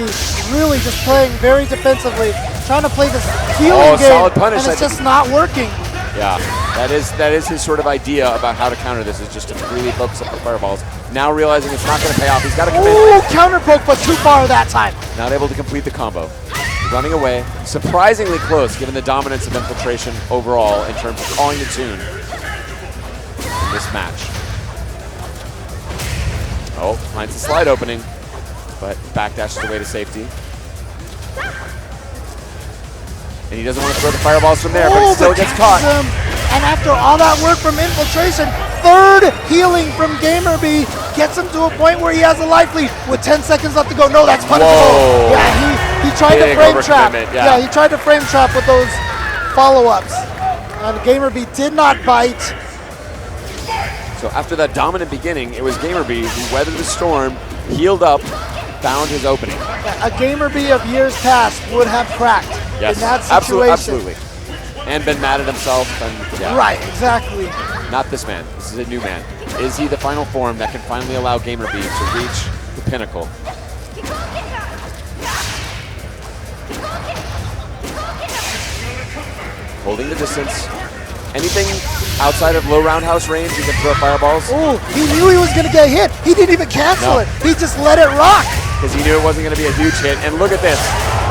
really just playing very defensively, trying to play this healing game, solid punish. and it's just not working. Yeah, that is his sort of idea about how to counter this, is just to really focus up the fireballs. Now realizing it's not going to pay off, he's got to come in. Ooh, counter poke, but too far that time. Not able to complete the combo. Running away, surprisingly close given the dominance of Infiltration overall in terms of calling the tune in this match. Oh, finds the slide opening, but backdashes away to safety. And he doesn't want to throw the fireballs from there, but he still gets caught. And after all that work from Infiltration, third healing from GamerB gets him to a point where he has a life lead with 10 seconds left to go. No, that's punishable. Whoa. Yeah, he tried to Big frame trap. overcommitment, yeah. He tried to frame trap with those follow-ups. And GamerB did not bite. So after that dominant beginning, it was GamerB who weathered the storm, healed up, found his opening. A GamerB of years past would have cracked Yes, in that situation. absolutely. And been mad at himself. And, yeah. Right, exactly. Not this man. This is a new man. Is he the final form that can finally allow GamerB to reach the pinnacle? Holding the distance. Anything outside of low roundhouse range, he can throw fireballs. Oh, he knew he was going to get hit. He didn't even cancel it. He just let it rock. Because he knew it wasn't going to be a huge hit. And look at this.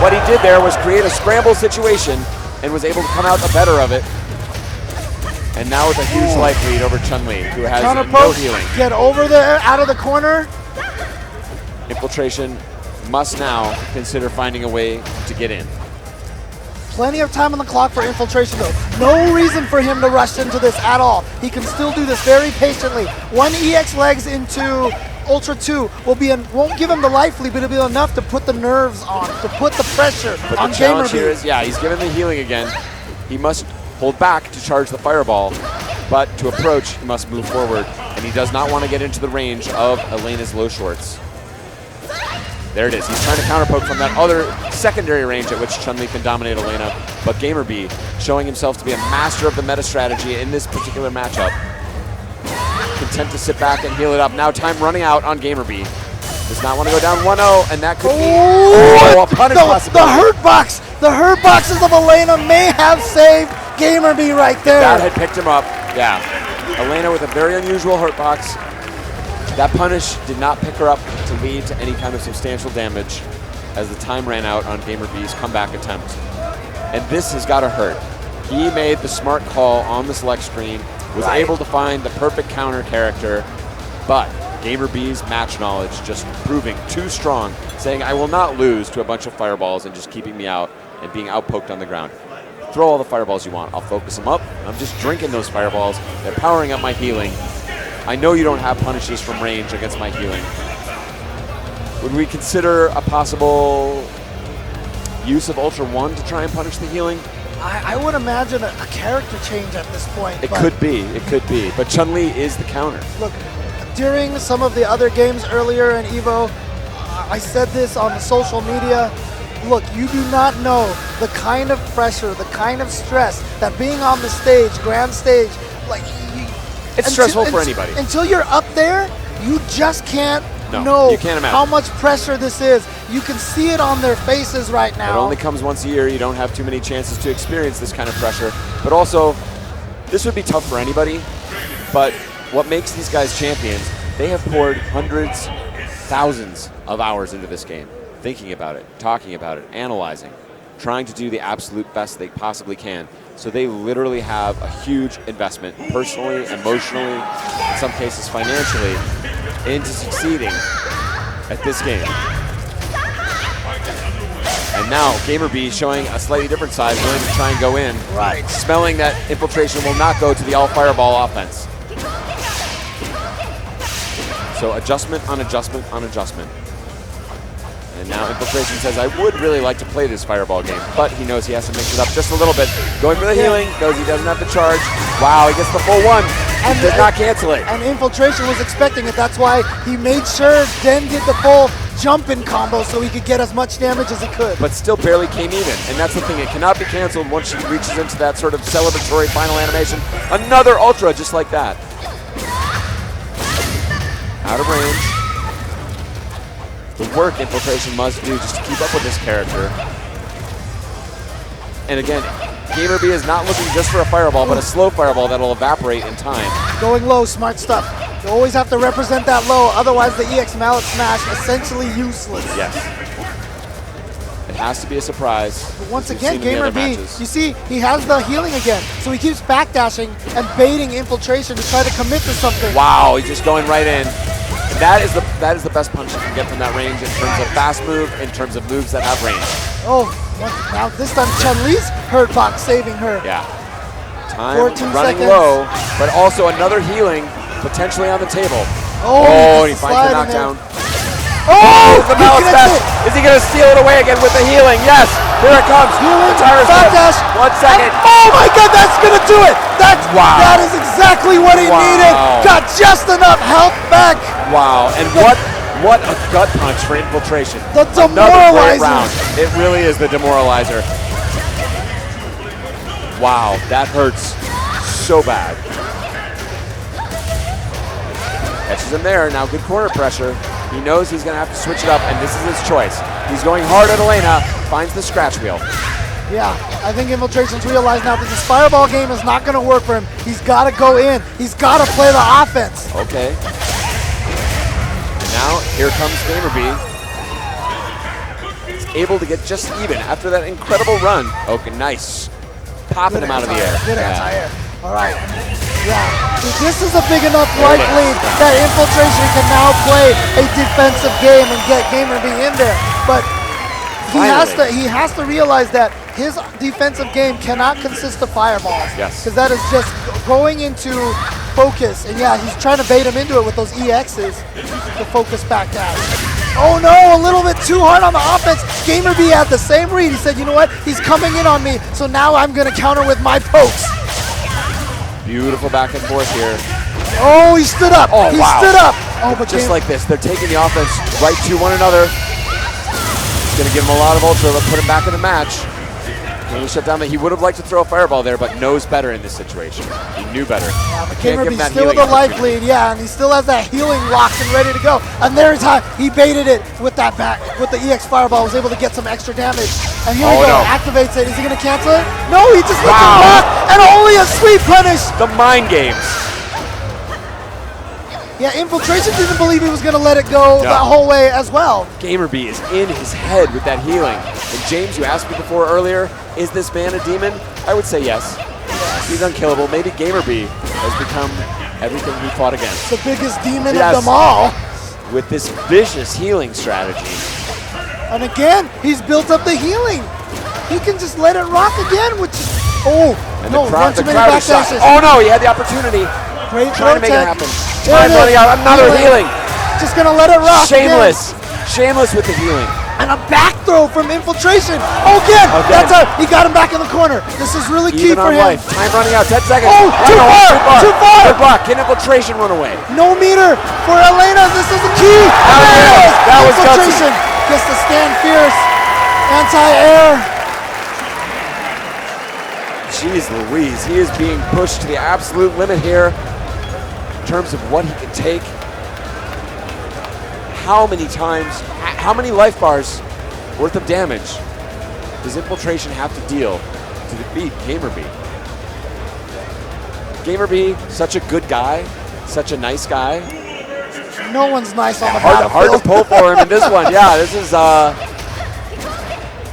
What he did there was create a scramble situation and was able to come out the better of it. And now with a huge life lead over Chun-Li, who has Counter no poke, healing. get over there, out of the corner. Infiltration must now consider finding a way to get in. Plenty of time on the clock for Infiltration though. No reason for him to rush into this at all. He can still do this very patiently. One EX legs into Ultra 2 won't give him the life lead, but it'll be enough to put the nerves on, to put the pressure But on the challenge here GamerB. is, yeah, he's given the healing again. He must hold back to charge the fireball, but to approach, he must move forward, and he does not want to get into the range of Elena's low shorts. There it is. He's trying to counterpoke from that other secondary range at which Chun-Li can dominate Elena, but GamerB showing himself to be a master of the meta strategy in this particular matchup. Content to sit back and heal it up. Now time running out on GamerB. Does not want to go down 1-0, and that could be a punish possibility. The hurt box! The hurt boxes of Elena may have saved GamerB right there. That had picked him up. Yeah. Elena with a very unusual hurt box. That punish did not pick her up to lead to any kind of substantial damage as the time ran out on GamerB's comeback attempt. And this has got to hurt. He made the smart call on the select screen, was able to find the perfect counter character, but GamerB's match knowledge just proving too strong, saying I will not lose to a bunch of fireballs and just keeping me out and being outpoked on the ground. Throw all the fireballs you want. I'll focus them up. I'm just drinking those fireballs. They're powering up my healing. I know you don't have punishes from range against my healing. Would we consider a possible use of Ultra 1 to try and punish the healing? I would imagine a character change at this point. It could be. But Chun-Li is the counter. Look, during some of the other games earlier in EVO, I said this on the social media. Look, you do not know the kind of pressure, the kind of stress that being on the stage, grand stage, like It's stressful for anybody. Until you're up there, you just can't No, know you can't imagine. how much pressure this is. You can see it on their faces right now. It only comes once a year. You don't have too many chances to experience this kind of pressure. But also, this would be tough for anybody. But what makes these guys champions, they have poured hundreds, thousands of hours into this game, thinking about it, talking about it, analyzing, trying to do the absolute best they possibly can. So they literally have a huge investment, personally, emotionally, in some cases financially, into succeeding at this game. And now GamerB showing a slightly different side, willing to try and go in. Right. Smelling that Infiltration will not go to the all fireball offense. So adjustment on adjustment on adjustment. And now Infiltration says, I would really like to play this fireball game, but he knows he has to mix it up just a little bit. Going for the healing, knows he doesn't have the charge. Wow, he gets the full one. And Did not cancel it. And Infiltration was expecting it. That's why he made sure Den did the full jump-in combo so he could get as much damage as he could. But still barely came even. And that's the thing, it cannot be canceled once she reaches into that sort of celebratory final animation. Another Ultra just like that. Out of range. The work Infiltration must do just to keep up with this character. And again, Gamer B is not looking just for a fireball, but a slow fireball that'll evaporate in time. Going low, smart stuff. You always have to represent that low, otherwise the EX Mallet Smash essentially useless. Yes. It has to be a surprise. But once We've again, seen in the Gamer other B, matches. you see, he has the healing again, so he keeps backdashing and baiting Infiltration to try to commit to something. Wow, he's just going right in. And that is the best punch you can get from that range in terms of fast move, in terms of moves that have range. Oh, now this time Chun-Li's hurt box saving her. Yeah. Time 14 running seconds. low, but also another healing potentially on the table. Oh, and he just finds the slide in there. knockdown. Oh, The he Mallet connects Smash. it. Is he going to steal it away again with the healing? Yes. Here it comes. Healing, The Tyrus backdash. 1 second. Oh my God, that's gonna do it. Wow. That is exactly what he Wow. needed. Got just enough health back. Wow. And what a gut punch for Infiltration. The Another great demoralizer. round. It really is the demoralizer. Wow, that hurts so bad. Catches him there. Now good corner pressure. He knows he's going to have to switch it up, and this is his choice. He's going hard at Elena, finds the scratch wheel. Yeah, I think Infiltration's realized now that this fireball game is not gonna work for him. He's gotta go in. He's gotta play the offense. Okay. Now, here comes Gamer B. He's able to get just even after that incredible run. Okay, nice. Popping him out of the air. Good Yeah. anti-air. All right. Yeah. This is a big enough right lead that Infiltration can now play a defensive game and get Gamer B in there. But he has to realize that his defensive game cannot consist of fireballs. Yes. Because that is just going into focus. And yeah, he's trying to bait him into it with those EXs to focus back down. Oh no, a little bit too hard on the offense. Gamer B had the same read. He said, you know what? He's coming in on me, so now I'm going to counter with my pokes. Beautiful back and forth here. Oh, he stood up. Oh, he wow. stood up. Oh, but Just like this, they're taking the offense right to one another. It's going to give him a lot of ultra, but put him back in the match. He shut down that he would have liked to throw a fireball there, but knows better in this situation. He knew better. Can't Gamer give B him that still with healing a life opportunity. lead, yeah, and he still has that healing locked and ready to go. And there's how he baited it with that back, with the EX fireball, was able to get some extra damage. And here we go, no. activates it. Is he gonna cancel it? No, he just lets it Wow. rock, and only a sweet punish. The mind games. Yeah, Infiltration didn't believe he was gonna let it go No. that whole way as well. Gamer B is in his head with that healing. And James, you asked me before earlier, is this man a demon? I would say yes. He's unkillable. Maybe Gamer B has become everything he fought against. The biggest demon Yes. of them all. With this vicious healing strategy. And again, he's built up the healing. He can just let it rock again, which is, oh, And no, the run crowd, too the many crowd is shocked. backdashes. Oh no, he had the opportunity. Great Trying to make it tech. happen. There it Time is. running out. Another healing. Just gonna let it rock. Shameless. Shameless with the healing. Again. And a back throw from Infiltration. Oh, again. Again. That's how he got him back in the corner. This is really key Even for on him. life. Time running out. 10 seconds. Oh, too no, far, too far. Good block. Can Infiltration run away? No meter for Elena. This is the key. That was There it it. is. That was gutsy. Infiltration gets to stand fierce. Anti-air. Jeez Louise. He is being pushed to the absolute limit here in terms of what he can take. How many times, how many life bars worth of damage does Infiltration have to deal to defeat Gamer B? Gamer B, such a good guy, such a nice guy. No one's nice on the Hard to battlefield. pull for him in this one. Yeah, this is,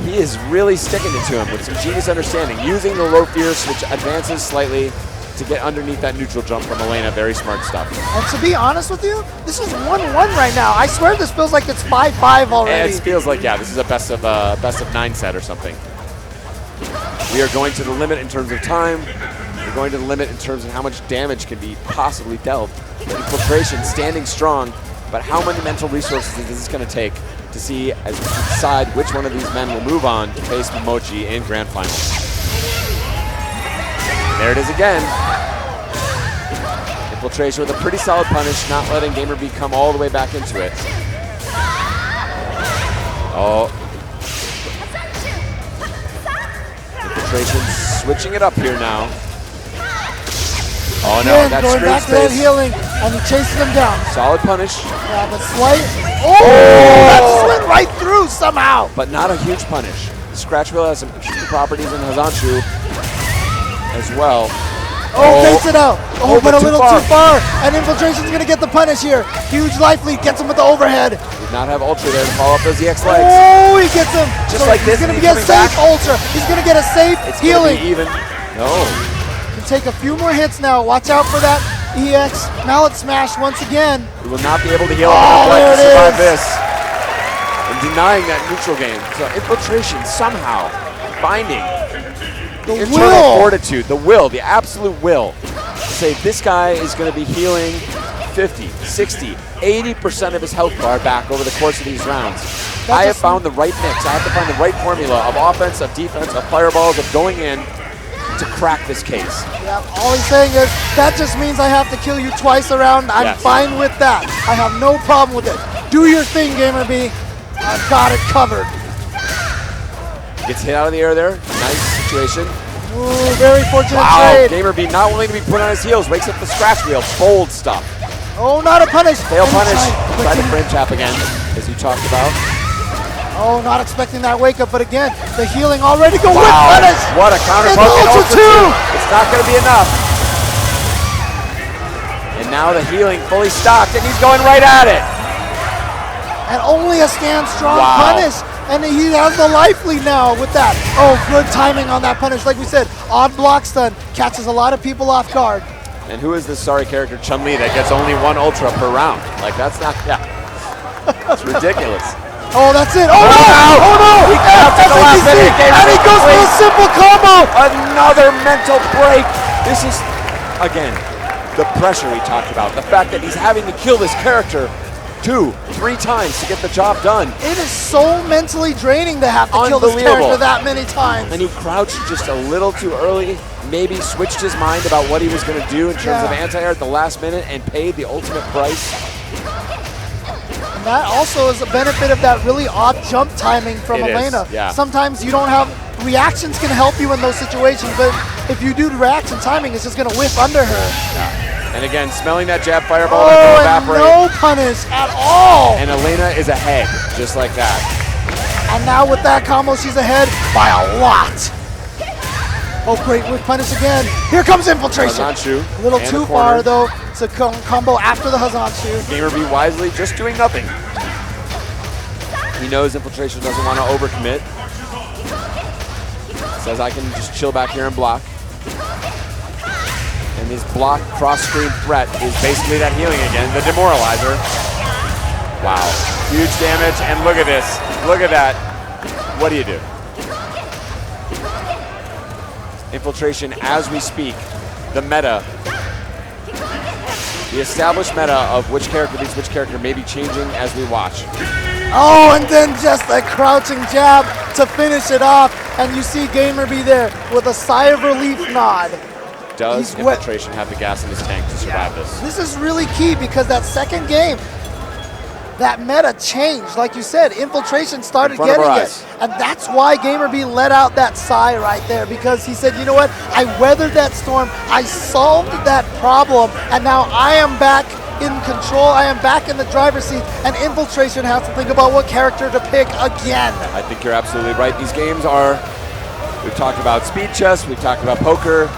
he is really sticking it to him with some genius understanding, using the low fierce, which advances slightly to get underneath that neutral jump from Elena. Very smart stuff. And to be honest with you, this is 1-1 right now. I swear this feels like it's 5-5 already. It feels like, yeah, this is a best of 9 set or something. We are going to the limit in terms of time. We're going to the limit in terms of how much damage can be possibly dealt. Infiltration standing strong, but how many mental resources is this going to take to see as we decide which one of these men will move on to face Momochi in Grand Finals. There it is again. Infiltration with a pretty solid punish, not letting GamerB come all the way back into it. Oh. Infiltration switching it up here now. Oh no, Again, that's going screen back to that space. healing, and he chases him down. Solid punish, Yeah, but slight. Oh, that just went right through somehow. but not a huge punish. Scratch Wheel has some interesting properties in Hazanshu as well. Oh, baits it out. Oh, but a too little far. too far. And Infiltration's going to get the punish here. Huge life lead, gets him with the overhead. Did not have Ultra there to follow up those EX legs. Oh, he gets him. Just like this, He's going and to he's get coming safe back. Ultra. He's going to get a safe It's gonna healing. be even. No. Can take a few more hits now. Watch out for that EX Mallet Smash once again. He will not be able to heal Oh, enough life to there it survive is. this. And denying that neutral game. So Infiltration somehow finding The internal will. fortitude, the will, the absolute will to say this guy is going to be healing 50, 60, 80% of his health bar back over the course of these rounds. I have just- found the right mix. I have to find the right formula of offense, of defense, of fireballs, of going in to crack this case. Yeah, all he's saying is, that just means I have to kill you twice around. I'm Yes. fine with that. I have no problem with it. Do your thing, GamerB. I've got it covered. Gets hit out of the air there. Nice situation. Ooh, very fortunate Wow, trade. GamerB not willing to be put on his heels. Wakes up the scratch wheel. Bold stuff. Oh, not a punish. Fail And punish. try- Try to frame trap again, as you talked about. Oh, not expecting that wake up, but again, the healing already go with Wow, punish. what a counter And poke and Ultra Ultra 2. 2. It's not going to be enough. And now the healing fully stocked, and he's going right at it. And only a stand strong Wow. punish. And he has the life lead now with that. Oh, good timing on that punish. Like we said, odd block stun catches a lot of people off guard. And who is this sorry character, Chun-Li, that gets only one Ultra per round? Like, that's not, yeah. It's ridiculous. Oh, that's it. Oh, no! no! Oh, no! He capped at the last SAPC, minute. Game and he goes for a complete. simple combo. Another mental break. This is, again, the pressure we talked about. The fact that he's having to kill this character 2, 3 times to get the job done. It is so mentally draining to have to kill this Unbelievable. character that many times. And he crouched just a little too early, maybe switched his mind about what he was going to do in terms of Yeah. anti-air at the last minute and paid the ultimate price. And that also is a benefit of that really odd jump timing from It is, Elena. yeah. Sometimes you don't have, reactions can help you in those situations, but if you do reaction timing, it's just going to whiff under her. And again, smelling that jab fireball Oh, that will and evaporate. no punish at all. And Elena is ahead, just like that. And now with that combo, she's ahead by a lot. Oh, great whiff punish again. Here comes Infiltration. Hazanshu A little and too the corner. far, though. It's a combo after the Hazanshu. GamerB wisely just doing nothing. He knows Infiltration doesn't want to overcommit. Says I can just chill back here and block. And his block cross-screen threat is basically that healing again, the demoralizer. Wow, huge damage, and look at this. Look at that. What do you do? Infiltration as we speak. The meta. The established meta of which character beats which character may be changing as we watch. Oh, and then just a crouching jab to finish it off. And you see GamerB there with a sigh of relief nod. Does He's wet. Infiltration have the gas in his tank to survive this? This is really key because that second game, that meta changed. Like you said, Infiltration started In front of getting our it. eyes. And that's why GamerB let out that sigh right there, because he said, you know what? I weathered that storm. I solved that problem. And now I am back in control. I am back in the driver's seat. And Infiltration has to think about what character to pick again. I think you're absolutely right. These games are, we've talked about speed chess, we've talked about poker.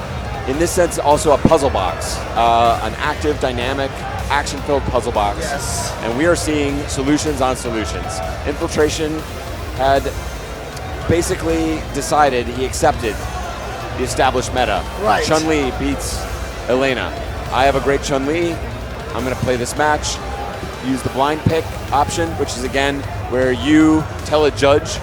In this sense, also a puzzle box, an active, dynamic, action-filled puzzle box. Yes. And we are seeing solutions on solutions. Infiltration had basically decided he accepted the established meta. Right. Chun-Li beats Elena. I have a great Chun-Li. I'm going to play this match. Use the blind pick option, which is again where you tell a judge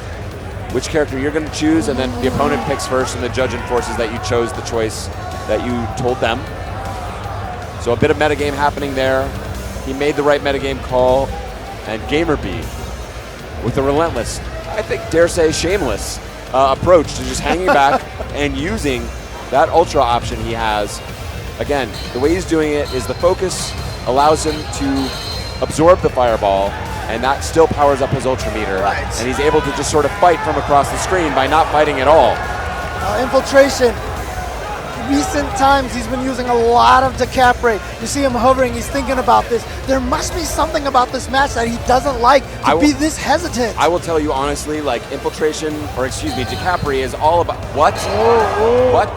which character you're going to choose, and then the opponent picks first, and the judge enforces that you chose the choice that you told them. So a bit of metagame happening there. He made the right metagame call, and GamerB, with a relentless, I think dare say shameless, approach to just hanging back and using that ultra option he has again, the way he's doing it is the focus allows him to absorb the fireball, and that still powers up his ultra meter. Right. And he's able to just sort of fight from across the screen by not fighting at all. Infiltration. Recent times he's been using a lot of Decapre. You see him hovering, he's thinking about this. There must be something about this match that he doesn't like to be this hesitant. I will tell you honestly, like Infiltration, or excuse me, Decapre is all about what? What?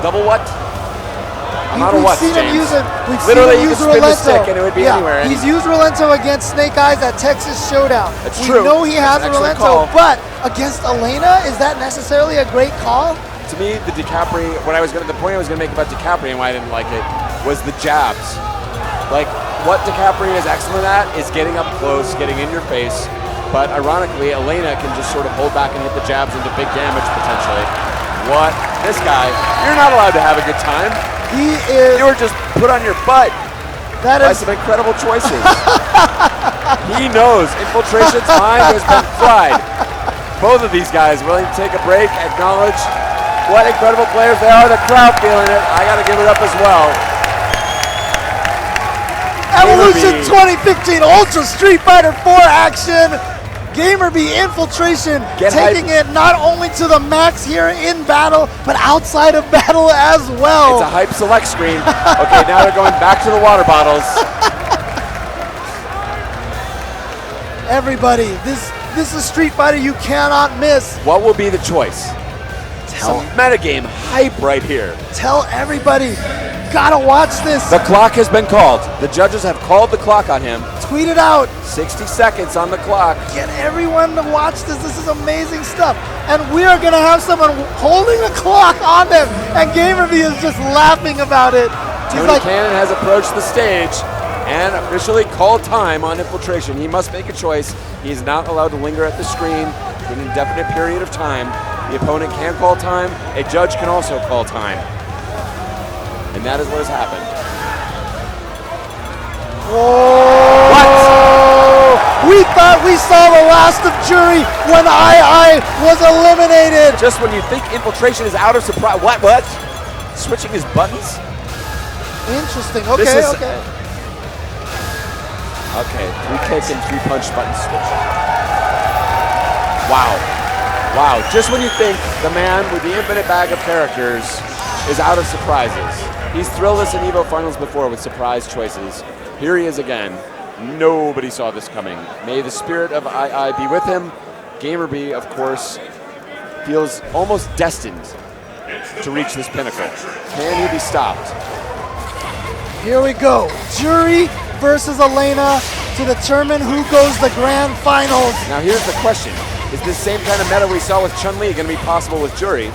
Double what? I'm not a We've what, seen him James? use it. We've Literally, seen him you use can spin the Rolento. stick and it would be anywhere. And He's used Rolento against Snake Eyes at Texas Showdown. That's we true. know he has That's an excellent Rolento, call. but against Elena, is that necessarily a great call? To me, the Decapre, the point I was going to make about Decapre and why I didn't like it was the jabs. Like, what Decapre is excellent at is getting up close, getting in your face, but ironically, Elena can just sort of hold back and hit the jabs into big damage potentially. What? This guy, you're not allowed to have a good time. He is. You were just put on your butt That by is. some incredible choices. He knows Infiltration's mind has been fried. Both of these guys willing to take a break, acknowledge what incredible players they are. The crowd feeling it. I got to give it up as well. Evolution Gamer 2015 Ultra Street Fighter 4 action. Gamerby Infiltration Get taking hype. it not only to the max here in battle, but outside of battle as well. It's a hype select screen. Okay, now they're going back to the water bottles. Everybody, this is Street Fighter you cannot miss. What will be the choice? Some metagame hype right here. Tell everybody, gotta watch this. The clock has been called. The judges have called the clock on him. Tweet it out. 60 seconds on the clock. Get everyone to watch this. This is amazing stuff. And we are gonna have someone holding the clock on them. And Gamerby is just laughing about it. He's Tony like, Cannon has approached the stage and officially called time on Infiltration. He must make a choice. He is not allowed to linger at the screen for an indefinite period of time. The opponent can call time. A judge can also call time. And that is what has happened. whoa. What? We thought we saw the last of Jury when II was eliminated. Just when you think Infiltration is out of surprise. What? Switching his buttons? Interesting. This Okay, is- okay. Okay, 3-kick and 3-punch button switch. Wow. Wow, just when you think the man with the infinite bag of characters is out of surprises. He's thrilled us in EVO Finals before with surprise choices. Here he is again. Nobody saw this coming. May the spirit of II be with him. Gamerby, of course, feels almost destined to reach this pinnacle. Can he be stopped? Here we go. Jury versus Elena to determine who goes the grand finals. Now here's the question. Is this same kind of meta we saw with Chun-Li going to be possible with Jury?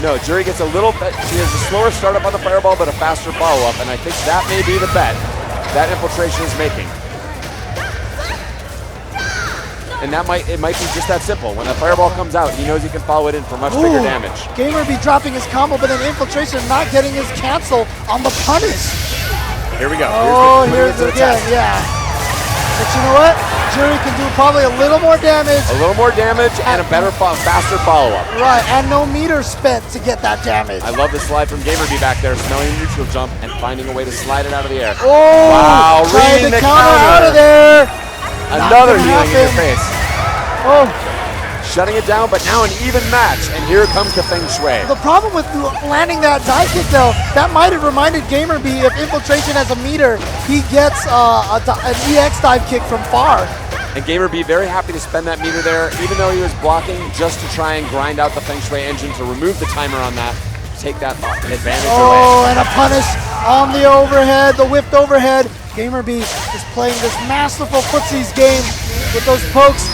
No, Jury gets a little bit, she has a slower startup on the fireball, but a faster follow-up, and I think that may be the bet that Infiltration is making. And it might be just that simple. When the fireball comes out, he knows he can follow it in for much bigger damage. Gamerby dropping his combo, but then Infiltration not getting his cancel on the punish. Here we go. Oh, here's the it again, attack. yeah. But you know what? Jury can do probably a little more damage. A little more damage and a better, faster follow-up. Right, and no meter spent to get that damage. I love the slide from Gamerby back there, smelling a neutral jump and finding a way to slide it out of the air. Oh, Wow, trying reading to the counter counter. out of there. Another gonna healing in your happen. face. Oh, Shutting it down, but now an even match. And here comes the Feng Shui. the problem with landing that dive kick, though, that might have reminded Gamerby if Infiltration has a meter, he gets an EX dive kick from far. And Gamerby very happy to spend that meter there, even though he was blocking just to try and grind out the Feng Shui engine to remove the timer on that, take that advantage away. Oh, and a punish on the overhead, the whipped overhead. Gamerby is playing this masterful footsies game with those pokes.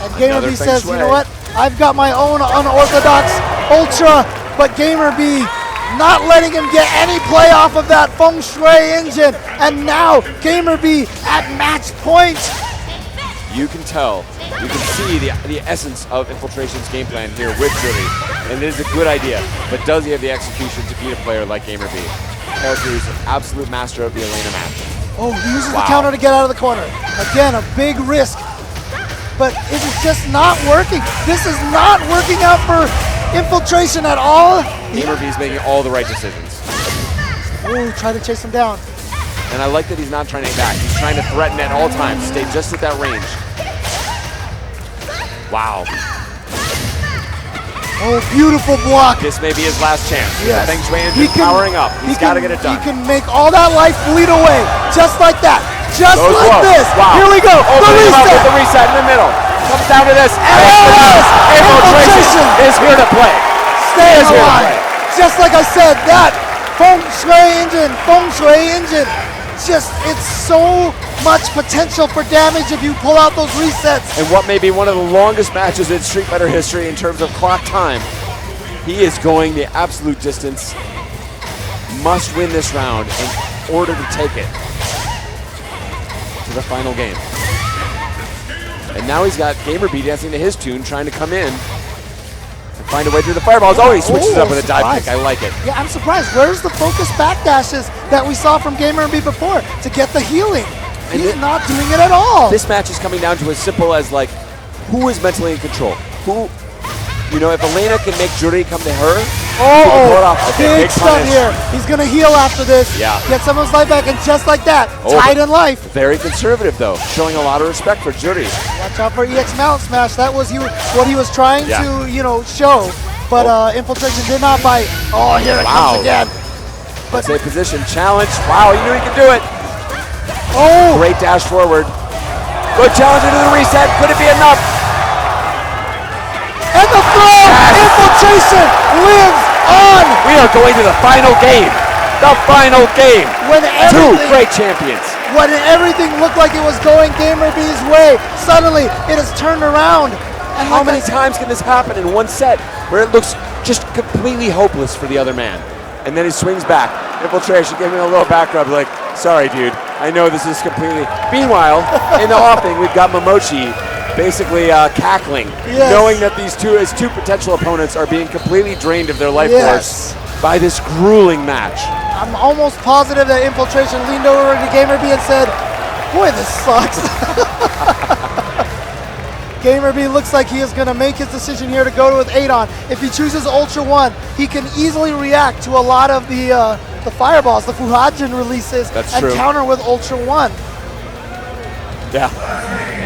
And Another Gamerby Feng says, Shui. you know what? I've got my own unorthodox ultra, but Gamerby not letting him get any play off of that Feng Shui engine. And now Gamerby at match point. You can tell, you can see the essence of Infiltration's game plan here with Jury. And it is a good idea, but does he have the execution to beat a player like Gamerby? Character who's an absolute master of the Elena match. Oh, he uses Wow. the counter to get out of the corner. Again, a big risk. But it is just not working. This is not working out for Infiltration at all. Gamer B's making all the right decisions. Ooh, try to chase him down. And I like that he's not trying to back. He's trying to threaten at all times. Stay just at that range. Wow. Oh, beautiful block. This may be his last chance. Yes. Feng Shui Engine powering up. He's got to get it done. He can make all that life bleed away, just like that. Just Goes like low. this. Wow. Here we go. Opening him up with the reset in the middle. Comes down to this. And yes! Infiltration is here to play. Stay He is here to alive. play. Just like I said, that Feng Shui engine, just, it's so much potential for damage if you pull out those resets. And what may be one of the longest matches in Street Fighter history in terms of clock time. He is going the absolute distance. Must win this round in order to take it to the final game. And now he's got Gamer B dancing to his tune, trying to come in and find a way through the fireballs. Oh, he switches up with a dive kick. I like it. Yeah, I'm surprised. Where's the focus backdashes that we saw from Gamer B before to get the healing? And He's not doing it at all. This match is coming down to as simple as, like, who is mentally in control? Who, you know, if Elena can make Juri come to her, pull it off. Okay, big stuff punish. here. He's going to heal after this. Yeah. Get some of his life back, and just like that, tied in life. Very conservative, though, showing a lot of respect for Juri. Watch out for EX Mount Smash. That was what he was trying to, show. But Infiltration did not bite. Oh, here it comes again. But Save position, challenge. Wow, he knew he could do it. oh, Great dash forward. Good challenge into the reset. Could it be enough? and the throw! Infiltration lives on. We are going to the final game. The final game. When Two everything, great champions. when everything looked like it was going Gamer B's way, suddenly it has turned around. And How like many I said, times can this happen in one set where it looks just completely hopeless for the other man? And then he swings back. Infiltration, give him a little back rub, like, sorry, dude. I know this is completely... Meanwhile, in the offing, we've got Momochi basically cackling, Yes. knowing that his two potential opponents are being completely drained of their life Yes. force by this grueling match. I'm almost positive that Infiltration leaned over to Gamer B and said, boy, this sucks. Gamer B looks like he is going to make his decision here to go with Adon. If he chooses Ultra One, he can easily react to a lot of the fireballs, the Fuhajin releases, That's and true. counter with Ultra One. Yeah.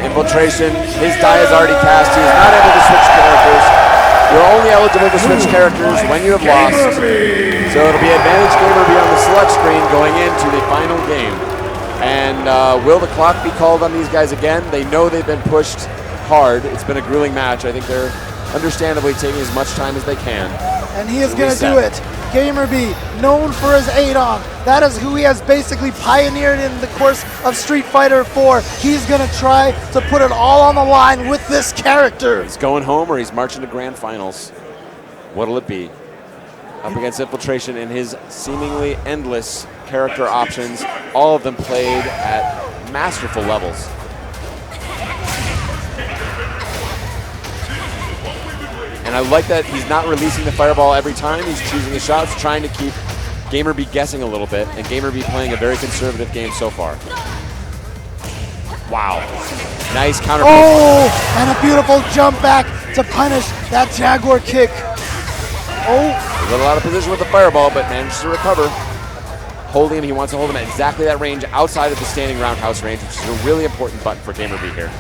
Infiltration, his die is already cast. He is not able to switch characters. You're only eligible to switch characters when you have lost. So it'll be advantage Gamer B on the select screen going into the final game. And will the clock be called on these guys again? They know they've been pushed hard. It's been a grueling match. I think they're understandably taking as much time as they can. And he is To going to do it. reset. Gamer B, known for his Adon. That is who he has basically pioneered in the course of Street Fighter 4. He's going to try to put it all on the line with this character. He's going home or he's marching to grand finals. What'll it be? Up against Infiltration in his seemingly endless character options, all of them played at masterful levels. And I like that he's not releasing the fireball every time. He's choosing the shots, trying to keep Gamer B guessing a little bit, and Gamer B playing a very conservative game so far. Wow. Nice counter. Oh, and a beautiful jump back to punish that Jaguar kick. Oh, He's got a lot of position with the fireball, but manages to recover. Holding him, he wants to hold him at exactly that range outside of the standing roundhouse range, which is a really important button for Gamer B here.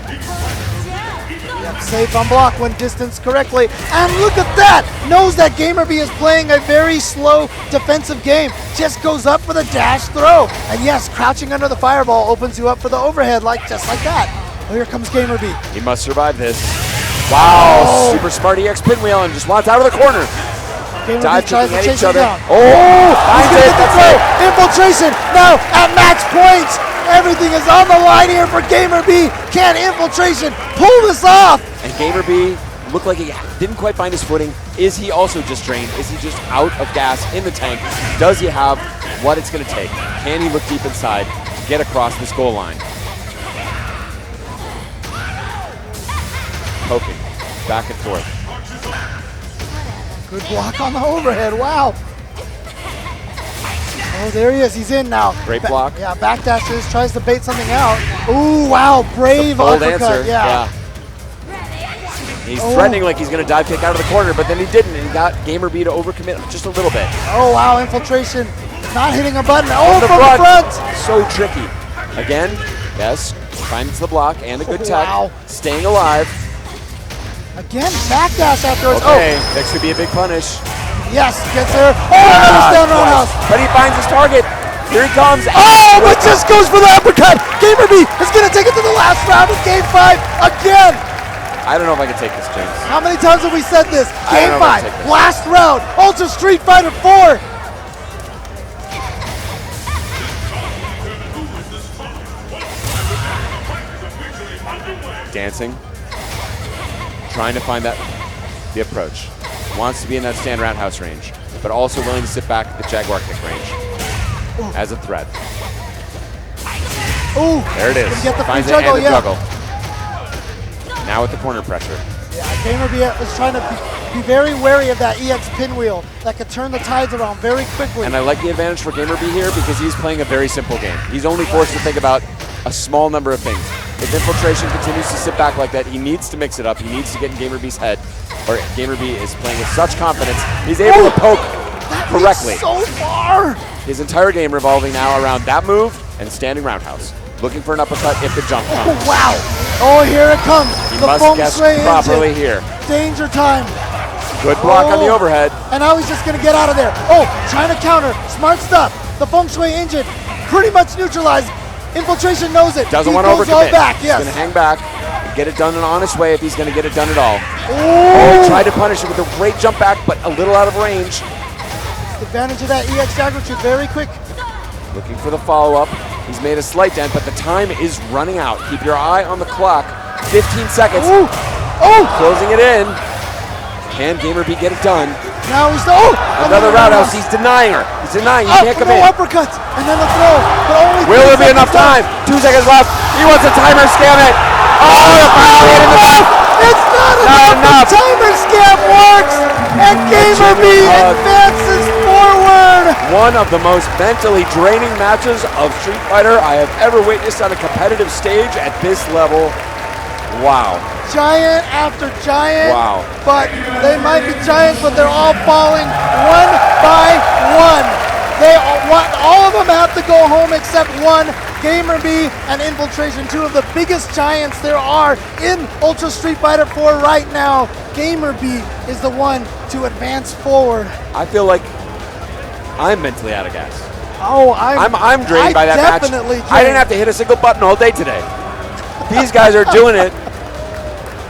safe on block when distanced correctly. And look at that! Knows that Gamer B is playing a very slow defensive game. Just goes up for the dash throw. And yes, crouching under the fireball opens you up for the overhead, just like that. Oh, here comes Gamer B. He must survive this. Wow, super smart EX pinwheel and just wants out of the corner. Gamer Dive B tries to kicking at chase each him other. down. Oh, He's finds gonna it. get the That's throw. it. Infiltration now at match point. Everything is on the line here for Gamer B. Can Infiltration pull this off? And Gamer B looked like he didn't quite find his footing. Is he also just drained? Is he just out of gas in the tank? Does he have what it's going to take? Can he look deep inside to get across this goal line? Poking back and forth. Good block on the overhead. Wow. Oh, there he is. He's in now. Great block. Yeah, backdashes, tries to bait something out. Ooh, wow, brave Bold uppercut. answer. Yeah. He's threatening like he's going to dive kick out of the corner, but then he didn't. And got Gamer B to overcommit just a little bit. Oh, wow, infiltration. Not hitting a button. Oh, the from the front. So tricky. Again, yes, finds the block and a good tech. Wow. Staying alive. Again, backdash afterwards. Okay, that could be a big punish. Oh, yes, gets there. Oh, another stand roundhouse. But he finds his target. Here he comes. Oh, but just goes for the uppercut. Gamer B is going to take it to the last round in Game 5 again. I don't know if I can take this, James. How many times have we said this? I Game don't know if I 5, can take this. last round, Ultra Street Fighter 4. Dancing. Trying to find the approach. Wants to be in that stand roundhouse range, but also willing to sit back at the Jaguar kick range as a threat. Ooh, There it is. can get the free Finds it juggle, and the yeah. juggle. Now with the corner pressure. Gamer B is trying to be very wary of that EX pinwheel that could turn the tides around very quickly. And I like the advantage for Gamer B here because he's playing a very simple game. He's only forced to think about a small number of things. If infiltration continues to sit back like that, he needs to mix it up. He needs to get in Gamer B's head. Or Gamer B is playing with such confidence. He's able to poke That correctly. leads so far. His entire game revolving now around that move and standing roundhouse. Looking for an uppercut if the jump Oh, comes. wow. Oh, here it comes. He the must feng guess shui properly engine. here. Danger time. Good block on the Oh. overhead. And now he's just going to get out of there. Oh, trying to counter. Smart stuff. The feng shui engine pretty much neutralized. Infiltration knows it. Doesn't He want to goes overcommit. all back, He's yes. going to hang back and get it done in an honest way if he's going to get it done at all. Ooh. Tried to punish it with a great jump back, but a little out of range. Advantage of that EX Jaguar shoot very quick. Looking for the follow-up. He's made a slight dent, but the time is running out. Keep your eye on the clock. 15 seconds. Ooh. Oh, Closing it in. Can Gamer B get it done? now he's Another roundhouse. He's denying her. He's denying. He can't come no in. uppercuts. And then the throw. But only Will there 3 be enough seconds time? 2 seconds left. He wants a timer scam it. Oh, the finally hit in the back. It's not enough. enough. The timer scam works. And Gamer B hug. advances forward. One of the most mentally draining matches of Street Fighter I have ever witnessed on a competitive stage at this level. Wow. Giant after giant. Wow. But they might be giants, but they're all falling one by one. All of them have to go home except one. Gamer B and Infiltration, two of the biggest giants there are in Ultra Street Fighter 4 right now. Gamer B is the one to advance forward. I feel like I'm mentally out of gas. Oh, I'm drained by that match. Definitely I didn't have to hit a single button all day today. These guys are doing it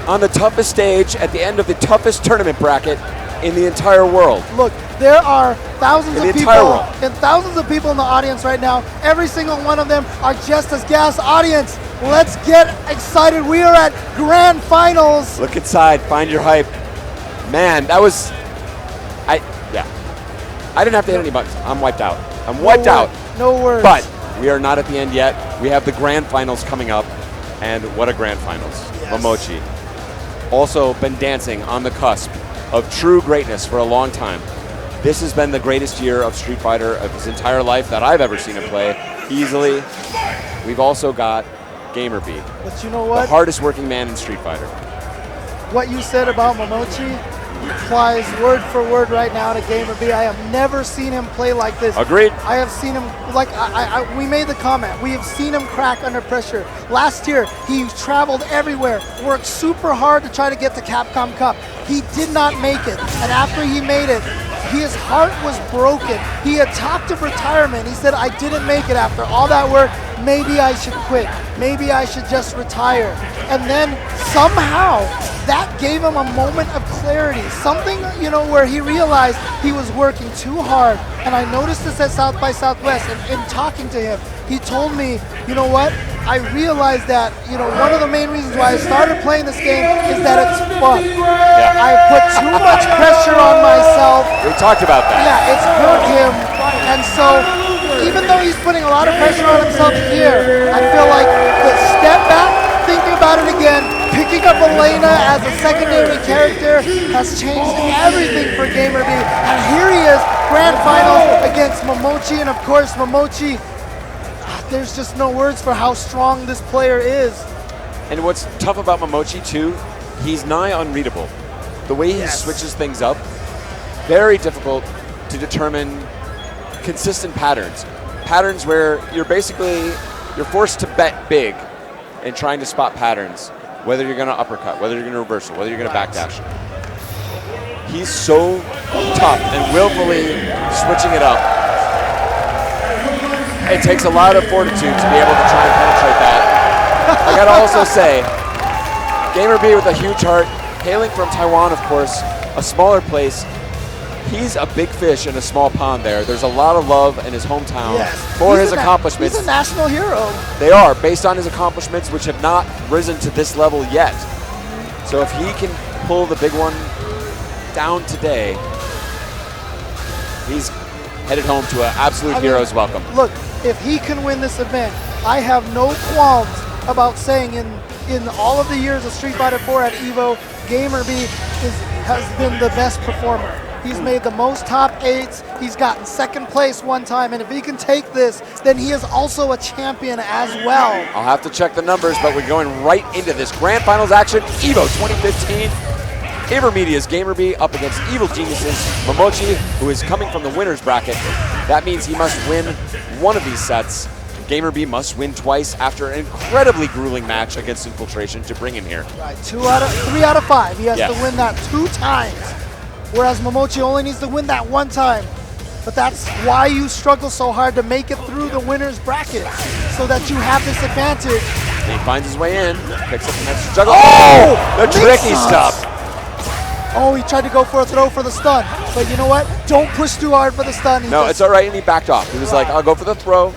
on the toughest stage at the end of the toughest tournament bracket in the entire world. Look, there are thousands In of the people entire world. and thousands of people in the audience right now. Every single one of them are just as gassed. Audience, let's get excited. We are at grand finals. Look inside, find your hype. Man, that was, I didn't have to hit any buttons. I'm wiped out. I'm wiped out. No words. But we are not at the end yet. We have the grand finals coming up. And what a grand finals. Yes. Momochi. Also been dancing on the cusp of true greatness for a long time. This has been the greatest year of Street Fighter of his entire life that I've ever seen him play, easily. We've also got Gamer B, But you know the what? hardest working man in Street Fighter. What you said about Momochi applies word for word right now to Gamer B. I have never seen him play like this. Agreed. I have seen him, like, we made the comment, we have seen him crack under pressure. Last year, he traveled everywhere, worked super hard to try to get the Capcom Cup. He did not make it, and after he made it, his heart was broken. He had talked of retirement. He said, I didn't make it after all that work. Maybe I should quit. Maybe I should just retire. And then somehow that gave him a moment of clarity. Something, where he realized he was working too hard. And I noticed this at South by Southwest. And in talking to him, he told me, you know what? I realized that, one of the main reasons why I started playing this game is that it's fun. Yeah. I put too much pressure on myself. We talked about that. Yeah, it's hurt him. And so, even though he's putting a lot of pressure on himself here, I feel like the step back, thinking about it again, picking up Elena as a secondary character has changed everything for Gamer B. And here he is, grand final against Momochi. And of course, Momochi, there's just no words for how strong this player is. And what's tough about Momochi too, he's nigh unreadable. The way he Yes. switches things up, very difficult to determine consistent patterns. Patterns where you're forced to bet big in trying to spot patterns, whether you're going to uppercut, whether you're going to reversal, whether you're going to backdash. He's so tough and willfully switching it up. It takes a lot of fortitude to be able to try and penetrate that. I gotta also say, Gamer B with a huge heart, hailing from Taiwan, of course, a smaller place. He's a big fish in a small pond there. There's a lot of love in his hometown for his accomplishments. He's a national hero. They are, based on his accomplishments, which have not risen to this level yet. So if he can pull the big one down today, he's headed home to an absolute hero's welcome. Look, if he can win this event, I have no qualms about saying in all of the years of Street Fighter 4 at EVO, Gamer B has been the best performer. He's made the most top 8s. He's gotten second place one time, and if he can take this, then he is also a champion as well. I'll have to check the numbers, but we're going right into this grand finals action, EVO 2015. AverMedia's Gamer B up against Evil Geniuses Momochi, who is coming from the winner's bracket. That means he must win one of these sets. Gamer B must win twice after an incredibly grueling match against Infiltration to bring him here. Right, 3 out of 5. He has to win that 2 times, whereas Momochi only needs to win that 1 time. But that's why you struggle so hard to make it through the winner's bracket, so that you have this advantage. He finds his way in, picks up the next juggle. Oh, the tricky stuff. Oh, he tried to go for a throw for the stun. But you know what? Don't push too hard for the stun. No, it's all right, and he backed off. He was like, I'll go for the throw.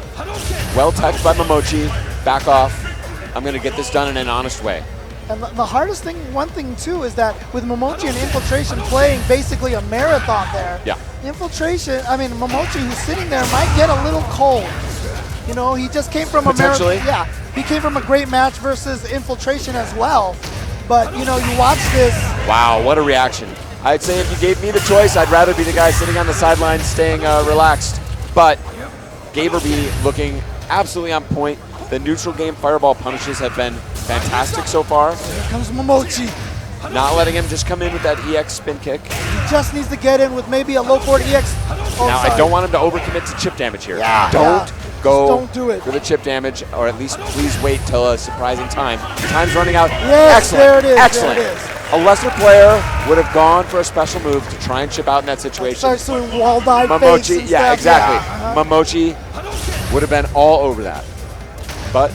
Well touched by Momochi. Back off. I'm going to get this done in an honest way. And the hardest thing, one thing too, is that with Momochi and Infiltration playing basically a marathon there, Momochi, who's sitting there, might get a little cold. You know, he just came from a marathon. Yeah, he came from a great match versus Infiltration as well. But, you know, you watch this. Wow, what a reaction. I'd say if you gave me the choice, I'd rather be the guy sitting on the sidelines staying relaxed. But Gamer B looking absolutely on point. The neutral game fireball punishes have been fantastic so far. Here comes Momochi. Not letting him just come in with that EX spin kick. He just needs to get in with maybe a low forward EX. I don't want him to overcommit to chip damage here. Don't do it for the chip damage, or at least please wait till a surprising time. Time's running out. Yes, excellent. There it is. Excellent. There it is. A lesser player would have gone for a special move to try and chip out in that situation. Starts doing wall dive Momochi, yeah, exactly. Momochi would have been all over that. But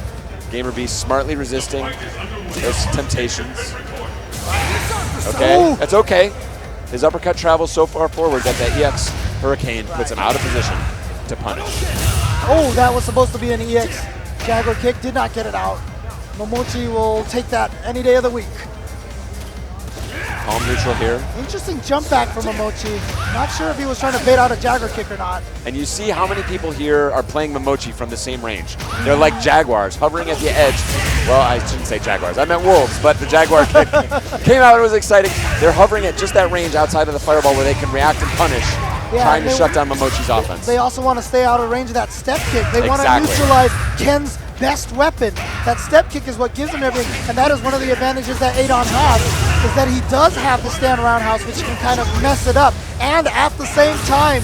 Gamer B smartly resisting those temptations. Okay, that's okay. His uppercut travels so far forward that the EX Hurricane puts him out of position to punish. Oh, that was supposed to be an EX Jaguar kick. Did not get it out. Momochi will take that any day of the week. Palm neutral here. Interesting jump back from Momochi. Not sure if he was trying to bait out a Jaguar kick or not. And you see how many people here are playing Momochi from the same range. They're like Jaguars, hovering at the edge. Well, I shouldn't say Jaguars. I meant wolves, but the Jaguar kick came out. It was exciting. They're hovering at just that range outside of the fireball where they can react and punish, trying to shut down Momochi's offense. They also want to stay out of range of that step kick. They want to neutralize Ken's best weapon. That step kick is what gives him everything, and that is one of the advantages that Adon has, is that he does have the stand roundhouse, which can kind of mess it up, and at the same time,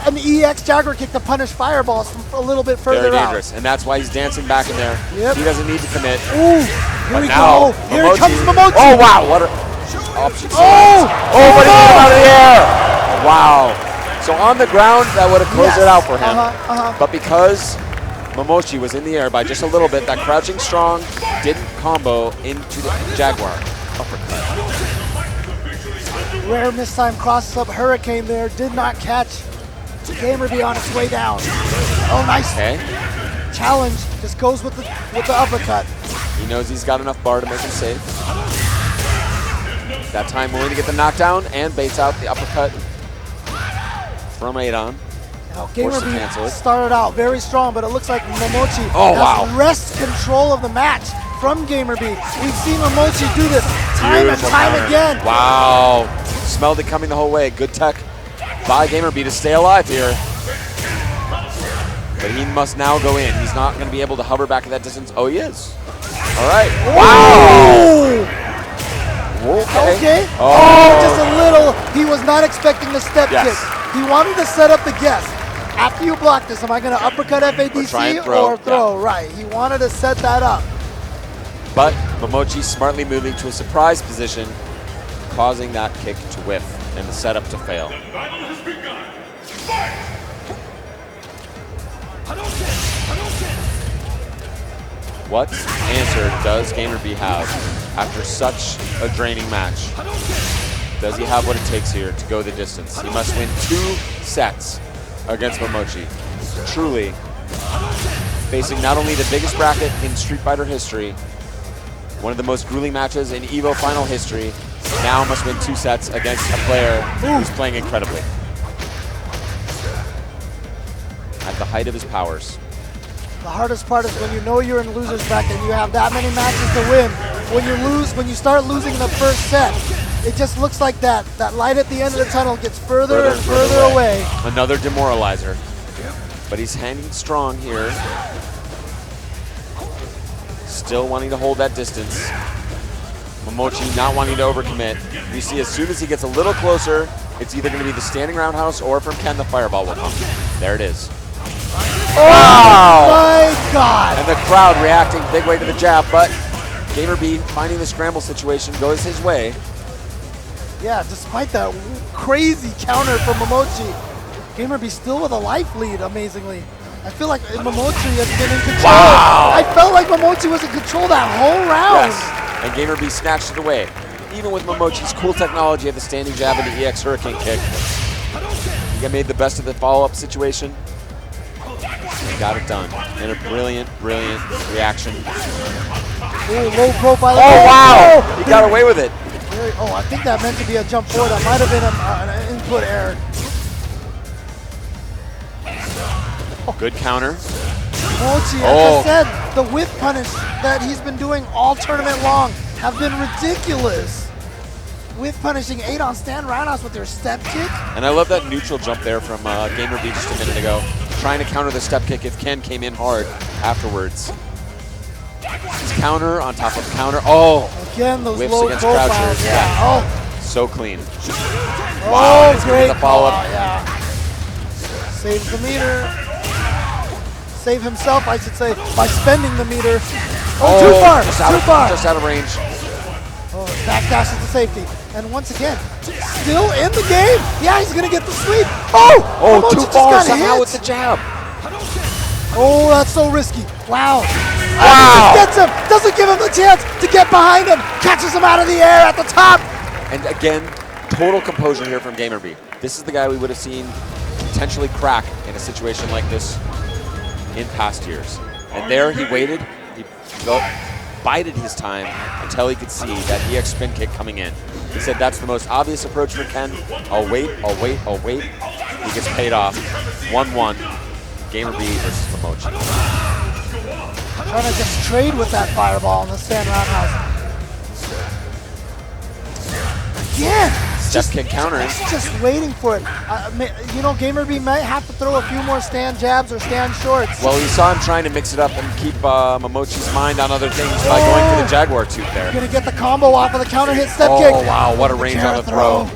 an EX Jaguar kick to punish fireballs from a little bit further out. Very dangerous, and that's why he's dancing back in there. He doesn't need to commit. Ooh, here we go. Here comes Momochi. Oh, wow, what a option. Oh, but he came out of the air. Wow. So on the ground, that would have closed it out for him. But because Momochi was in the air by just a little bit, that crouching strong didn't combo into the Jaguar uppercut. Rare mistime crosses up Hurricane there, did not catch Gamer B on its way down. Oh, nice. Okay. Challenge just goes with the uppercut. He knows he's got enough bar to make him safe. That time willing to get the knockdown and baits out the uppercut from Adon. Now, Gamer B started out very strong, but it looks like Momochi has wrest control of the match from Gamer B. We've seen Momochi do this time and time again. Wow. Smelled it coming the whole way. Good tech by Gamer B to stay alive here. But he must now go in. He's not going to be able to hover back at that distance. Oh, he is. All right. Wow. Okay. Oh. Oh, just a little. He was not expecting the step Yes. kick. He wanted to set up the guess. After you block this, am I going to uppercut FADC try and throw. or throw? Yeah. Right. He wanted to set that up. But Momochi smartly moving to a surprise position, causing that kick to whiff and the setup to fail. The battle has begun. Fight! What answer does GamerB have after such a draining match? Does he have what it takes here to go the distance? He must win 2 sets against Momochi. Truly, facing not only the biggest bracket in Street Fighter history, one of the most grueling matches in EVO final history, now must win 2 sets against a player who's playing incredibly. At the height of his powers. The hardest part is when you know you're in loser's bracket and you have that many matches to win. When you start losing the first set, it just looks like that light at the end of the tunnel gets further and further away. Another demoralizer. But he's hanging strong here. Still wanting to hold that distance. Momochi not wanting to overcommit. You see, as soon as he gets a little closer, it's either going to be the standing roundhouse or from Ken, the fireball will come. There it is. Oh my God! And the crowd reacting big way to the jab, but GamerB finding the scramble situation goes his way. Yeah, despite that crazy counter from Momochi, GamerB still with a life lead, amazingly. I feel like Momochi has been in control. Wow. I felt like Momochi was in control that whole round. Yes, and GamerB snatched it away. Even with Momochi's cool technology of the standing jab and the EX Hurricane kick, he made the best of the follow-up situation. He got it done in a brilliant, brilliant reaction. Ooh, low profile. Oh, wow! Oh, He got away with it. Oh, I think that meant to be a jump forward. That might have been an input error. Good counter. Mochi, as I said, the whip punish that he's been doing all tournament long have been ridiculous. Whip punishing 8 on stand roundhouse with their step kick. And I love that neutral jump there from GamerB just a minute ago. Trying to counter the step kick if Ken came in hard afterwards. His counter on top of counter. Oh! Again, those Whiffs low against profiles. crouchers. Yeah. Oh, So clean. oh, It's great the follow-up. call, yeah. Saves the meter. Save himself, I should say, by spending the meter. Oh, too far, too far. Just out of range. Oh, backdash is the safety. And once again, still in the game. Yeah, he's gonna get the sweep. Oh, Momochi Too just far got somehow hit. with the jab. Oh, that's so risky. Wow. Wow. Gets him, doesn't give him the chance to get behind him. Catches him out of the air at the top. And again, total composure here from GamerB. This is the guy we would have seen potentially crack in a situation like this in past years. And there he waited, he bided his time until he could see that EX spin kick coming in. He said, that's the most obvious approach for Ken. I'll wait, I'll wait, I'll wait. He gets paid off. 1-1. GamerB versus Momochi. Trying to just trade with that fireball in the stand roundhouse. Again. Step kick counters. Just waiting for it. You know, GamerB might have to throw a few more stand jabs or stand shorts. Well, you saw him trying to mix it up and keep Momochi's mind on other things by going for the Jaguar tooth there. Gonna get the combo off of the counter hit step kick. Oh, wow, what a range on the throw.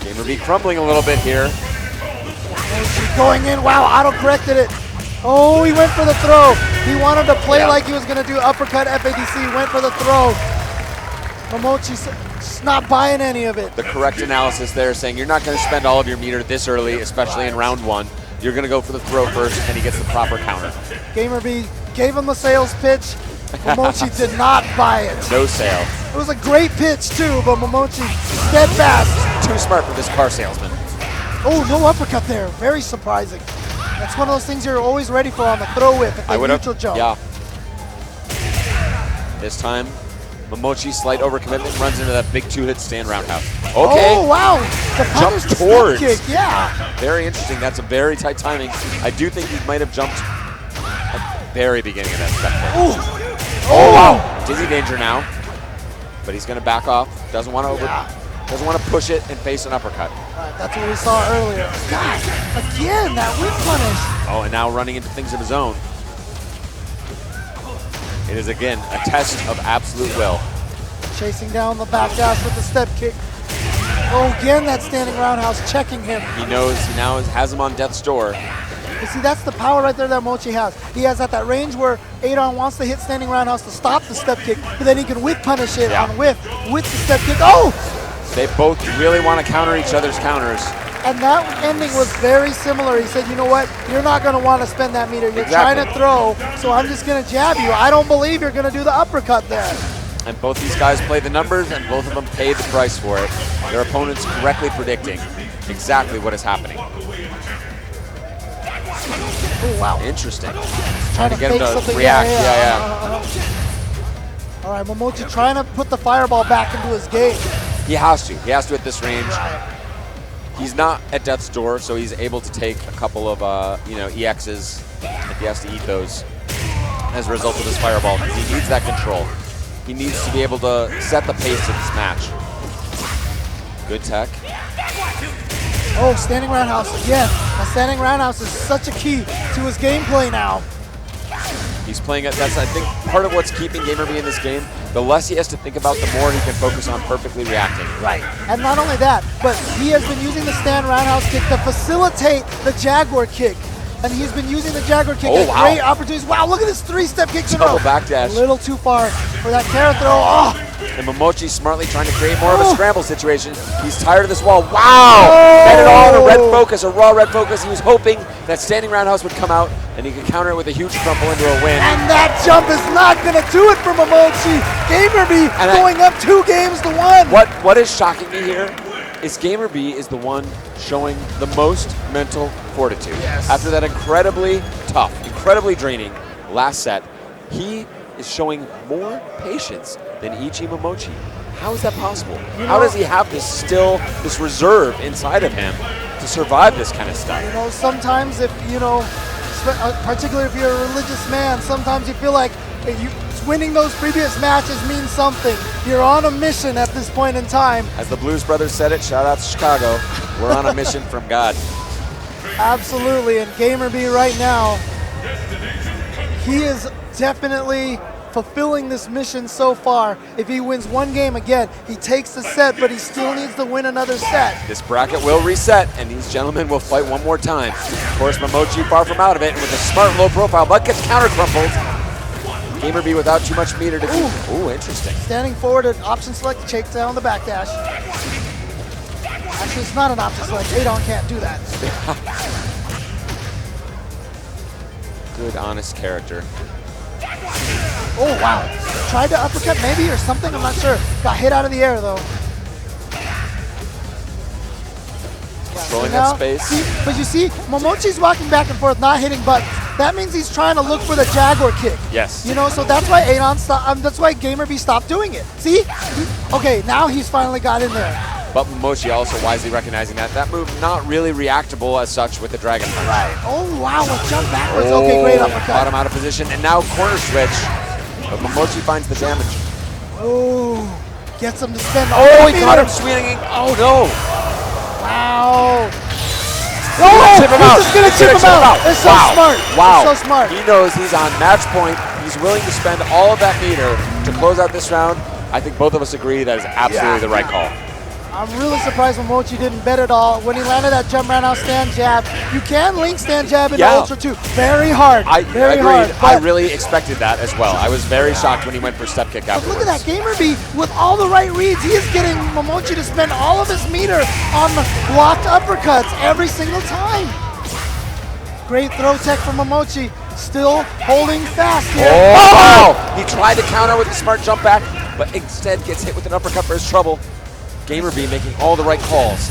GamerB crumbling a little bit here. Going in, wow, auto-corrected it. Oh, he went for the throw. He wanted to play like he was gonna do uppercut FADC, went for the throw. Momochi's just not buying any of it. The correct analysis there saying you're not going to spend all of your meter this early, especially in round 1. You're going to go for the throw first, and he gets the proper counter. GamerB gave him the sales pitch. Momochi did not buy it. No sale. It was a great pitch too, but Momochi steadfast. Too smart for this car salesman. Oh, no uppercut there. Very surprising. That's one of those things you're always ready for on the throw whip at the neutral jump. Yeah. This time, Momochi, slight overcommitment, runs into that big 2-hit stand roundhouse. Okay. Oh, wow. The punish Jump the towards. step kick, yeah. Very interesting. That's a very tight timing. I do think he might have jumped at the very beginning of that step kick. Oh, wow. Dizzy danger now. But he's going to back off. Doesn't want to push it and face an uppercut. Right, that's what we saw earlier. God, again, that whip punish. Oh, and now running into things of his own. It is, again, a test of absolute will. Chasing down the back dash with the step kick. Oh, again, that standing roundhouse checking him. He knows he now has him on death's door. You see, that's the power right there that Mochi has. He has at that range where Adon wants to hit standing roundhouse to stop the step kick, but then he can whip punish it on whiff with the step kick. Oh! They both really want to counter each other's counters. And that ending was very similar. He said, you know what? You're not going to want to spend that meter. You're trying to throw, so I'm just going to jab you. I don't believe you're going to do the uppercut there. And both these guys play the numbers, and both of them paid the price for it. Their opponents correctly predicting exactly what is happening. Oh, wow. Interesting. Trying to get him fake to something. react. All right, Momochi trying to put the fireball back into his game. He has to. He has to at this range. He's not at death's door, so he's able to take a couple of EXs if he has to eat those as a result of his fireball, because he needs that control. He needs to be able to set the pace of this match. Good tech. Oh, standing roundhouse again. A standing roundhouse is such a key to his gameplay now. He's playing it. That's, I think, part of what's keeping GamerB in this game. The less he has to think about, the more he can focus on perfectly reacting. Right. And not only that, but he has been using the stand roundhouse kick to facilitate the Jaguar kick. And he's been using the Jaguar kick at great opportunities. Wow, look at this 3-step kick in a row. Double backdash. A little too far for that carrot throw. Oh! And Momochi smartly trying to create more of a scramble situation. He's tired of this wall. Wow! Met it all in a red focus, a raw red focus. He was hoping that standing roundhouse would come out and he could counter it with a huge crumple into a win. And that jump is not going to do it for Momochi. GamerB going up 2-1. What is shocking me here is GamerB is the one showing the most mental fortitude. Yes. After that incredibly tough, incredibly draining last set, he is showing more patience than Ichi Momochi. How is that possible? How does he have this reserve inside of him to survive this kind of stuff? You know, sometimes if, particularly if you're a religious man, sometimes you feel like winning those previous matches means something. You're on a mission at this point in time. As the Blues Brothers said it, shout out to Chicago, we're on a mission from God. Absolutely, and GamerB right now, he is definitely fulfilling this mission so far. If he wins one game again, he takes the set, but he still needs to win another set. This bracket will reset, and these gentlemen will fight one more time. Of course, Momochi far from out of it, and with a smart low profile, but gets counter crumpled. GamerB without too much meter to keep. Ooh, interesting. Standing forward at option select, chase down the backdash. Actually, it's not an option select. Adon can't do that. Good, honest character. Oh, wow. Tried to uppercut maybe or something, I'm not sure. Got hit out of the air, though. Controlling that space. See, but you see, Momochi's walking back and forth, not hitting buttons. That means he's trying to look for the Jaguar kick. Yes. You know, so that's why Adon stopped. That's why GamerB stopped doing it. See? Okay, now he's finally got in there. But Momochi also wisely recognizing that move not really reactable as such with the Dragon Punch. Right. Oh, wow, a jump backwards. Okay, great uppercut. Bottom out of position, and now corner switch. But Momochi finds the damage. Oh, gets him to spend. Oh, he caught him swinging. Oh, no. Wow. Oh, He's just going to chip him out. It's so smart. Wow. It's so smart. He knows he's on match point. He's willing to spend all of that meter to close out this round. I think both of us agree that is absolutely the right call. I'm really surprised Momochi didn't bet at all. When he landed that jump roundhouse stand jab, you can link stand jab into Ultra 2. Very hard. Very hard. I really expected that as well. I was very shocked when he went for step kick afterwards. Look at that, GamerB with all the right reads. He is getting Momochi to spend all of his meter on the blocked uppercuts every single time. Great throw tech from Momochi. Still holding fast here. Oh, wow. He tried to counter with a smart jump back, but instead gets hit with an uppercut for his trouble. GamerB making all the right calls.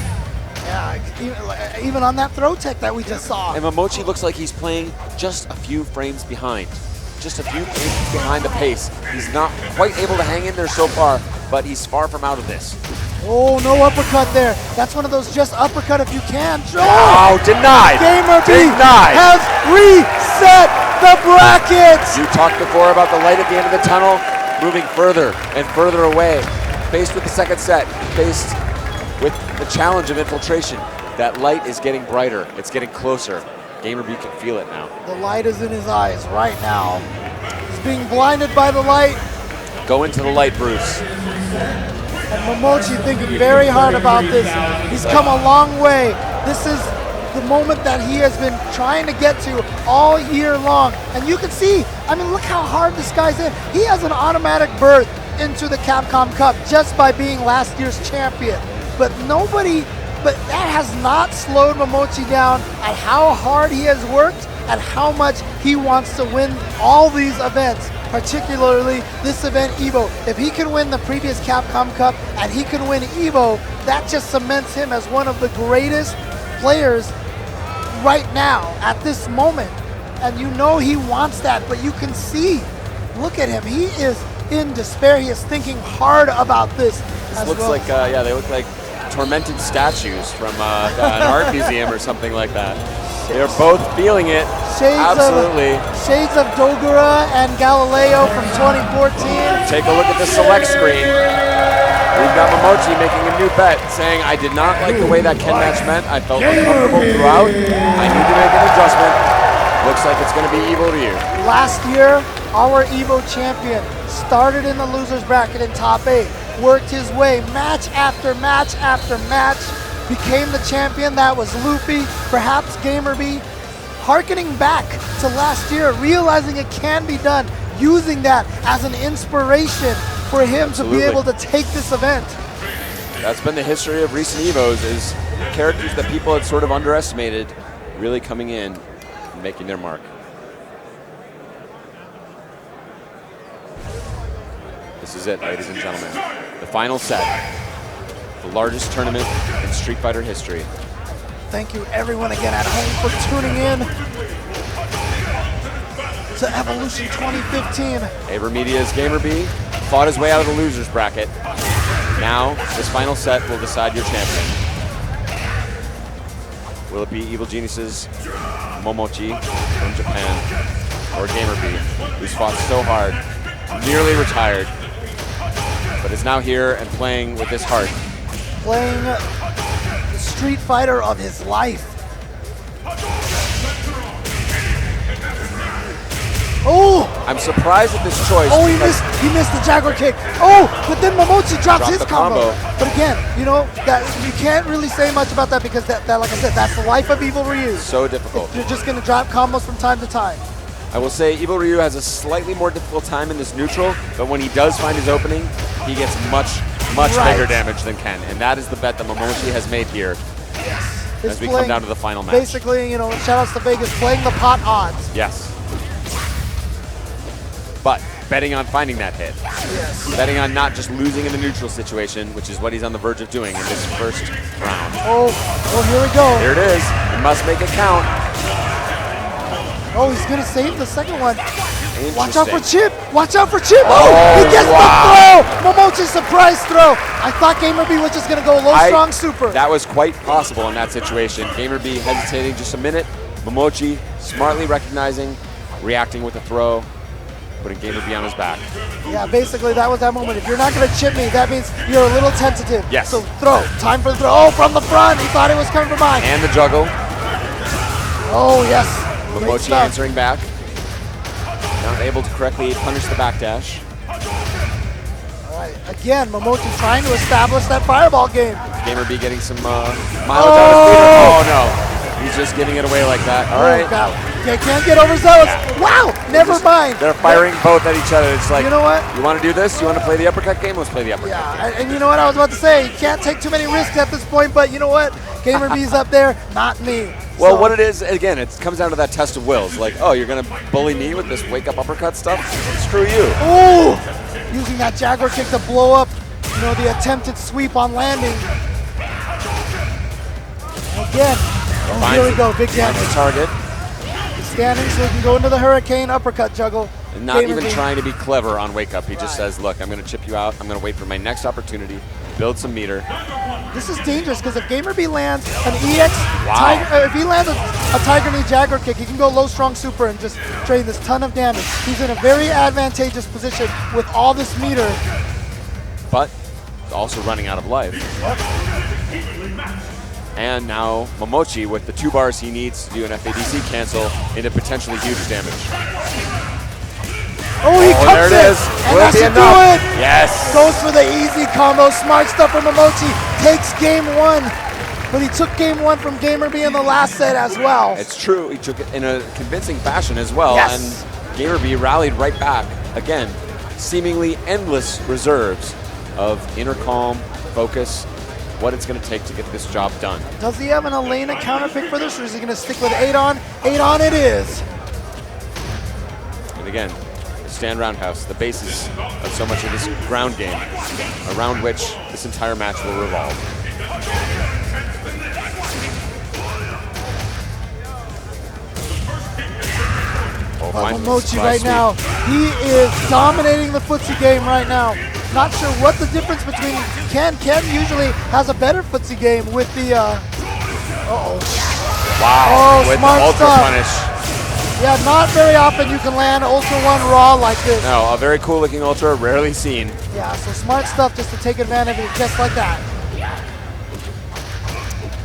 Yeah, even on that throw tech that we just saw. And Momochi looks like he's playing just a few frames behind. Just a few frames behind the pace. He's not quite able to hang in there so far, but he's far from out of this. Oh, no uppercut there. That's one of those just uppercut if you can. Oh, denied. GamerB has reset the brackets. You talked before about the light at the end of the tunnel, moving further and further away. Faced with the second set, faced with the challenge of infiltration, that light is getting brighter. It's getting closer. GamerB can feel it now. The light is in his eyes right now. He's being blinded by the light. Go into the light, Bruce. And Momochi thinking very hard about this. He's come a long way. This is the moment that he has been trying to get to all year long. And you can see, I mean, look how hard this guy's in. He has an automatic berth into the Capcom Cup just by being last year's champion. But that has not slowed Momochi down at how hard he has worked and how much he wants to win all these events, particularly this event, EVO. If he can win the previous Capcom Cup and he can win EVO, that just cements him as one of the greatest players right now at this moment. And you know he wants that, but you can see, look at him, he is in despair. He is thinking hard about this. This looks like, yeah, they look like tormented statues from an art museum or something like that. They're both feeling it. Absolutely. Shades of Dogura and Galileo from 2014. Take a look at the select screen. We've got Momochi making a new bet, saying, I did not like the way that Ken match went. I felt uncomfortable throughout. I need to make an adjustment. Looks like it's going to be Evil Ryu. Last year, our EVO champion started in the loser's bracket in top 8, worked his way match after match after match, became the champion. That was Luffy, perhaps GamerB, hearkening back to last year, realizing it can be done, using that as an inspiration for him to be able to take this event. That's been the history of recent EVOs, is characters that people had sort of underestimated really coming in and making their mark. This is it, ladies and gentlemen. The final set. The largest tournament in Street Fighter history. Thank you everyone again at home for tuning in to Evolution 2015. AverMedia's GamerB fought his way out of the loser's bracket. Now, this final set will decide your champion. Will it be Evil Genius's Momochi from Japan, or GamerB, who's fought so hard, nearly retired, but is now here and playing with his heart? Playing the Street Fighter of his life. Oh! I'm surprised at this choice. Oh, he missed the Jaguar kick. Oh, but then Momochi drops his the combo. But again, you know, that you can't really say much about that because that, like I said, that's the life of Evil Ryu. So difficult. You're just going to drop combos from time to time. I will say Evil Ryu has a slightly more difficult time in this neutral, but when he does find his opening, he gets much bigger damage than Ken. And that is the bet that Momochi has made here as we come down to the final match. Basically, you know, shout outs to Vegas, playing the pot odds. Yes. But betting on finding that hit. Yes. Betting on not just losing in the neutral situation, which is what he's on the verge of doing in this first round. Oh, here we go. Here it is. He must make it count. Oh, he's going to save the second one. Watch out for Chip. Watch out for Chip. Oh, he gets the throw. Momochi's surprise throw. I thought GamerB was just going to go low strong super. That was quite possible in that situation. GamerB hesitating just a minute. Momochi smartly recognizing, reacting with a throw, putting GamerB on his back. Yeah, basically that was that moment. If you're not going to chip me, that means you're a little tentative. Yes. So throw. Time for the throw. Oh, from the front. He thought it was coming from behind. And the juggle. Oh, yes. Momochi answering back. Not able to correctly punish the backdash. All right. Again, Momochi trying to establish that fireball game. GamerB getting some mileage out of speed. Oh, no. He's just giving it away like that. All right. God. You can't get overzealous. Yeah. Wow. Never mind. They're firing both at each other. It's like, you know what? You want to do this? You want to play the uppercut game? Let's play the uppercut. Yeah, and you know what I was about to say? You can't take too many risks at this point, but you know what? GamerB's up there, not me. Well, so what it is, again, it comes down to that test of wills. Like, oh, you're going to bully me with this wake-up uppercut stuff? Screw you. Ooh! Using that Jaguar kick to blow up, you know, the attempted sweep on landing. Again. Oh, here we go, big damage. The target. He's standing so he can go into the Hurricane uppercut juggle. And not even trying to be clever on wake-up. He just says, look, I'm going to chip you out. I'm going to wait for my next opportunity, build some meter. This is dangerous because if GamerB lands an EX, if he lands a Tiger Knee Jaguar kick, he can go low strong super and just drain this ton of damage. He's in a very advantageous position with all this meter. But also running out of life. And now Momochi with the 2 bars he needs to do an FADC cancel into potentially huge damage. Oh, he cuts there it is. And Will that it be should do enough? it. Yes. Goes for the easy combo. Smart stuff from Momochi. Takes game one. But he took game one from GamerB in the last set as well. It's true. He took it in a convincing fashion as well. Yes. And GamerB rallied right back. Again, seemingly endless reserves of inner calm, focus, what it's going to take to get this job done. Does he have an Elena counterpick for this, or is he going to stick with Adon? Adon it is. And again, the stand roundhouse, the basis of so much of this ground game, around which this entire match will revolve. Oh, But finally, Momochi surprise right sweep. now, he is dominating the footsie game right now. Not sure what the difference between Ken. Ken usually has a better footsie game with the, uh-oh. Wow, Oh, with the smart ultra stuff. punish. Yeah, not very often you can land Ultra 1 Raw like this. No, a very cool looking ultra, rarely seen. Yeah, so smart stuff just to take advantage of it just like that.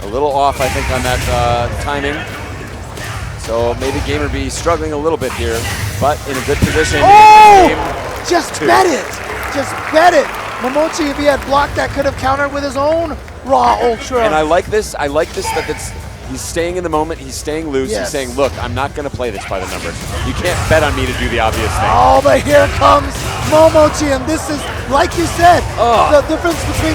A little off, I think, on that timing. So maybe GamerB struggling a little bit here, but in a good position. Oh! Game Just two. bet it. Just bet it. Momochi, if he had blocked that, could have countered with his own Raw Ultra. And I like this. I like this that he's staying in the moment. He's staying loose. Yes. He's saying, look, I'm not going to play this by the numbers. You can't bet on me to do the obvious thing. Oh, but here comes Momochi, and this is, like you said, the difference between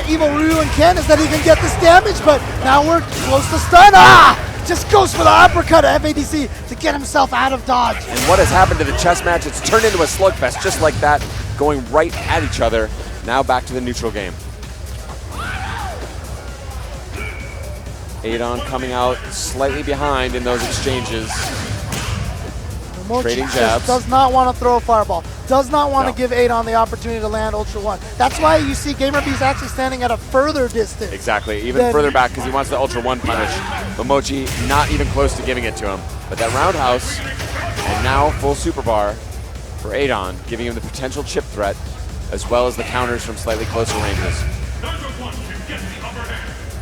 Evil Ryu and Ken is that he can get this damage, but now we're close to stun. Ah! Just goes for the uppercut of FADC to get himself out of dodge. And what has happened to the chess match? It's turned into a slugfest just like that, going right at each other. Now back to the neutral game. Adon coming out slightly behind in those exchanges. Momochi Trading just jabs. does not want to throw a fireball. Does not want No. to give Adon the opportunity to land Ultra 1. That's why you see GamerB's actually standing at a further distance. Exactly, even Then- further back because he wants the Ultra 1 punish. Momochi not even close to giving it to him. But that roundhouse, and now full super bar for Adon, giving him the potential chip threat, as well as the counters from slightly closer ranges.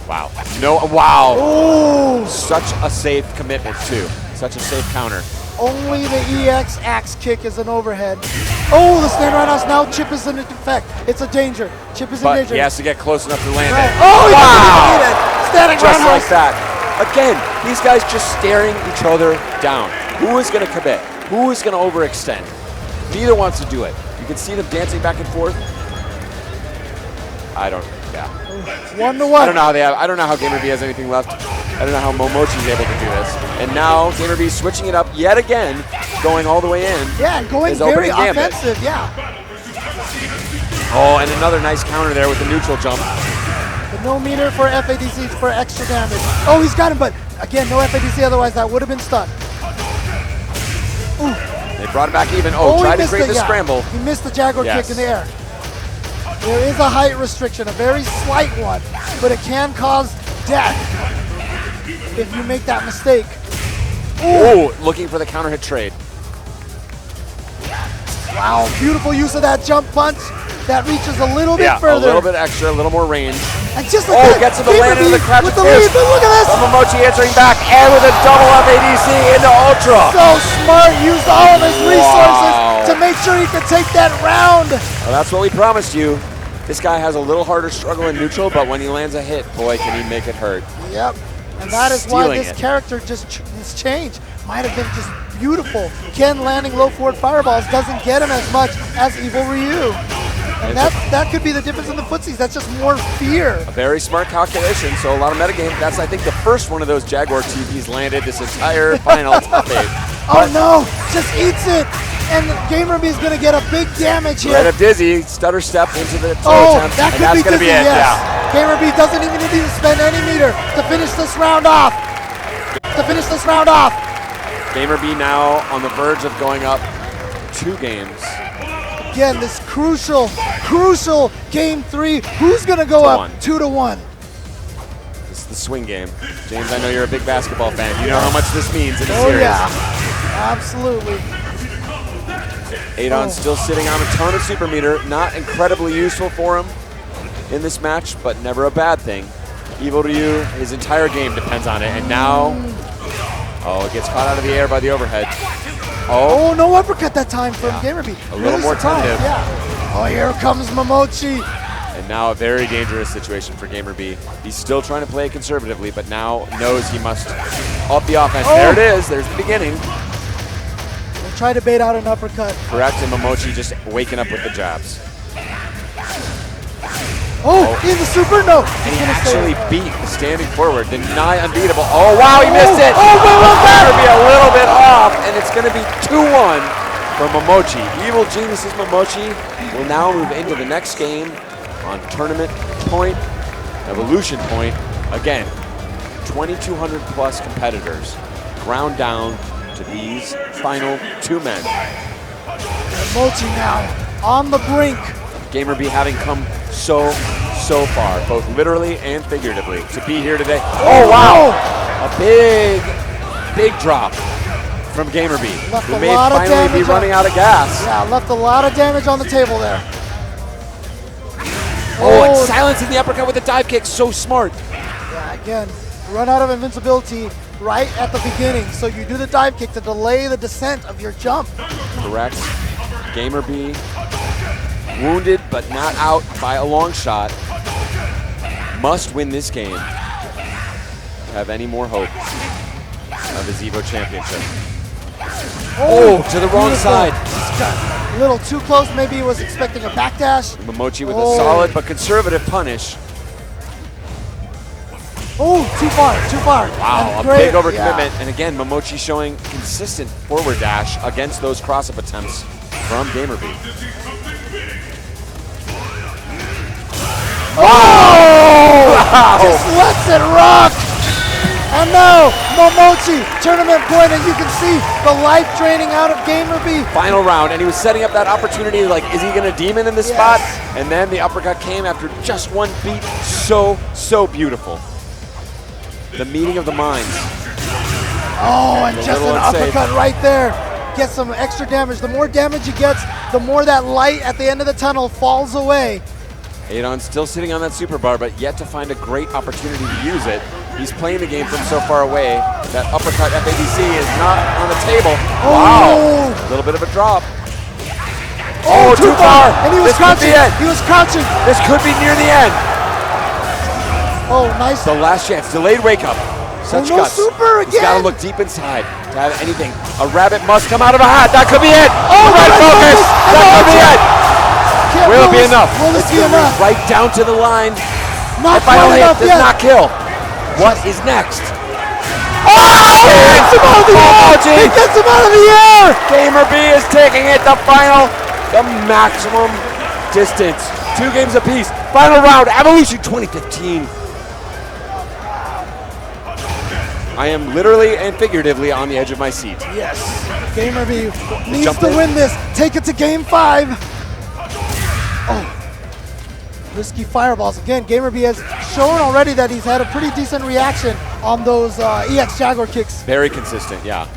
Wow. No, wow. Oh, Such a safe commitment, too. Such a safe counter. only the EX axe kick is an overhead. Oh, the stand roundhouse. Now Chip is in effect. It's a danger. Chip is in But danger. he has to get close enough to land Right. it. Oh, he Wow. doesn't need it. Standing Just roundhouse. like that. Again, these guys just staring each other down. Who is going to commit? Who is going to overextend? Neither wants to do it. You can see them dancing back and forth. I don't. Yeah. 1-1. I don't know how they have. I don't know how GamerB has anything left. I don't know how Momochi's able to do this. And now GamerB switching it up yet again, going all the way in. Yeah, going His very opening gambit. offensive. Yeah. Oh, and another nice counter there with the neutral jump. But no meter for FADC for extra damage. Oh, he's got him, but again, no FADC. Otherwise, that would have been stunned. Ooh. They brought it back even. Oh, he tried to missed create it, the yeah. scramble. He missed the Jaguar Yes. kick in the air. There is a height restriction, a very slight one, but it can cause death if you make that mistake. Oh, looking for the counter hit trade. Wow, beautiful use of that jump punch. That reaches a little bit Yeah, further. a little bit extra, a little more range. And just like Oh, that, gets to the land into the GamerB crouch with the fierce. lead, but look at this. Momochi answering back, and with a double FADC into Ultra. So smart, used all of his resources Wow. to make sure he could take that round. Well, that's what we promised you. This guy has a little harder struggle in neutral, but when he lands a hit, boy, can he make it hurt. Yep, and that is why Stealing this it. character this change might have been just beautiful. Ken landing low forward fireballs doesn't get him as much as Evil Ryu. And that could be the difference in the footsies. That's just more fear. A very smart calculation, so a lot of metagame. That's, I think, the first one of those Jaguar TVs landed this entire final top 8. Oh no, just eats it. And GamerB is going to get a big damage here. Right up Dizzy, stutter step into the toe Oh, attempt, that and could that's be going to be dizzy, it. yes. Yeah. GamerB doesn't even need to spend any meter to finish this round off. GamerB now on the verge of going up 2 games. Again, this crucial game 3. Who's going to go up 2-1. 2-1? This is the swing game. James, I know you're a big basketball fan. You know how much this means in a Oh series. yeah, absolutely. Adon still sitting on a ton of super meter. Not incredibly useful for him in this match, but never a bad thing. Evil Ryu, his entire game depends on it. And now, oh, it gets caught out of the air by the overhead. Oh, no uppercut that time from Gamerby. A little more tentative. Yeah. Oh, here comes Momochi. And now a very dangerous situation for Gamerby. He's still trying to play it conservatively, but now knows he must up the offense. Oh. There it is. There's the beginning. We'll try to bait out an uppercut. Correct, and Momochi just waking up with the jabs. Oh, in the super? No. And He's he gonna stay. actually beat the standing forward, the nigh unbeatable. Oh, wow, he missed it. Oh, Gamerby a little bit off, and it's going to be 2-1 for Momochi. Evil Geniuses Momochi will now move into the next game on tournament point, evolution point. Again, 2,200 plus competitors ground down to these final 2 men. Momochi now on the brink. Gamerby having come so far, both literally and figuratively, to be here today. Oh, wow! A big drop from Gamerby, Left who a may lot of finally be damage running on- out of gas. Yeah, left a lot of damage on the table there. Oh, and silencing the uppercut with a dive kick, so smart. Yeah, again, run out of invincibility right at the beginning. So you do the dive kick to delay the descent of your jump. Correct. Gamerby wounded but not out by a long shot. Must win this game to have any more hope of his EVO championship. Oh, to the wrong beautiful. side. Just got a little too close. Maybe he was expecting a backdash. Momochi with Oh. a solid but conservative punish. Oh, too far, too far. Wow, And a great- big overcommitment. yeah. And again, Momochi showing consistent forward dash against those cross-up attempts from Gamerby. Oh! Just lets it rock. And now Momochi, tournament point, and you can see the life draining out of Gamerby. Final round, and he was setting up that opportunity, like, is he gonna demon in this Yes. spot? And then the uppercut came after just one beat. So beautiful. The meeting of the minds. Oh, and A just an little unsafe. uppercut right there. Gets some extra damage. The more damage he gets, the more that light at the end of the tunnel falls away. Adon still sitting on that super bar, but yet to find a great opportunity to use it. He's playing the game from so far away. That uppercut FADC is not on the table. Wow, a little bit of a drop. Oh, too far. And he was This could be crouching. it. He was crouching. This could be near the end. Oh, nice. The last chance, delayed wake up. Such no guts. super He's got to again. look deep inside to have anything. A rabbit must come out of a hat. That could be it. Oh, Red red focus. focus. And That could be the it. Can't Will it be this- enough? Will this It's be gonna move enough? right down to the line. Not The final quite hit enough does yet. not kill. What is next? Oh, he gets him out of the air. He gets him out of the air. Gamerby is taking it the final, the maximum distance. 2 games apiece. Final round, Evolution 2015. I am literally and figuratively on the edge of my seat. Yes. Gamerby needs Jump to in. win this. Take it to game 5. Oh. Risky fireballs. Again, Gamerby has shown already that he's had a pretty decent reaction on those EX Jaguar kicks. Very consistent, yeah.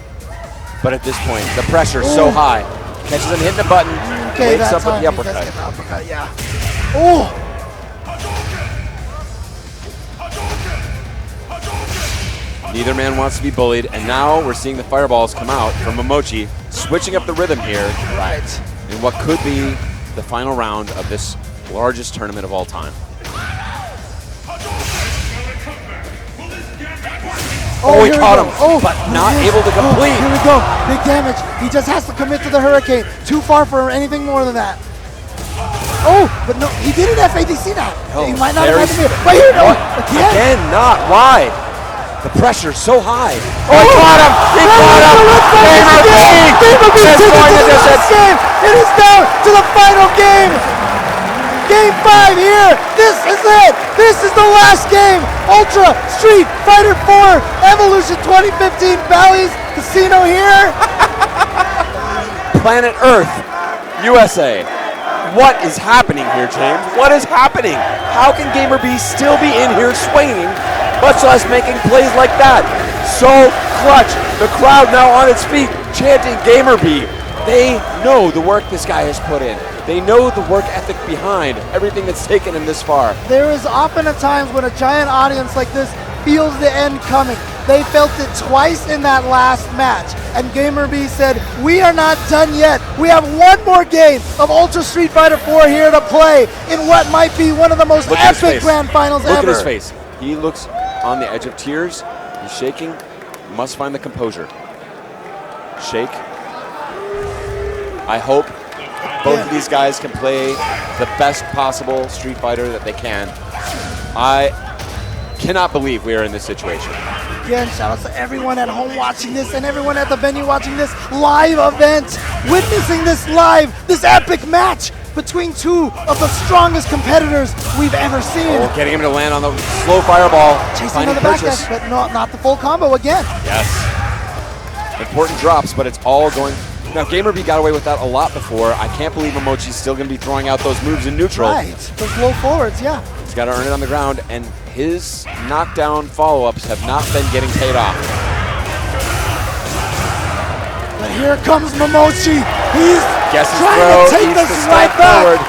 But at this point, the pressure so Ooh. high. Catches him hitting the button, Okay, wakes that up with time the he does uppercut. get the uppercut, yeah. Oh. Neither man wants to be bullied, and now we're seeing the fireballs come out from Momochi, switching up the rhythm here Right. in what could be the final round of this largest tournament of all time. Oh, he here we caught go. him, Oh, but not yes. able to complete. Here we go. Big damage. He just has to commit to the Hurricane. Too far for anything more than that. Oh, but no, he didn't FADC that. Oh, he might not very have had to be. But here, no, What? again. Again, not. Why? The pressure so high. Oh, he Oh, caught him! He caught him! Gamerby Gamerby takes it going to the the distance. last game. It is down to the final game. Game 5 here. This is it. This is the last game. Ultra Street Fighter 4 Evolution 2015 Bally's Casino here. Planet Earth, USA. What is happening here, James? What is happening? How can Gamerby still be in here swinging, much less making plays like that? So clutch. The crowd now on its feet, chanting Gamerby. They know the work this guy has put in. They know the work ethic behind everything that's taken him this far. There is often at times when a giant audience like this feels the end coming. They felt it twice in that last match. And GamerB said, we are not done yet. We have one more game of Ultra Street Fighter 4 here to play in what might be one of the most Look at his epic face. grand finals Look ever. at his face. He looks on the edge of tears. He's shaking. Must find the composure. Shake. I hope both of these guys can play the best possible Street Fighter that they can. I cannot believe we are in this situation. Again, shout out to everyone at home watching this and everyone at the venue watching this live event, witnessing this live, this epic match between two of the strongest competitors we've ever seen. Oh, getting him to land on the slow fireball. Chasing Finding another back purchase. dash, but not the full combo again. Yes. Important drops, but it's all going. Now, GamerB got away with that a lot before. I can't believe Momochi's still going to be throwing out those moves in neutral. Right, those low forwards, yeah. He's got to earn it on the ground, and his knockdown follow-ups have not been getting paid off. But here comes Momochi. He's Guesses trying throw, to take eats this the right step back. forward.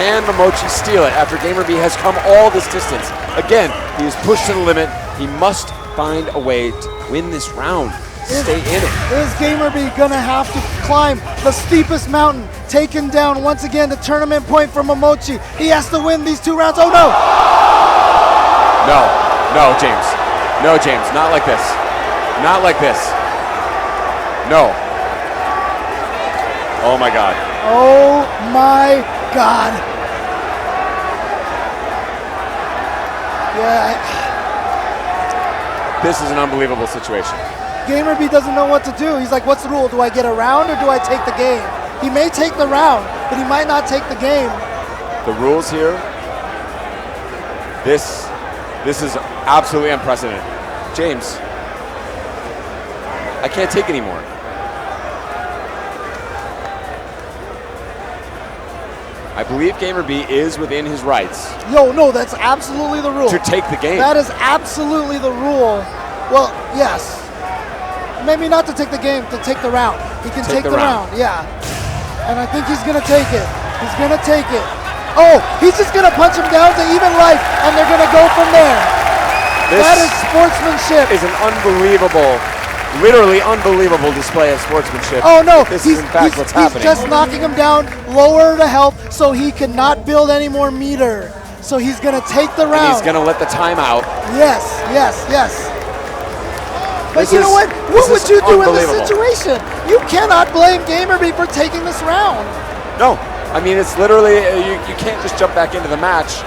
Can Momochi steal it after GamerB has come all this distance? Again, he is pushed to the limit. He must find a way to win this round. Stay in it. Is GamerB gonna have to climb the steepest mountain? Taken down once again, the tournament point for Momochi. He has to win these 2 rounds. Oh no! No, James. No, James, not like this. Not like this. No. Oh my God. Oh my God. Yeah, This is an unbelievable situation. GamerB doesn't know what to do. He's like, what's the rule? Do I get a round or do I take the game? He may take the round, but he might not take the game. The rules here, this is absolutely unprecedented. James, I can't take anymore. I believe GamerB is within his rights Yo, no, that's absolutely the rule. to take the game. That is absolutely the rule. Well, yes. Maybe not to take the game, to take the round. He can take the round, yeah. And I think he's gonna take it. He's gonna take it. Oh, he's just gonna punch him down to even life, and they're gonna go from there. That is sportsmanship. Is an unbelievable, literally unbelievable display of sportsmanship. Oh no, This is in fact what's he's happening. just knocking him down lower to help so he cannot build any more meter. So he's gonna take the And round. he's gonna let the time out. Yes, yes, yes. But This you know is- what? What this would is you do in this unbelievable. situation? You cannot blame GamerB for taking this round. No, I mean it's literally you can't just jump back into the match.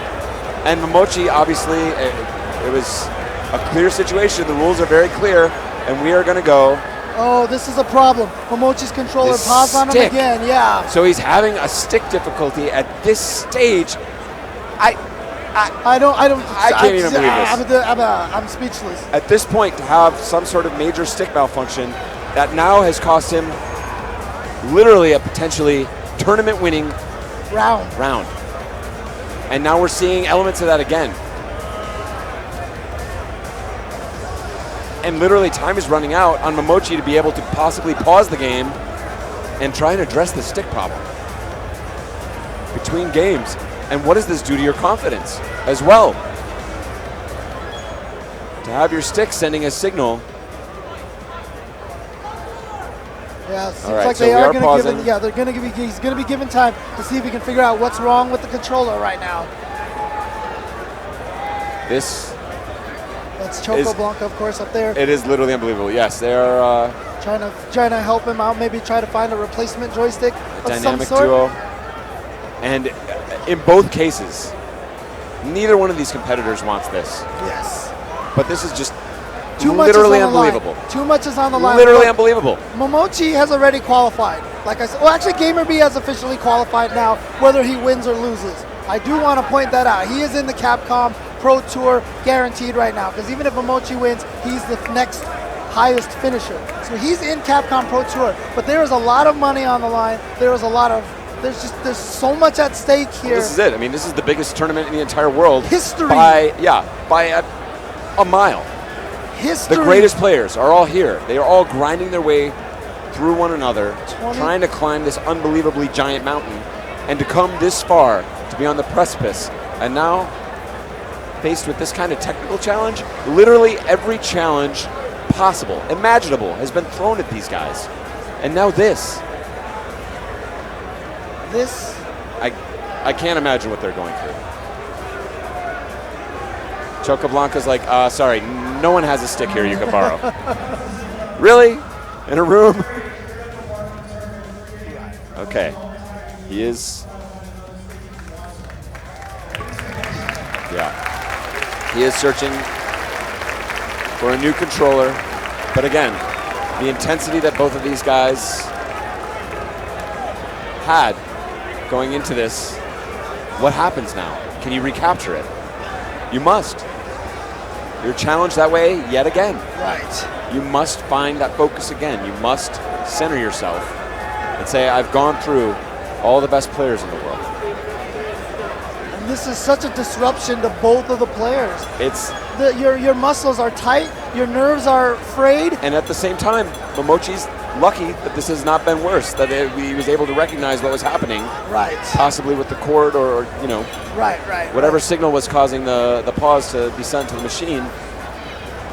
And Momochi, obviously, it was a clear situation. The rules are very clear, and we are going to go. Oh, this is a problem. Momochi's controller This paused on him stick. again. Yeah. So he's having a stick difficulty at this stage. I don't. I can't even believe this. I'm speechless. At this point, to have some sort of major stick malfunction that now has cost him literally a potentially tournament-winning Round. And now we're seeing elements of that again. And literally time is running out on Momochi to be able to possibly pause the game and try and address the stick problem between games. And what does this do to your confidence as well? To have your stick sending a signal. Yeah, it seems All right, like so they we are are going to pausing. give him. Yeah, they're going to give. He's going to be given time to see if he can figure out what's wrong with the controller right now. This, That's Choco Blanca, of course, up there, it is literally unbelievable. Yes, they are trying to help him out. Maybe try to find a replacement joystick of some dynamic sort. duo. And in both cases, neither one of these competitors wants this. Yes. But this is just Too much literally is on the unbelievable. line. Too much is on the line. Literally Look, unbelievable. Momochi has already qualified. Like I said, well, actually, GamerB has officially qualified now, whether he wins or loses. I do want to point that out. He is in the Capcom Pro Tour guaranteed right now, because even if Momochi wins, he's the next highest finisher. So he's in Capcom Pro Tour, but there is a lot of money on the line. There's so much at stake here. This is it. I mean, this is the biggest tournament in the entire world. History. By a mile. History. The greatest players are all here. They are all grinding their way through one another, trying to climb this unbelievably giant mountain, and to come this far, to be on the precipice. And now, faced with this kind of technical challenge, literally every challenge possible, imaginable has been thrown at these guys. And now this. This, I can't imagine what they're going through. Chocoblanca's like, sorry, no one has a stick here you can borrow. Really? In a room? Okay. He is. Yeah. He is searching for a new controller. But again, the intensity that both of these guys had going into this, what happens now? Can you recapture it? You must. You're challenged that way yet again. right. You must find that focus again. You must center yourself and say, I've gone through all the best players in the world. And this is such a disruption to both of the players. It's Your muscles are tight, your nerves are frayed. And at the same time, Momochi's lucky that this has not been worse, that he was able to recognize what was happening, Right. possibly with the cord or Right. whatever signal was causing the pause to be sent to the machine.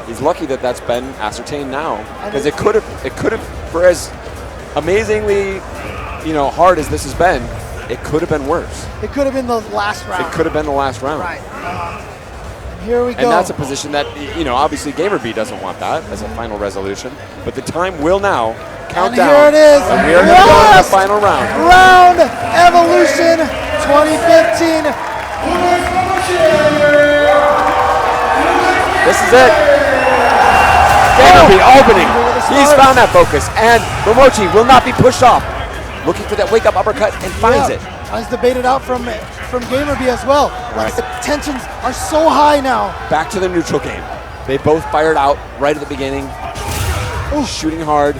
He's lucky that that's been ascertained now, because it could have, for as amazingly, hard as this has been, it could have been worse. It could have been the last round. It could have been the last round. Right. Here we go. And that's a position that, obviously GamerB doesn't want that as a final resolution. But the time will now count And down. here it is. And we are going to go to the Last final round. round, Evolution 2015. This is it. GamerB opening. Look at the He's start. found that focus. And Momochi will not be pushed off. Looking for that wake-up uppercut and finds it. I was debated out from GamerB as well. Like, the tensions are so high now. Back to the neutral game. They both fired out right at the beginning. Shooting hard.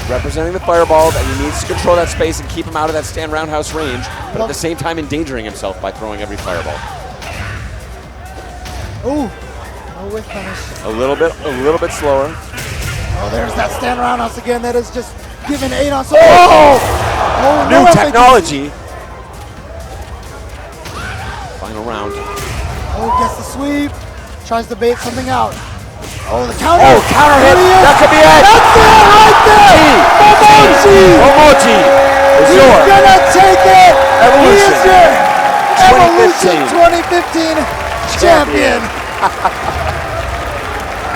Representing the fireball, that he needs to control that space and keep him out of that stand roundhouse range, but at the same time endangering himself by throwing every fireball. Ooh, no whiff punish. A little bit slower. Oh, there's that stand roundhouse again. That is just giving 8 on. Oh, New no technology. Final round. Oh, gets the sweep. Tries to bait something out. Oh, the counter. Oh, counter hit. There he is. That could be it. That's it right there. Momochi. Momochi is He's yours. gonna take it. Evolution. He is your 2015 Evolution 2015 champion.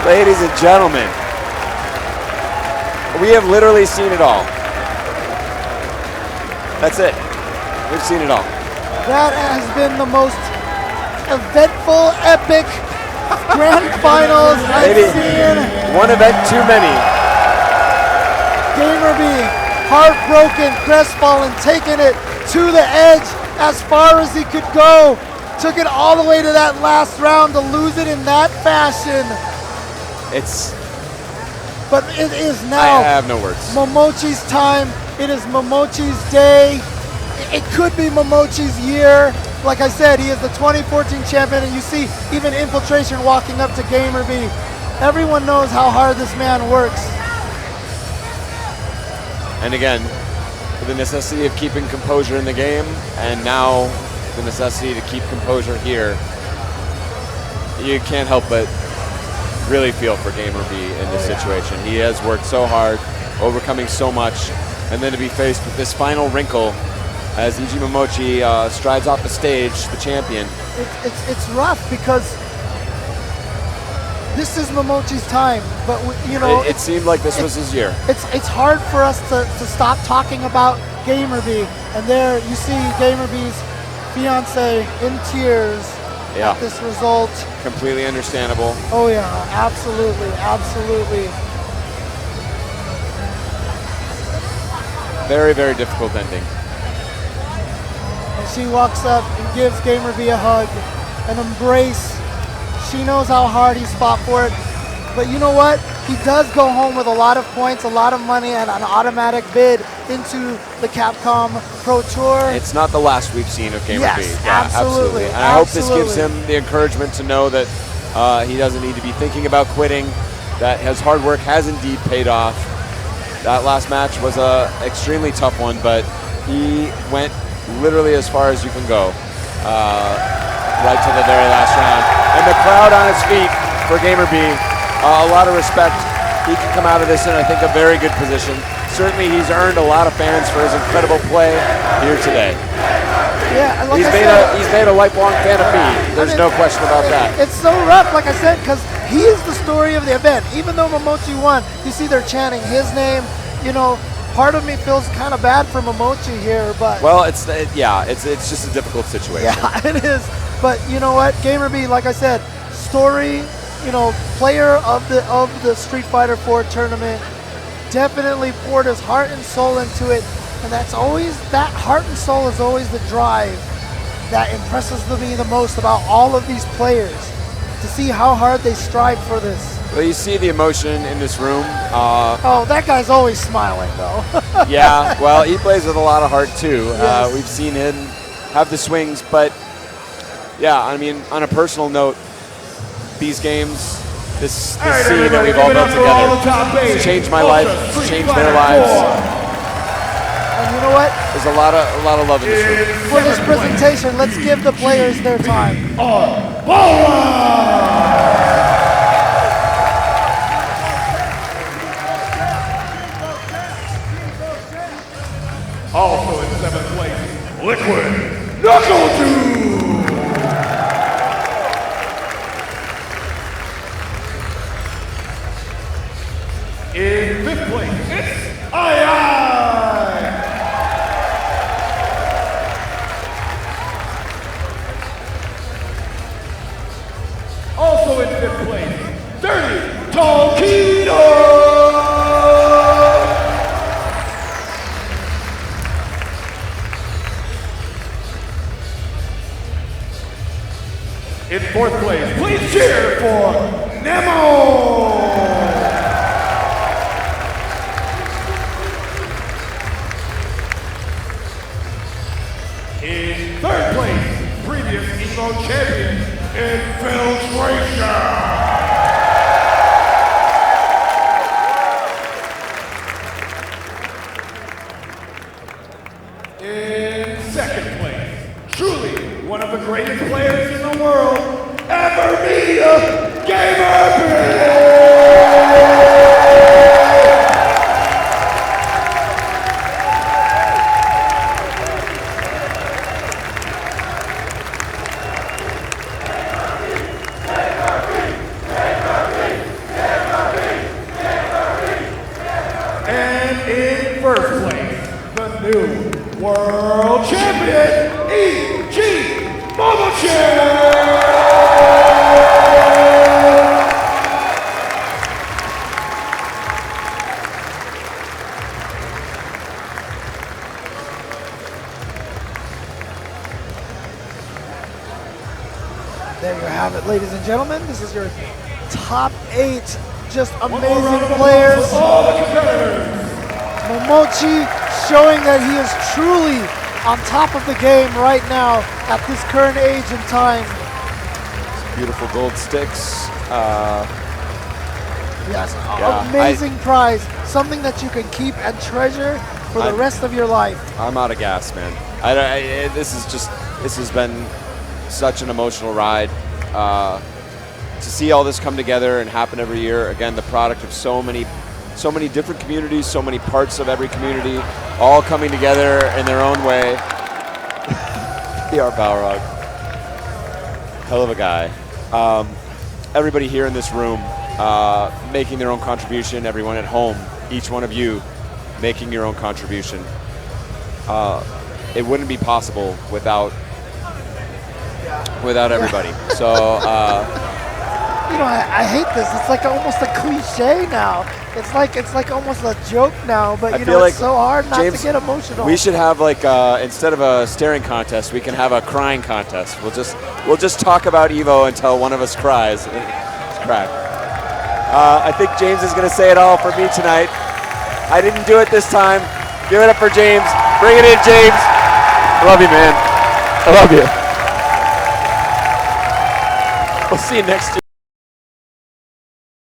Ladies and gentlemen, we have literally seen it all. That's it. We've seen it all. That has been the most eventful, epic grand finals Maybe I've seen. one event too many. GamerB, heartbroken, crestfallen, taking it to the edge as far as he could go. Took it all the way to that last round to lose it in that fashion. But it is now I have no words. Momochi's time. It is Momochi's day. It could be Momochi's year. Like I said, he is the 2014 champion, and you see even Infiltration walking up to GamerB. Everyone knows how hard this man works. And again, for the necessity of keeping composure in the game, and now the necessity to keep composure here, you can't help but really feel for GamerB in this situation. He has worked so hard, overcoming so much, and then to be faced with this final wrinkle as Eiji Momochi strides off the stage, the champion. It's rough because this is Momochi's time, but It seemed like this was his year. It's hard for us to stop talking about GamerB, and there you see GamerB's fiance in tears at this result. Completely understandable. Oh yeah, absolutely, absolutely. Very, very difficult ending. And she walks up and gives GamerB a hug, an embrace. She knows how hard he's fought for it. But you know what? He does go home with a lot of points, a lot of money, and an automatic bid into the Capcom Pro Tour. It's not the last we've seen of GamerB. Yes, Yeah, absolutely, And I hope this gives absolutely. him the encouragement to know that he doesn't need to be thinking about quitting, that his hard work has indeed paid off. That last match was a extremely tough one, but he went literally as far as you can go, right to the very last round. And the crowd on its feet for GamerB A lot of respect. He can come out of this in, I think, a very good position. Certainly, he's earned a lot of fans for his incredible play here today. Yeah, and like He's made a lifelong fan of me. There's no question about that. It's so rough, like I said, because he is the story of the event. Even though Momochi won, you see they're chanting his name. You know, part of me feels kind of bad for Momochi here, but Well, it's just a difficult situation. yeah, it is. But you know what, GamerB, like I said, story, you know, player of the Street Fighter 4 tournament, definitely poured his heart and soul into it, and that heart and soul is always the drive that impresses me the most about all of these players, to see how hard they strive for this. Well, you see the emotion in this room. Oh, that guy's always smiling though. Yeah, well, he plays with a lot of heart too. Yes. We've seen him have the swings, but yeah, I mean, on a personal note, these games, this scene that we've all built together, it's changed my life, it's changed their lives. And you know what? There's a lot of love in this room. For this presentation, let's give the players their time. Also in 7th place, Liquid Knuckle Dude. In 5th place, it's Ai. Also in 5th place, Dirty Tokido. In 4th place, please cheer for Nemo! In 3rd place, previous EVO champion, Infiltration! In 2nd place, truly one of the greatest players in the world ever be a GamerB! And in 1st place, the new world champion, E.G. Momochi! There you have it, ladies and gentlemen. This is your top 8 just amazing players. All the competitors! Momochi showing that he is truly on top of the game right now at this current age and time. Beautiful gold sticks. Yes, Yeah, amazing prize. Something that you can keep and treasure for the rest of your life. I'm out of gas, man. This has been such an emotional ride. To see all this come together and happen every year, again, the product of so many different communities, so many parts of every community, all coming together in their own way. PR Balrog, hell of a guy. Everybody here in this room making their own contribution, everyone at home, each one of you making your own contribution. It wouldn't be possible without everybody. So, You know, I hate this. It's like almost a cliche now. It's like almost a joke now. But you know, it's so hard not to get emotional. We should have like instead of a staring contest, we can have a crying contest. We'll just talk about Evo until one of us cries. It's crack. I think James is going to say it all for me tonight. I didn't do it this time. Give it up for James. Bring it in, James. I love you, man. I love you. We'll see you next year.